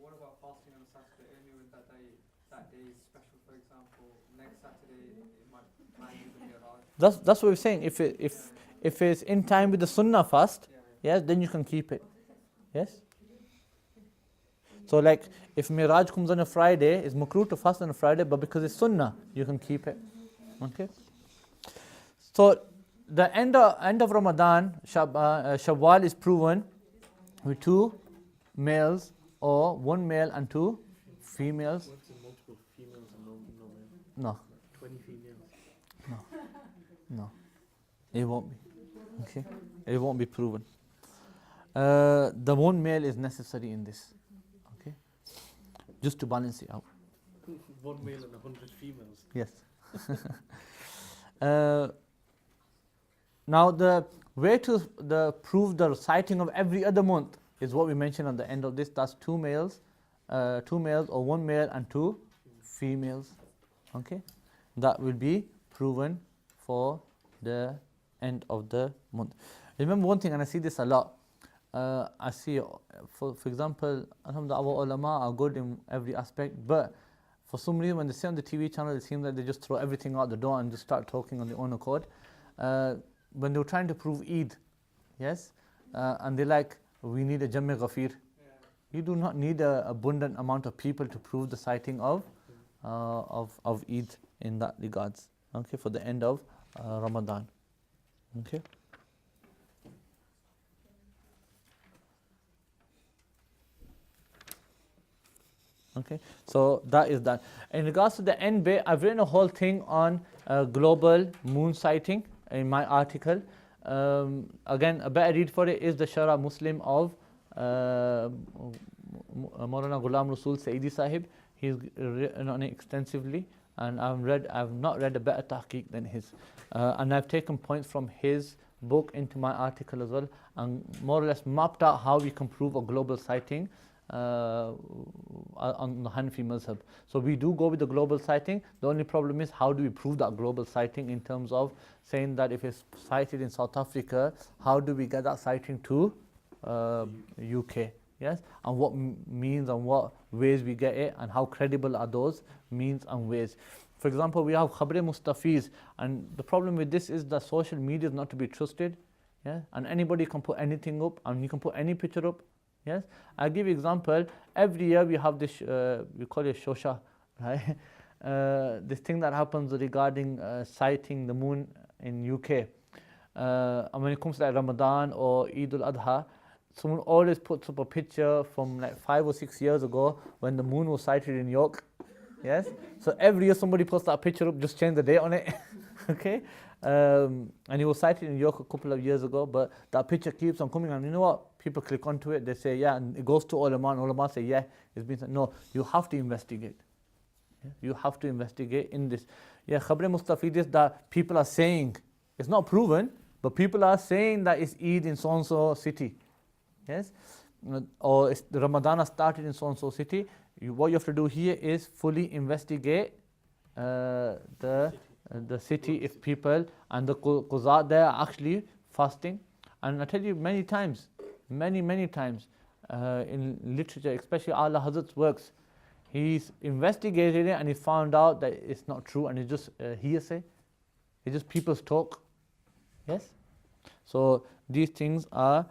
[SPEAKER 3] What about fasting on a Saturday? Only with that day is special. For example, next Saturday it might be the Miraj.
[SPEAKER 4] That's what we're saying. If it's in time with the Sunnah fast, yes, then you can keep it. Yes. So like if Miraj comes on a Friday, it's makruh to fast on a Friday, but because it's Sunnah, you can keep it. Okay. So the end of Ramadan, Shawwal is proven with 2 males or 1 male and 2 females.
[SPEAKER 5] What's the multiple females and no male?
[SPEAKER 4] No.
[SPEAKER 5] 20 females.
[SPEAKER 4] No. It won't be. Okay. It won't be proven. The 1 male is necessary in this. Just to balance it out.
[SPEAKER 5] 1 male and 100 females.
[SPEAKER 4] Yes. Now the way to prove the reciting of every other month is what we mentioned at the end of this. That's 2 males or 1 male and 2 females. Okay, that will be proven for the end of the month. Remember one thing, and I see this a lot. I see, for example, alhamdulillah, our ulama are good in every aspect, but for some reason when they sit on the TV channel, it seems like they just throw everything out the door and just start talking on their own accord. When they were trying to prove Eid, yes, and they're like, we need a Jam-e Ghafir. You do not need an abundant amount of people to prove the sighting of Eid in that regards. Okay, for the end of Ramadan. Okay. Okay, so that is that. In regards to the end bit, I've written a whole thing on global moon sighting in my article. Again, a better read for it is the Shara Muslim of Maulana Ghulam Rasul Sayyidi Sahib. He's written on it extensively, and I've not read a better tahqiq than his. And I've taken points from his book into my article as well, and more or less mapped out how we can prove a global sighting
[SPEAKER 1] on the Hanafi mazhab. So we do go with the global citing. The only problem is how do we prove that global citing in terms of saying that if it's cited in South Africa, how do we get that citing to UK? Yes, and what means and what ways we get it, and how credible are those means and ways. For example, we have Khabre Mustafiz, and the problem with this is that social media is not to be trusted. Yeah, and anybody can put anything up, and you can put any picture up. Yes, I'll give you an example. Every year we have this, we call it Shosha, right? This thing that happens regarding sighting the moon in UK. And when it comes to like Ramadan or Eid al-Adha, someone always puts up a picture from like 5 or 6 years ago when the moon was sighted in York. Yes, so every year somebody puts that picture up, just change the date on it. Okay, and it was sighted in York a couple of years ago, but that picture keeps on coming, and you know what? People click onto it, they say yeah, and it goes to ulama, and ulama say yeah, it's been said. No, you have to investigate. Yeah? You have to investigate in this. Yeah, Khabre Mustafid is that people are saying, it's not proven, but people are saying that it's Eid in so-and-so city. Yes, or it's the Ramadan started in so-and-so city. What you have to do here is fully investigate the city, if people and the quzat there are actually fasting. And I tell you many times in literature, especially Ala Hazrat's works, he's investigated it and he found out that it's not true, and it's just hearsay. It's just people's talk. Yes, so these things are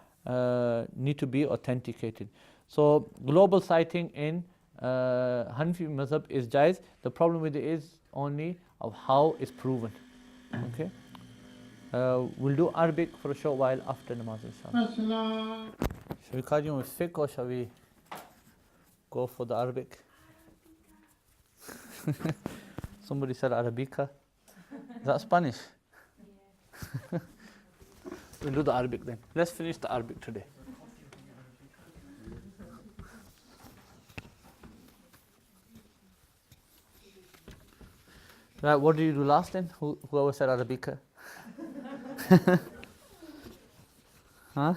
[SPEAKER 1] need to be authenticated. So global citing in Hanafi mazhab is jaiz. The problem with it is only of how it's proven. Okay, we'll do Arabic for a short while after namaz, inshallah.
[SPEAKER 2] Assalam.
[SPEAKER 1] Shall we carry on with fiqh or shall we go for the Arabic? Somebody said Arabica. Is that Spanish? We'll do the Arabic then. Let's finish the Arabic today. Right, what did you do last then? Whoever said Arabica? Huh?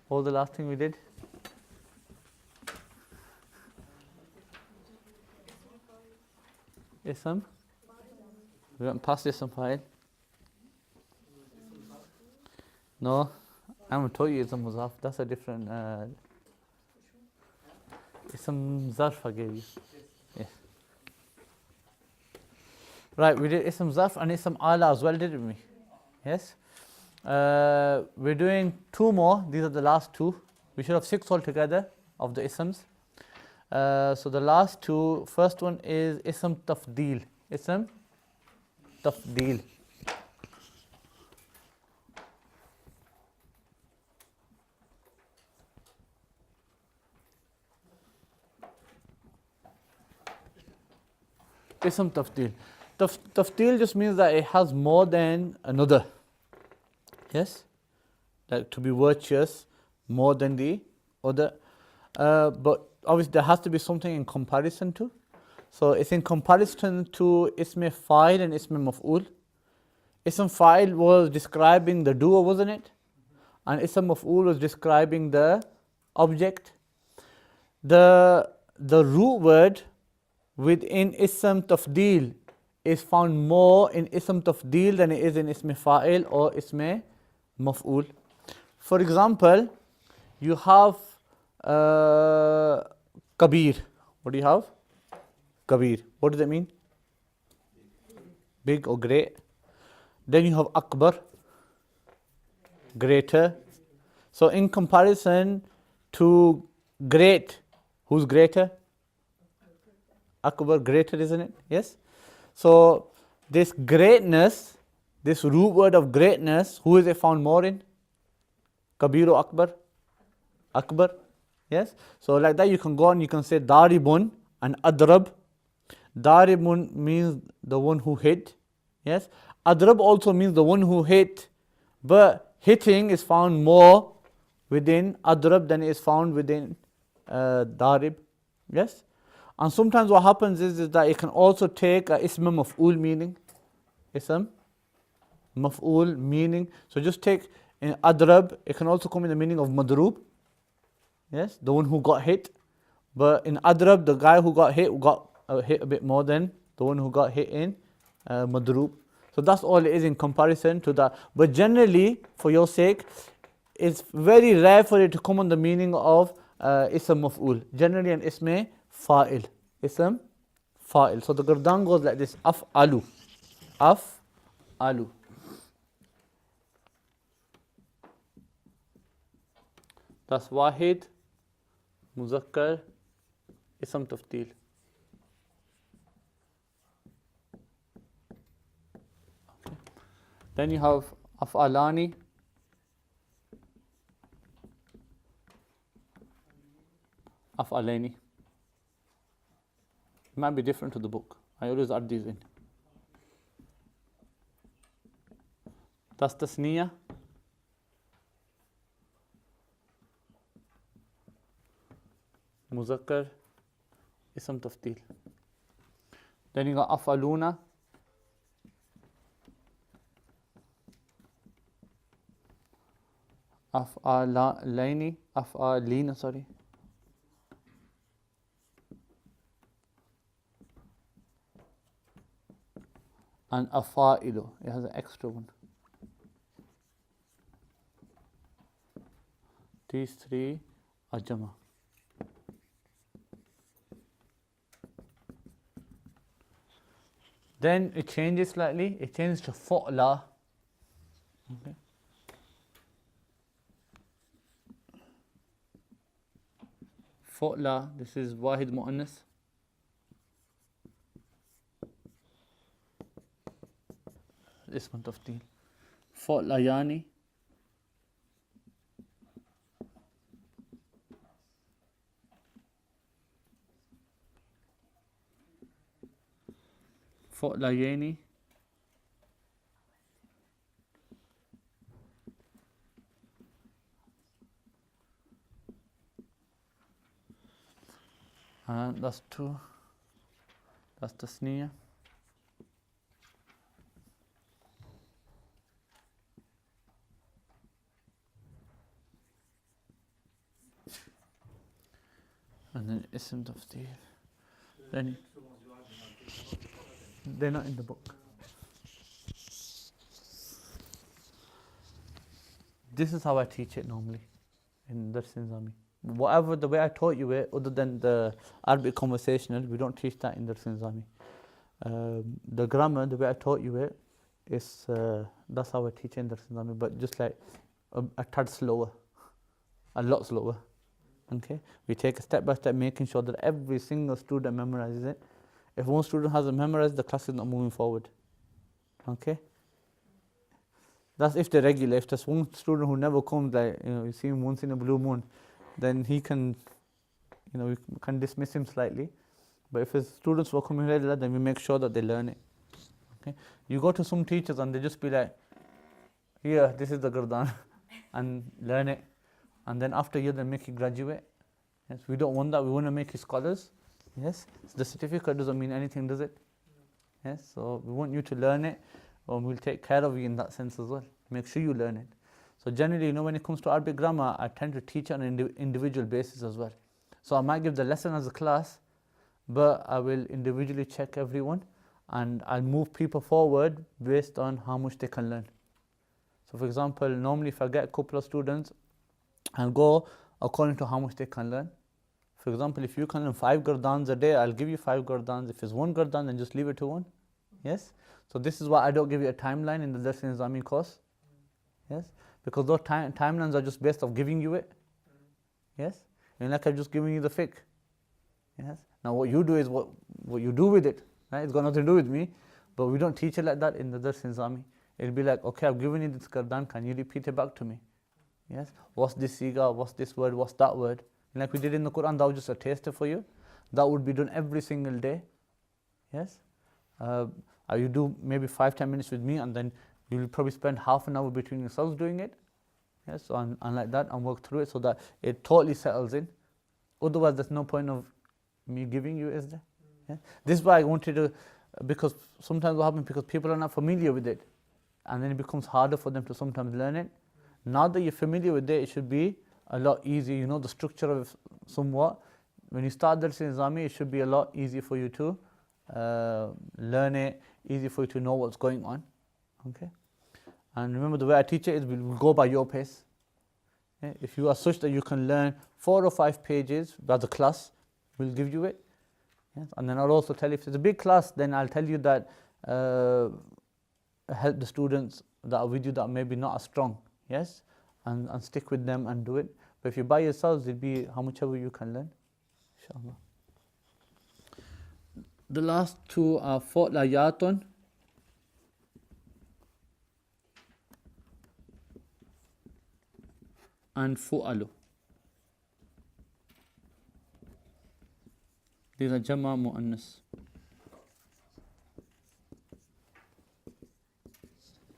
[SPEAKER 1] What was the last thing we did? Ism? We went past Ism file. No, I haven't told you Ism Muzaf. That's a different Ism Zarf I gave you. Yes. Right, we did Ism Zarf and Ism Ala as well, didn't we? Yes. We're doing 2 more. These are the last 2. We should have 6 altogether of the Isms. So the last 2, first one is Ism Tafdeel. Ism Tafdeel. Ism Tafdeel. Tafdeel just means that it has more than another. Yes? Like to be virtuous more than the other. But obviously there has to be something in comparison to. So it's in comparison to Ism Fa'il and Ism Maf'ul. Ism Fa'il was describing the doer, wasn't it? And Ism Maf'ul was describing the object. The root word within Ism Tafdeel is found more in Ism Tafdeel than it is in Ism Fa'il or Ism Maf'ul. For example, you have Kabir. What do you have? Kabir. What does that mean? Big or great. Then you have Akbar, greater. So in comparison to great, who's greater? Akbar, greater, isn't it? Yes. So this greatness, this root word of greatness, who is it found more in? Kabir or Akbar? Akbar. Yes. So like that you can go on, you can say Daribun and Adrab. Daribun means the one who hit. Yes. Adrab also means the one who hit, but hitting is found more within Adrab than is found within Darib. Yes. And sometimes what happens is that it can also take a Ism Maf'ul meaning. Ism Maf'ul meaning. So just take in Adrab, it can also come in the meaning of Madrub.
[SPEAKER 4] yes, the one who got hit. But in adrab, the guy who got hit a bit more than the one who got hit in madrub. So that's all it is in comparison to that. But generally, for your sake, it's very rare for it to come on the meaning of ism maf'ul. Generally an ism fa'il. Ism fa'il. So the gardan goes like this: af'alu. Af'alu. That's wahid, muzakkar, ism tafdeel. Okay. Then you have af'alani, af'alaini. It might be different to the book. I always add these in. That's tasniya. Muzakkar, ism tafdeel. Then you got af'aluna, af'alaini, af'alina, sorry. And afa'ilu, it has an extra one. These three are jama. Then it changes slightly, it changes to fu'la. Okay. Fu'la, this is wahid mu'annas. Ism tafdeel. Fu'layani. Fu'layani. And that's two. That's tasniya. And then ism tafdeel. Then they're not in the book. This is how I teach it normally in Dars Nizami. Whatever the way I taught you it, other than the Arabic conversational, we don't teach that in Dars Nizami. The grammar, the way I taught you it, is that's how I teach in Dars Nizami, but just like a tad slower, a lot slower. Okay, we take a step by step, making sure that every single student memorizes it. If one student hasn't memorized, the class is not moving forward. Okay, that's if they're regular. If there's one student who never comes, like you see him once in a blue moon, then he can, we can dismiss him slightly. But if his students were coming regular, then we make sure that they learn it. Okay, you go to some teachers and they just be like, "Here, this is the gardan," and learn it. And then after a year, they make you graduate. Yes, we don't want that. We want to make you scholars. Yes, so the certificate doesn't mean anything, does it? Yes, so we want you to learn it, and we'll take care of you in that sense as well. Make sure you learn it. So generally, when it comes to Arabic grammar, I tend to teach on an individual basis as well. So I might give the lesson as a class, but I will individually check everyone, and I'll move people forward based on how much they can learn. So for example, normally if I get a couple of students, I'll go according to how much they can learn. For example, if you can learn 5 gardans a day, I'll give you 5 gardans. If it's 1 gardan, then just leave it to 1. Yes? So this is why I don't give you a timeline in the Dars Nizami course. Yes? Because those timelines are just based off giving you it. Yes? And like I'm just giving you the fiqh. Yes? Now what you do is what you do with it. Right? It's got nothing to do with me. But we don't teach it like that in the Dars Nizami. It'll be like, okay, I've given you this gardan, can you repeat it back to me? Yes? What's this siga? What's this word? What's that word? And like we did in the Quran, that was just a taster for you. That would be done every single day. Yes? You do maybe 5-10 minutes with me, and then you'll probably spend half an hour between yourselves doing it. Yes? So and like that, and work through it so that it totally settles in. Otherwise, there's no point of me giving you, is there? Yeah? This is why I wanted to, because sometimes what happens, because people are not familiar with it, and then it becomes harder for them to sometimes learn it. Now that you're familiar with it, it should be
[SPEAKER 1] a lot easier. You know the structure of it somewhat. When you start Dars Nizami, it should be a lot easier for you to learn it, easy for you to know what's going on. Okay. And remember, the way I teach it is we'll go by your pace. Okay? If you are such that you can learn 4 or 5 pages by the class, we'll give you it. Yes? And then I'll also tell you, if it's a big class, then I'll tell you that help the students that are with you that are maybe not as strong. Yes? And stick with them and do it. But if you're by yourselves, it'll be how much ever you can learn. Inshallah. The last two are Fu'layatun and Fu'alu. These are Jama Mu'annas.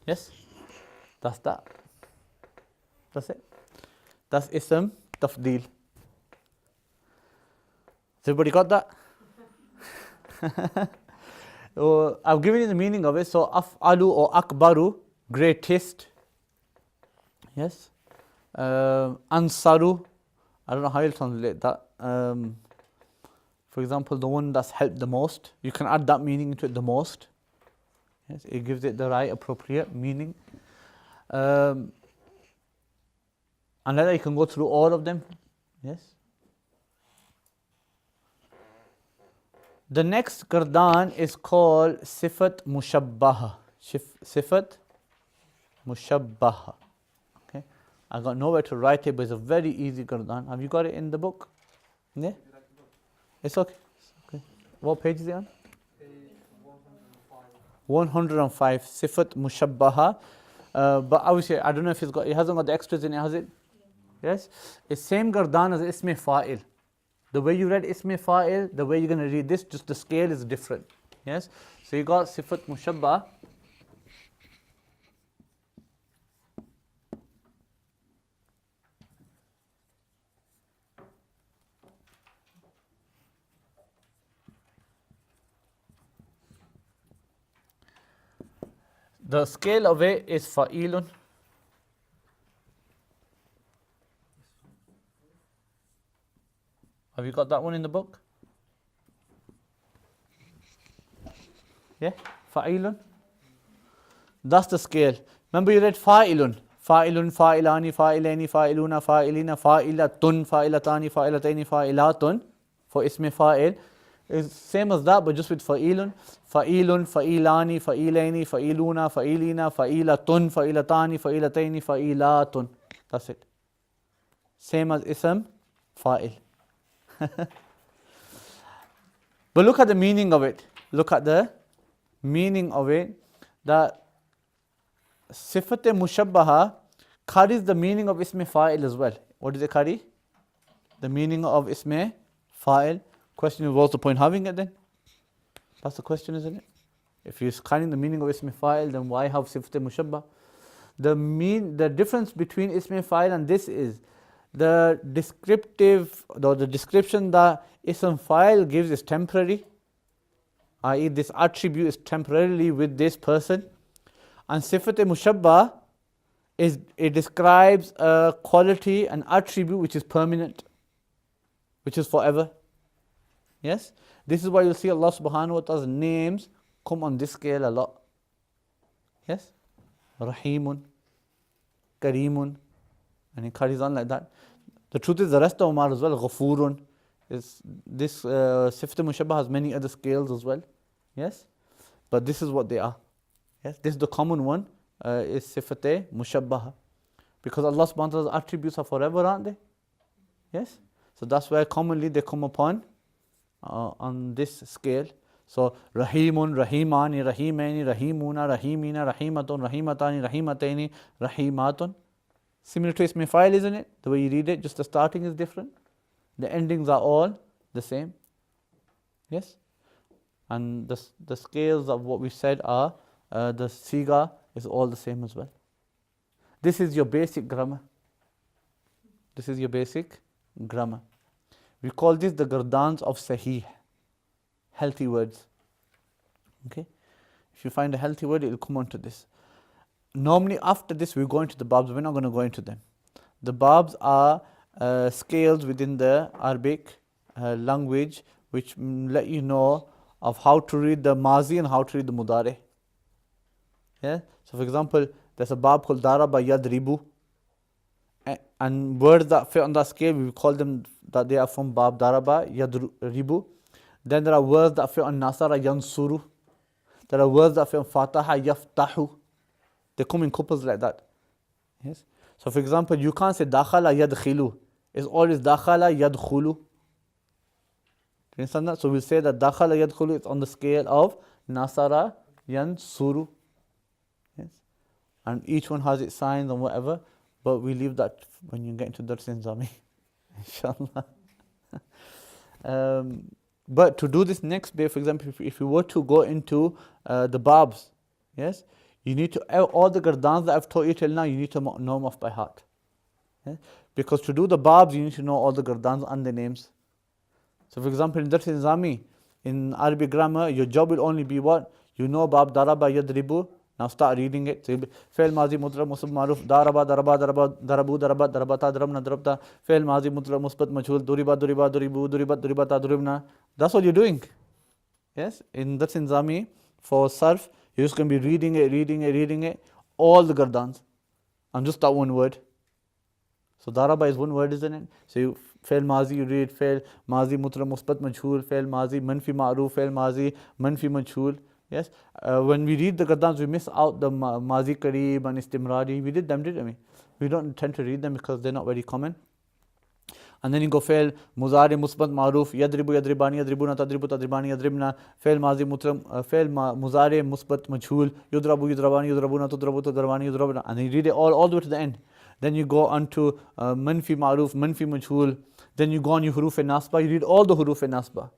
[SPEAKER 1] Yes? That's that. That's it. That's Ism Tafdeel. Has everybody got that? I've given you the meaning of it. So Af'alu or Akbaru, greatest. Yes. Ansaru, I don't know how you'll translate that. For example, the one that's helped the most. You can add that meaning into it, the most. Yes, it gives it the right appropriate meaning. And like that you can go through all of them. Yes. The next Gardan is called Sifat Mushabbaha. Sifat Mushabbaha. Okay. I got nowhere to write it, but it's a very easy Gardan. Have you got it in the book? Yeah? It's okay. What page is it on?
[SPEAKER 3] Page 105.
[SPEAKER 1] 105. Sifat Mushabbaha. But obviously, I don't know if it hasn't got the extras in it, has it? Yes? It's same Gardan as Isme Fa'il. The way you read Isme Fa'il, the way you're going to read this, just the scale is different. Yes? So you got Sifat Mushabba. The scale of it is Fa'ilun. Have you got that one in the book? Yeah? Fa'ilun. That's the scale. Remember you read Fa'ilun. Fa'ilun, Fa'ilani, Fa'ilaini, Fa'iluna, Fa'ilina, Fa'ilatun, Fa'ilatani, Fa'ilataini, Fa'ilatun. For Isme Fa'il. It's same as that, but just with Fa'ilun. Fa'ilun, Fa'ilani, Fa'ilaini, Fa'iluna, Fa'ilina, Fa'ilatun, Fa'ilatani, Fa'ilataini, Fa'ilatun. That's it. Same as Ism Fa'il. But look at the meaning of it. Look at the meaning of it. That Sifat Mushabbaha carries the meaning of Isme Fa'il as well. What does it carry? The meaning of Isme Fa'il. Question is, what's the point having it then? That's the question, isn't it? If you're carrying the meaning of Isme Fa'il, then why have Sifat Mushabbaha? The difference between Isme Fa'il and this is the descriptive, or the description that Ism Fa'il gives is temporary, i.e. this attribute is temporarily with this person. And Sifat Mushabba it describes a quality, an attribute which is permanent, which is forever. Yes? This is why you'll see Allah subhanahu wa ta'ala's names come on this scale a lot. Yes? Rahimun, Kareemun, and it carries on like that. The truth is the rest of Umar as well, Ghafurun. This Sifat Mushabba has many other scales as well. Yes? But this is what they are. Yes? This is the common one, is Sifat Mushabbaha. Because Allah subhanahu wa ta'ala's attributes are forever, aren't they? Yes? So that's why commonly they come upon on this scale. So Rahimun, Rahimani, Rahimaini, Rahimuna, Rahimina, Rahimatun, Rahimatani, Rahimataini, Rahimatun. Similar to Isme Fa'il, isn't it? The way you read it, just the starting is different. The endings are all the same. Yes? And the scales of what we said are, the Siga is all the same as well. This is your basic grammar. This is your basic grammar. We call this the Gardans of Sahih. Healthy words. Okay? If you find a healthy word, it will come on to this. Normally after this we go into the babs, we're not going to go into them. The babs are
[SPEAKER 4] scales within the Arabic language which let you know of how to read the Mazi and how to read the Mudari. Yeah? So for example, there's a bab called Daraba Yadribu, and words that fit on that scale, we call them that they are from bab Daraba Yadribu. Then there are words that fit on Nasara Yansuru. There are words that fit on Fataha Yaftahu. They come in couples like that. Yes. So for example, you can't say Dakhala Yadkhilu. It's always Dakhala Yadkhulu. Do you understand that? So we'll say that Dakhala Yadkhulu is on the scale of Nasara Yansuru. Yes. And each one has its signs and whatever, but we leave that when you get into Dars Nizami, inshallah. But to do this next bit, for example, if you were to go into the babs, yes, you need to, all the gardans that I've taught you till now, you need to know them off by heart. Yeah? Because to do the babs, you need to know all the gardans and the names. So for example, in Dars Nizami, in Arabic grammar, your job will only be what? You know bab Daraba Yadribu. Now start reading it. So, Fail Mazi Mutlaq Musbat Maruf, Daraba, Daraba, Daraba, Darabu, Darabat, Darabata, Darabna, Darabta, Fail Mazi Mutlaq Musbat Majhul, Duriba, Duriba, Duribu, Duribat, Duribata, Duribna. That's what you're doing. Yes? In Dars Nizami, for Sarf, you're just going to be reading it, all the gardans, and just that one word. So Daraba is one word, isn't it? So you Fail Mazi, you read Fail Mazi Mutlaq Musbat Majhul, Fail Mazi Manfi Ma'ruf, Fail Mazi Manfi Majhul. Yes, when we read the gardans, we miss out the Mazi Kareeb and Istimrari. We did them, didn't we? We don't tend to read them because they're not very common. And then you go Fail Muzari Musbat Maruf, Yadribu Yadribani, Yadribuna, Tadribu Tadribani, Yadribna, Fail Mazi Mutram, Fail Muzari Musbat Majhul, Yudrabu Yudrabani, Yudrabuna, Tudrabu Tudrabani, Yudrabuna. And you read it all the way to the end. Then you go on to Manfi Maruf, Manfi Majhul. Then you go on your Huruf Nasba, you read all the Huruf Nasba.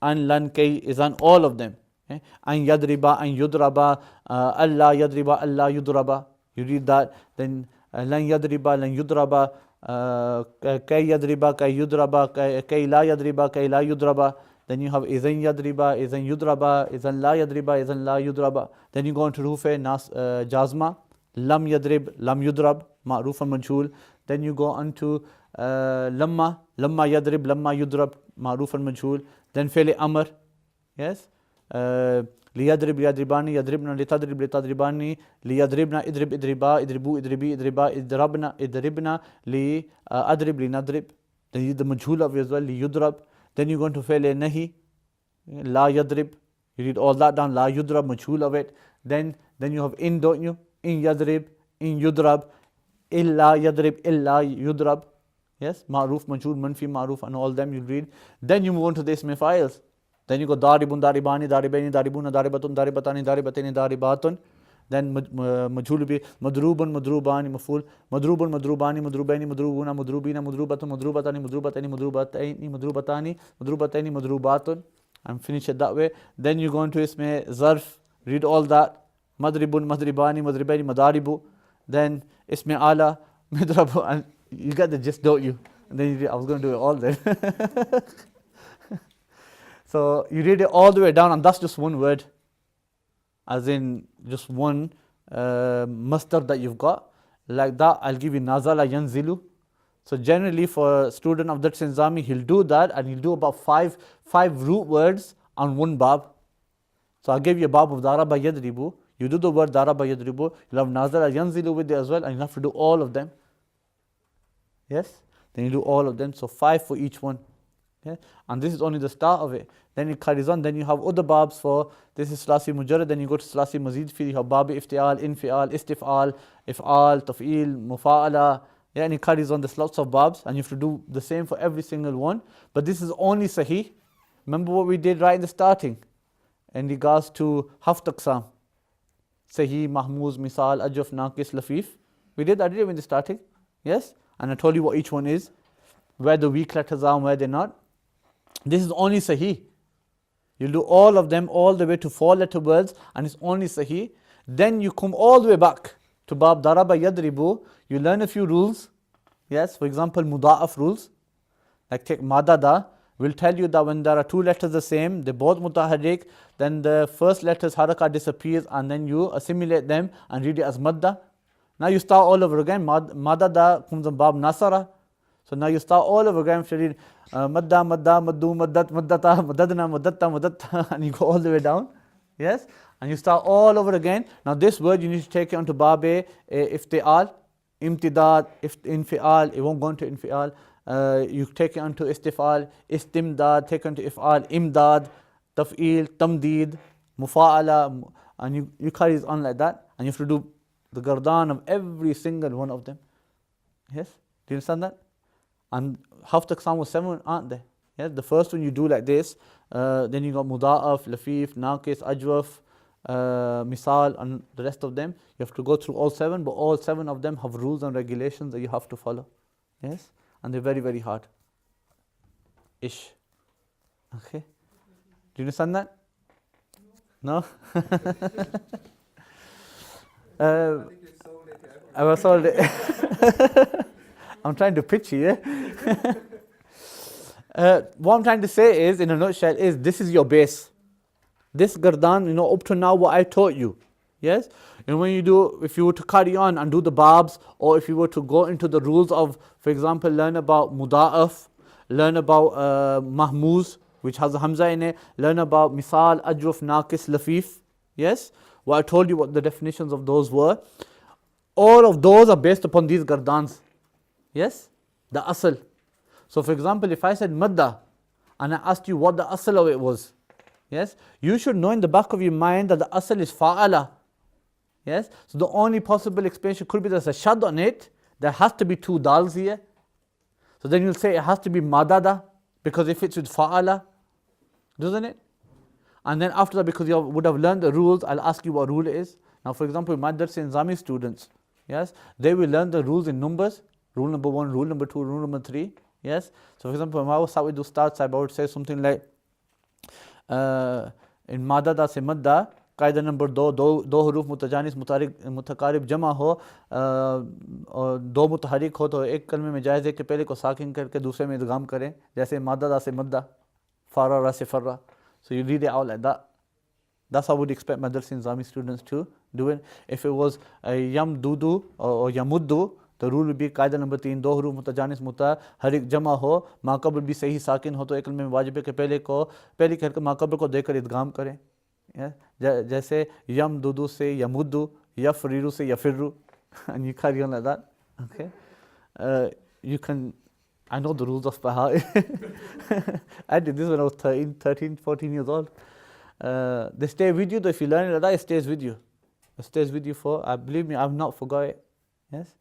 [SPEAKER 4] And Lan Kay is on all of them. An Yadriba, An Yudraba, Allah Yadriba, Allah Yudraba. You read that. Then Lan Yadriba, Lan Yudraba, Kay Yadriba, Kay Yudraba, Kay La Yadriba, Kay La Yudraba. Then you have Izan Yadriba, Izan Yudraba, Izan La Yadriba, Izan La Yudraba. Then you go on to Rufe Jazma, Lam Yadrib, Lam Yudrab, Ma'ruf and Majhul. Then you go on to Lamma, Lamma Yadrib, Lamma Yudrab, Ma'ruf and Majhul. Then Fele Amr, yes. Liyadrib Yadribani, Yadribna, Litadrib, Litadribani, Liyadribna, Idrib, Idriba, Idribu, Idribi, Idriba, Idribna, Li Adrib, Li Nadrib. Then the Majhul of as well, Li Yudrab. Then you go into Fele Nahi, La Yadrib. You read all that down, La Yudrab, Majhul of it. Then you have in, don't you? In Yadrib, in Yudrab, Illa Yadrib, Illa Yudrab. Yes, Ma'ruf, Majhul, Manfi, Ma'ruf, and all them you read. Then you move on to the Ism Files. Then you go Daribun, Daribani, Daribani, Daribuna, Daribatun, Daribatani, Daribatani, Daribatun. Then Majhul be Madrubun, Madrubani, Maful, Madrubun, Madrubani, Madrubani, Madrubuna, Madrubina, Madrubatun, Madrubatani, Madrubatani, Madrubatani, Madrubatani, Madrubatani, Madrubatun, and finish it that way. Then you go into Isme Zarf, read all that. Madribun, Madribani, Madribani, Madaribu. Then Isme Ala, Midrabu, and you get the gist, don't you? And then you read, I was going to do it all then. So you read it all the way down, and that's just one word, as in just one masdar that you've got. Like that, I'll give you Nazala Yanzilu. So generally for a student of Dars Nizami, he'll do that, and he'll do about five root words on one bab. So I'll give you a bab of Daraba Yadribu. You do the word Daraba Yadribu, you'll have Nazala Yanzilu with it as well, and you have to do all of them. Yes? Then you do all of them, so 5 for each one. Okay? And this is only the start of it. Then it carries on. Then you have other babs for, this is Slasi Mujarrad, then you go to Slasi Mazid Fi, you have Babi Iftial, Infial, Istifal, If'al, Taf'il, Mufa'ala. Yeah, and it carries on. There's lots of babs, and you have to do the same for every single one. But this is only Sahih. Remember what we did right in the starting in regards to Haft Aqsam. Sahih, Mahmuz, Misal, Ajaf, Naqis, Lafif. We did that, didn't we, in the starting? Yes? And I told you what each one is, where the weak letters are and where they're not. This is only Sahih. You'll do all of them all the way to 4-letter words, and it's only Sahih. Then you come all the way back to Bab Daraba Yadribu. You learn a few rules. Yes, for example, Muda'af rules. Like take Madada. Will tell you that when there are 2 letters the same, they both mutaharrik, then the first letter's harakah disappears, and then you assimilate them and read it as Madda. Now you start all over again. Madada comes on Bab Nasara. So now you start all over again studying madda, madda, maddu, maddat, maddata, maddadna, maddatta, maddatta, and you go all the way down. Yes? And you start all over again. Now this word you need to take it onto babe, iftial, imtidad, infial, it won't go into infial. You take it onto istifal, istimdad, take it onto ifal, imdad, taf'il, tamdeed, mufa'ala, and you carry it on like that, and you have to do the gardan of every single one of them. Yes? Do you understand that? And half the Aqsam was 7, aren't they? Yes? The first one you do like this, then you got muda'af, lafif, naqis, ajwaf, misal, and the rest of them. You have to go through all 7, but all 7 of them have rules and regulations that you have to follow. Yes? And they're very, very hard. Ish. Okay? Do you understand that? No?
[SPEAKER 3] I think you sold it.
[SPEAKER 4] I was sold it. I'm trying to pitch you, what I'm trying to say is, in a nutshell, is this is your base. This gardan, up to now what I taught you. Yes? And when you do, if you were to carry on and do the babs, or if you were to go into the rules of, for example, learn about muda'af, learn about mahmuz, which has a hamza in it, learn about misal, ajwaf, naqis, lafif. Yes? What I told you what the definitions of those were. All of those are based upon these gardans. Yes? The asl. So for example, if I said madda, and I asked you what the asl of it was, yes? You should know in the back of your mind that the asl is fa'ala. Yes? So the only possible explanation could be there's a shad on it, there has to be 2 dals here. So then you'll say it has to be madada, because if it's with fa'ala, doesn't it? And then after that, because you would have learned the rules, I'll ask you what rule it is. Now for example, my Dars Nizami students, yes, they will learn the rules in numbers, rule number 1, rule number 2, rule number 3. Yes? So for example, when I was with Ustad Sahib, I would say something like, in madada se madda, कायदा number 2 हरूफ मुतजानिस मुतकारिब जमा हो और 2 मुतहरिक हो तो एक कलमे में जायज़ है कि पहले को साकिन करके दूसरे में इदगाम करें, जैसे मादा से मद्दा, फारा से फर्रा. So you read it out like that. That's how I would expect Madrasa Nizami students to do it. If it was yam dudu or yamuddu, the rule would be कायदा नंबर 3 2 हरूफ मुतजानिस मुतहरिक जमा हो, माकबर भी सही साकिन हो तो एक कलमे में वाजिब है कि पहले करके माकबर को देकर इदगाम करें. जैसे यम दुदू से यमुद्दू, यफरीरू से यफिर्रू, and you carry on like that. Okay, you can. I know the rules of by heart. I did this when I was 13, 14 years old. They stay with you though. If you learn it like that, it stays with you. It stays with you for. Believe me, I've not forgot it. Yes,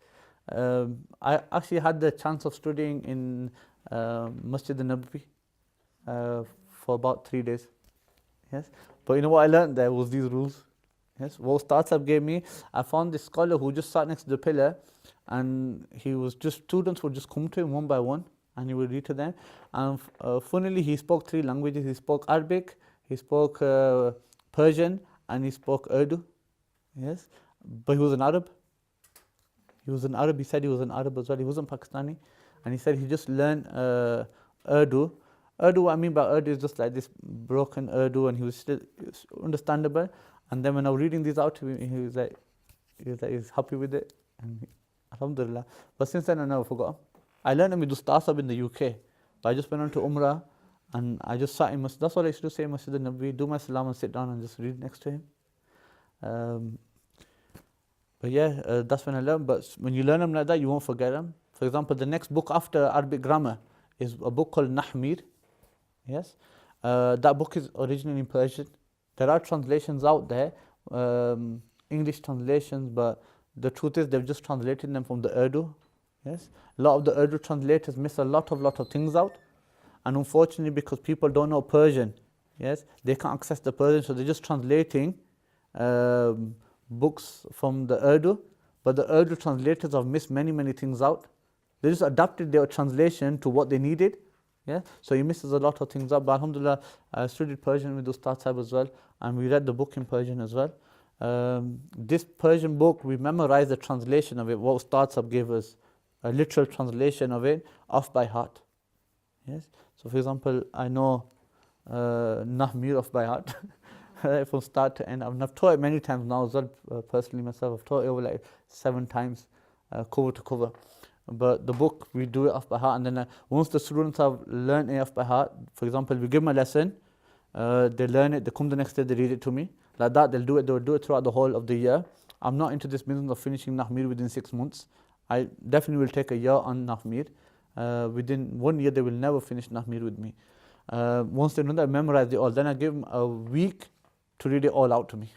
[SPEAKER 4] I actually had the chance of studying in Masjid al-Nabawi for about 3 days. Yes, but you know what I learned there was these rules. Yes, what Ustad Sahib gave me, I found this scholar who just sat next to the pillar, and he was just, students would just come to him one by one, and he would read to them. And funnily, he spoke 3 languages. He spoke Arabic, he spoke Persian, and he spoke Urdu. Yes, but he was an Arab. He was an Arab. He said he was an Arab as well. He wasn't Pakistani, and he said he just learned Urdu. Urdu, what I mean by Urdu is just like this broken Urdu, and he was still understandable. And then when I was reading these out to him, he was happy with it, and alhamdulillah. But since then I never forgot. I learned them with Ustad Sahib in the UK, but I just went on to Umrah, and I just sat in Masjid. That's what I used to say in Masjid al-Nabawi, do my salam and sit down and just read next to him. But yeah, that's when I learned. But when you learn them like that, you won't forget them. For example, the next book after Arabic grammar is a book called Nahmir. Yes, that book is originally in Persian. There are translations out there, English translations, but the truth is they've just translated them from the Urdu. Yes, a lot of the Urdu translators miss a lot of things out, and unfortunately, because people don't know Persian, yes, they can't access the Persian, so they're just translating books from the Urdu. But the Urdu translators have missed many things out. They just adapted their translation to what they needed. Yeah, so he misses a lot of things up. But alhamdulillah, I studied Persian with Ustad Sahib as well, and we read the book in Persian as well. This Persian book, we memorized the translation of it, what Ustad Sahib gave us, a literal translation of it, off by heart. Yes, so for example, I know Nahmir off by heart, from start to end. I've taught it many times now as well, personally myself. I've taught it over like 7 times, cover to cover. but the book we do it off by heart, and then once the students have learned it off by heart, for example, we give them a lesson, they learn it, they come the next day, they read it to me. Like that, they'll do it throughout the whole of the year. I'm not into this business of finishing Nahmir within 6 months. I definitely will take a year on Nahmir. Within 1 year, they will never finish Nahmir with me. Once they know that, memorize it all, then I give them a week to read it all out to me.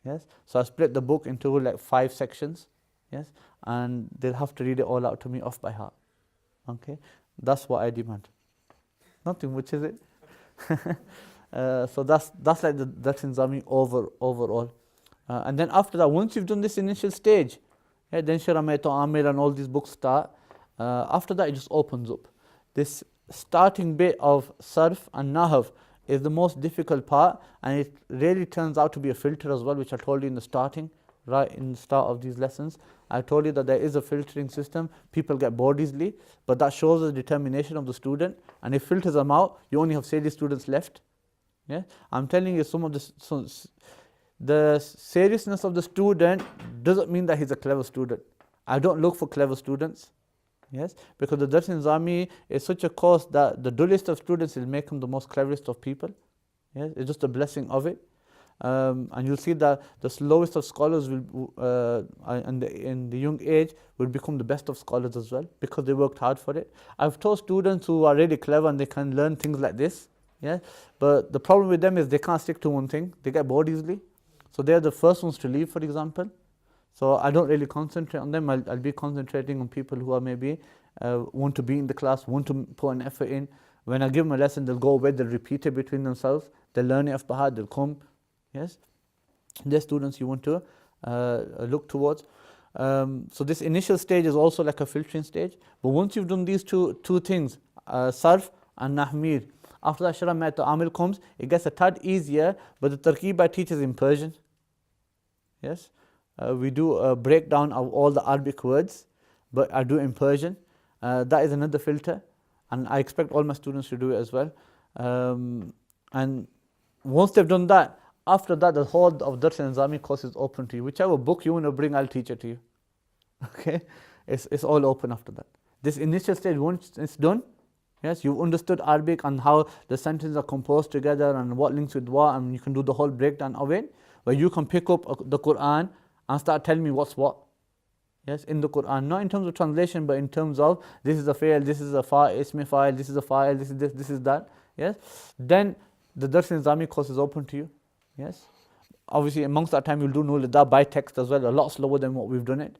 [SPEAKER 4] Yes, so I split the book into like 5 sections. Yes, and they'll have to read it all out to me off by heart. Okay, that's what I demand. Nothing much, is it? So that's like the Dars Nizami overall. And then after that, once you've done this initial stage, then Sharamayat Amir and all these books start. After that, it just opens up. This starting bit of Sarf and Nahv is the most difficult part, and it really turns out to be a filter as well, which I told you in the starting, right in the start of these lessons. I told you that there is a filtering system. People get bored easily, but that shows the determination of the student, and it filters them out. You only have steady students left. Yeah, I'm telling you, some of the seriousness of the student doesn't mean that he's a clever student. I don't look for clever students. Yes, because the Dars Nizami is such a course that the dullest of students will make him the most cleverest of people. Yes, it's just a blessing of it. And you'll see that the slowest of scholars will, in the young age, will become the best of scholars as well, because they worked hard for it. I've taught students who are really clever and they can learn things like this. Yeah, but the problem with them is they can't stick to one thing. They get bored easily. So they're the first ones to leave, for example. So I don't really concentrate on them. I'll be concentrating on people who are maybe want to be in the class, want to put an effort in. When I give them a lesson, they'll go away, they'll repeat it between themselves, they'll learn it off by heart, they'll come. Yes, they're students you want to look towards. So this initial stage is also like a filtering stage. But once you've done these two things, Sarf and Nahmir, after that Sharamayat Amil comes, it gets a tad easier, but the Tarkeeb I teach is in Persian. Yes, we do a breakdown of all the Arabic words, but I do it in Persian. That is another filter, and I expect all my students to do it as well. And once they've done that, after that, the whole of Dars Nizami course is open to you. Whichever book you want to bring, I'll teach it to you. Okay, it's all open after that. This initial stage, once it's done, yes, you've understood Arabic and how the sentences are composed together and what links with what, and you can do the whole breakdown of it, where you can pick up the Quran and start telling me what's what. Yes, in the Quran, not in terms of translation, but in terms of this is a fail, this is a fa'il, ismi fa'il, this is a fa'il, this is this, this is that. Yes, then the Dars Nizami course is open to you. Yes, obviously amongst that time you'll do Nulida by text as well, a lot slower than what we've done it.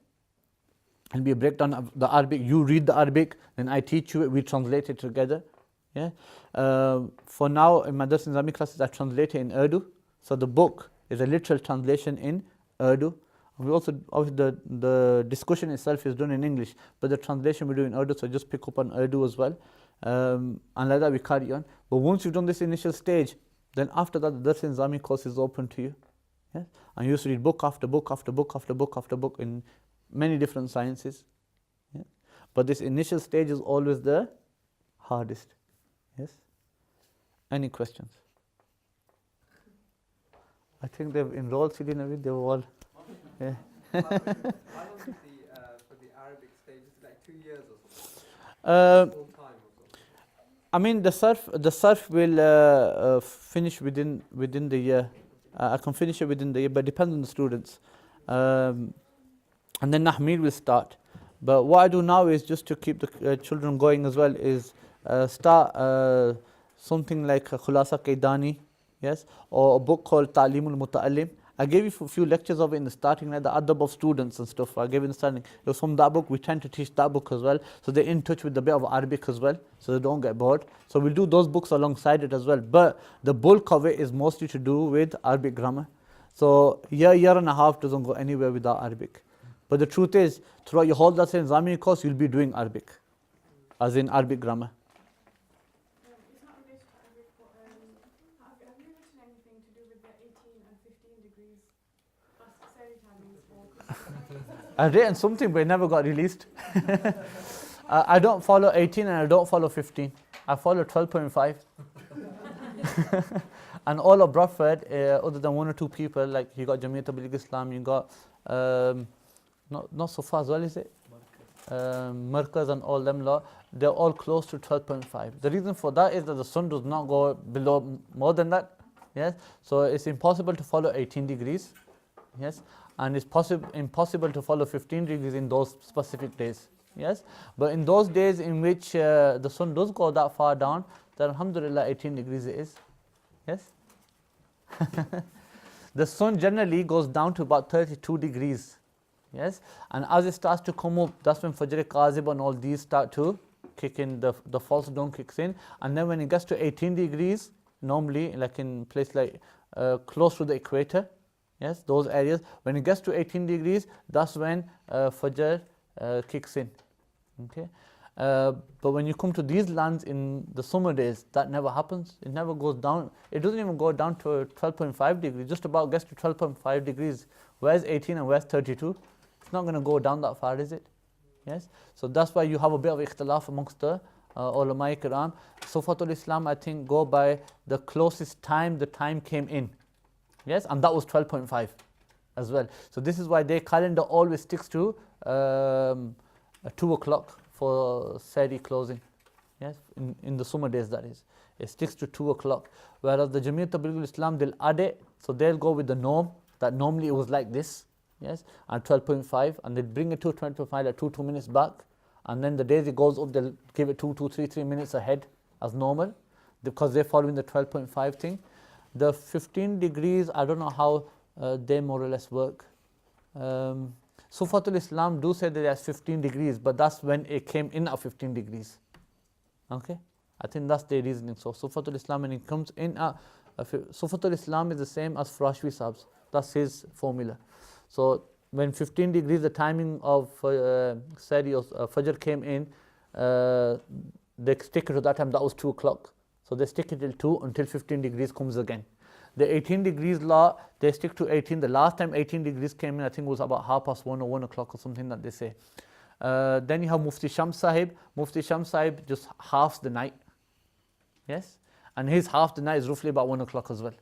[SPEAKER 4] It'll be a breakdown of the Arabic. You read the Arabic, then I teach you it, we translate it together. Yeah. For now, in my Dars Nizami classes, I translate it in Urdu. So the book is a literal translation in Urdu. We also, obviously the discussion itself is done in English, but the translation we do in Urdu, so just pick up on Urdu as well. And like that we carry on. But once you've done this initial stage, then after that, the Dars Nizami course is open to you. Yes? And you used to read book after book after book after book after book in many different sciences. Yeah? But this initial stage is always the hardest. Yes? Any questions? I think they've enrolled Sidi Navid, they were all. Yeah.
[SPEAKER 3] How long is for the Arabic stage? Is it like 2 years or something? Full time or something?
[SPEAKER 4] I mean, the Sarf will finish within the year. I can finish it within the year, but it depends on the students. And then Nahmir will start. But what I do now is just to keep the children going as well is start something like Khulasa Qaidani, yes, or a book called Ta'limul Muta'allim. I gave you a few lectures of it in the starting, like the adab of students and stuff. I gave you in the starting. It was from that book. We tend to teach that book as well, so they're in touch with a bit of Arabic as well, so they don't get bored. So we'll do those books alongside it as well. But the bulk of it is mostly to do with Arabic grammar. So year and a half doesn't go anywhere without Arabic. But the truth is, throughout your whole Dars Nizami course, you'll be doing Arabic, as in Arabic grammar.
[SPEAKER 7] It's not related to Arabic, but have you written anything to do with the 18 and 15 degrees? That's Sari timings for.
[SPEAKER 4] I've written something, but it never got released. I don't follow 18 and I don't follow 15. I follow 12.5. And all of Bradford, other than 1 or 2 people, like you got Jamia Tabligh Islam, you got not so far as well, is it?
[SPEAKER 1] Markaz and all them lot, they're all close to 12.5. The reason for that is that the sun does not go below more than that. Yes, so it's impossible to follow 18 degrees. Yes, and it's impossible to follow 15 degrees in those specific days. Yes, but in those days in which the sun does go that far down, then alhamdulillah 18 degrees it is. Yes. The sun generally goes down to about 32 degrees. Yes, and as it starts to come up, that's when Fajr Qazib and all these start to kick in, the false dawn kicks in. And then when it gets to 18 degrees, normally like in place like close to the equator, yes, those areas, when it gets to 18 degrees, that's when Fajr kicks in. Okay, but when you come to these lands in the summer days, that never happens. It never goes down. It doesn't even go down to 12.5 degrees, just about gets to 12.5 degrees. Where's 18 and where's 32? It's not going to go down that far, is it? Yes. So that's why you have a bit of ikhtilaf amongst the ulama kiram. Sufatul Islam, I think, go by the closest time the time came in. Yes, and that was 12.5 as well. So this is why their calendar always sticks to 2 o'clock for Sari closing. Yes, in the summer days, that is. It sticks to 2 o'clock. Whereas the Jamiyat Tabligh Islam, they'll add it, so they'll go with the norm that normally it was like this. Yes, and 12.5, and they bring it to 12.5 like 2 minutes back, and then the days it goes up, they'll give it 3 minutes ahead as normal, because they're following the 12.5 thing. The 15 degrees, I don't know how they more or less work. Sufatul Islam do say that there's 15 degrees, but that's when it came in at 15 degrees. Okay, I think that's their reasoning. So Sufatul Islam, when it comes in at Sufatul Islam is the same as Farashvi Sahib's. That's his formula. So when 15 degrees, the timing of Sari or Fajr came in, they stick it to that time, that was 2 o'clock. So they stick it till 2 until 15 degrees comes again. The 18 degrees law, they stick to 18. The last time 18 degrees came in, I think it was about 1:30 or 1 o'clock or something that they say. Then you have Mufti Shams Sahib. Mufti Shams Sahib just halves the night. Yes? And his half the night is roughly about 1 o'clock as well.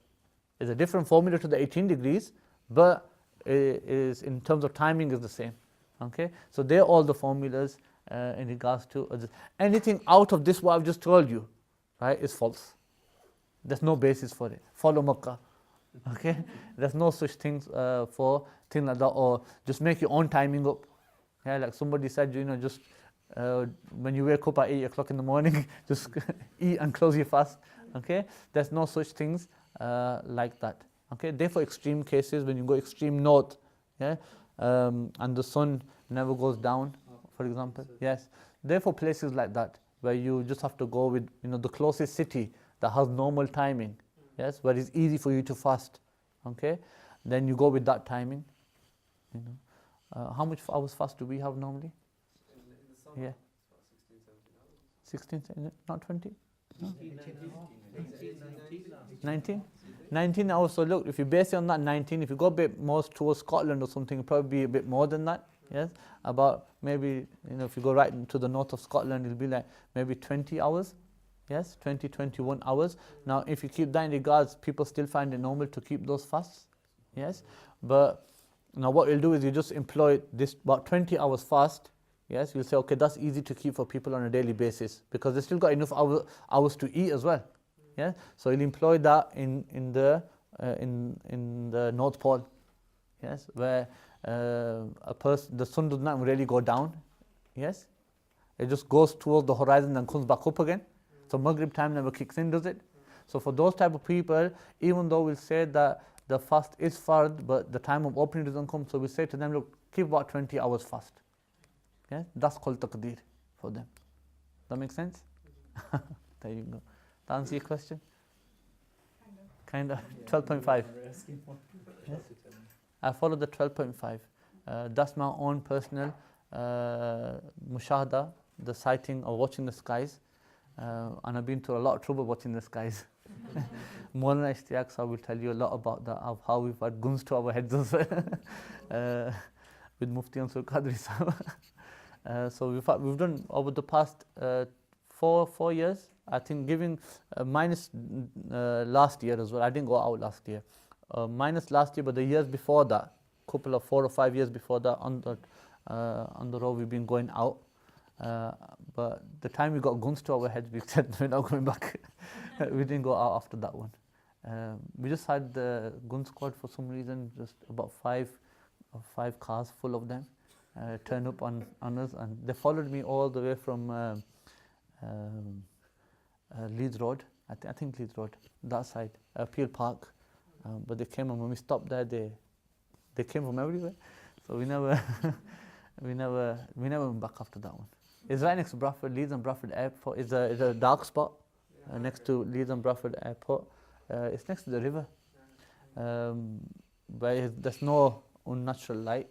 [SPEAKER 1] It's a different formula to the 18 degrees, but it is in terms of timing is the same. Okay? So they're all the formulas in regards to anything out of this what I've just told you, right, is false. There's no basis for it. Follow Makkah. Okay? There's no such things for things like that, or just make your own timing up. Yeah, like somebody said, just when you wake up at 8 o'clock in the morning, just eat and close your fast. Okay? There's no such things like that. Okay? Therefore, extreme cases, when you go extreme north, yeah, and the sun never goes down, for example. Yes. Therefore, places like that, where you just have to go with, the closest city that has normal timing, yes, where it's easy for you to fast, okay, then you go with that timing. How much hours fast do we have normally?
[SPEAKER 3] In the summer,
[SPEAKER 1] Yeah,
[SPEAKER 3] it's about 16, 17 hours.
[SPEAKER 1] 16, not 20? No? 19? 19 hours. So look, if you base it on that 19, if you go a bit more towards Scotland or something, it'll probably be a bit more than that. Yes, about maybe, if you go right into the north of Scotland, it'll be like maybe 20 hours. Yes, 20, 21 hours. Now, if you keep that in regards, people still find it normal to keep those fasts. Yes, but now what you'll do is you just employ this about 20 hours fast. Yes, you'll say, okay, that's easy to keep for people on a daily basis, because they still got enough hours to eat as well. Yeah, so you'll employ that in the North Pole. Yes, where the sun does not really go down. Yes, it just goes towards the horizon and comes back up again. So Maghrib time never kicks in, does it? So for those type of people, even though we'll say that the fast is fard, but the time of opening doesn't come, so we say to them, look, keep about 20 hours fast. Yeah, that's called taqdeer for them. That makes sense? There you go. That answer your question? Kind of. 12.5. Yes. I follow the 12.5. That's my own personal mushahada, the sighting or watching the skies. And I've been through a lot of trouble watching the skies. Maulana Ishtiyaq Sahib will tell you a lot about that, of how we've had guns to our heads as well, with Mufti Ansur Qadri Sahib. So we've done over the past 4 years, I think, giving minus last year as well. I didn't go out last year. Minus last year, but the years before that, couple of 4 or 5 years before that, on the on the road. We've been going out, but the time we got guns to our heads, we said we're not going back. We didn't go out after that one. We just had the gun squad for some reason, just about five cars full of them turn up on us, and they followed me all the way from Leeds Road, I think Leeds Road, that side, Peel Park. But they came, and when we stopped there, they came from everywhere. So we never went back after that one. It's right next to Bradford, Leeds and Bradford Airport. It's a dark spot next to Leeds and Bradford Airport. It's next to the river, where there's no unnatural light,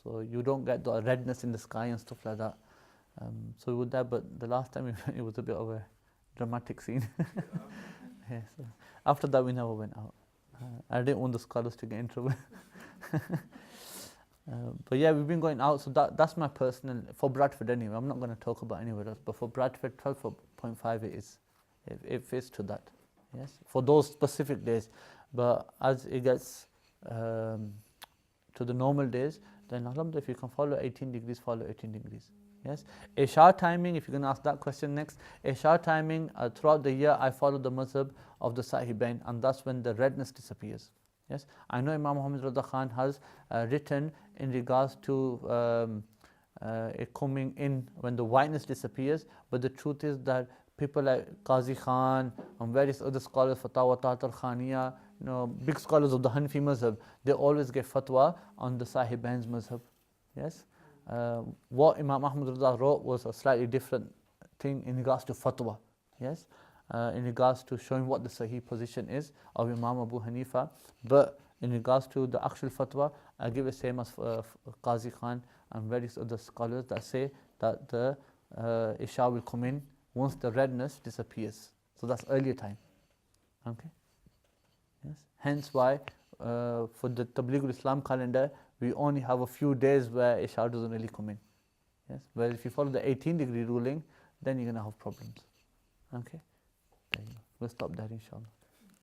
[SPEAKER 1] so you don't get the redness in the sky and stuff like that. So we were there, but the last time it was a bit of a dramatic scene. Yeah, so after that we never went out. I didn't want the scholars to get in trouble. But yeah, we've been going out, so that's my personal, for Bradford anyway. I'm not going to talk about anywhere else, but for Bradford, 12.5 it is. It fits to that, yes, for those specific days. But as it gets to the normal days, then alhamdulillah, if you can follow 18 degrees, follow 18 degrees. Yes. Isha timing, if you're going to ask that question next, Isha timing, throughout the year I follow the mazhab of the Sahibain, and that's when the redness disappears. Yes, I know Imam Muhammad Rida Khan has written in regards to it coming in when the whiteness disappears, but the truth is that people like Qazi Khan and various other scholars, Fatawa Taht al-Khaniya, big scholars of the Hanafi mazhab, they always give fatwa on the Sahibain's mazhab. Yes. What Imam Ahmad Rida wrote was a slightly different thing in regards to fatwa. Yes, in regards to showing what the Sahih position is of Imam Abu Hanifa, but in regards to the actual fatwa, I give it same as Qazi Khan and various other scholars that say that the Isha will come in once the redness disappears. So that's earlier time. Okay. Yes. Hence why for the Tabligh Islam calendar, we only have a few days where Isha doesn't really come in. Yes. Whereas if you follow the 18-degree ruling, then you're going to have problems. Okay. There you go. We'll stop there, inshallah.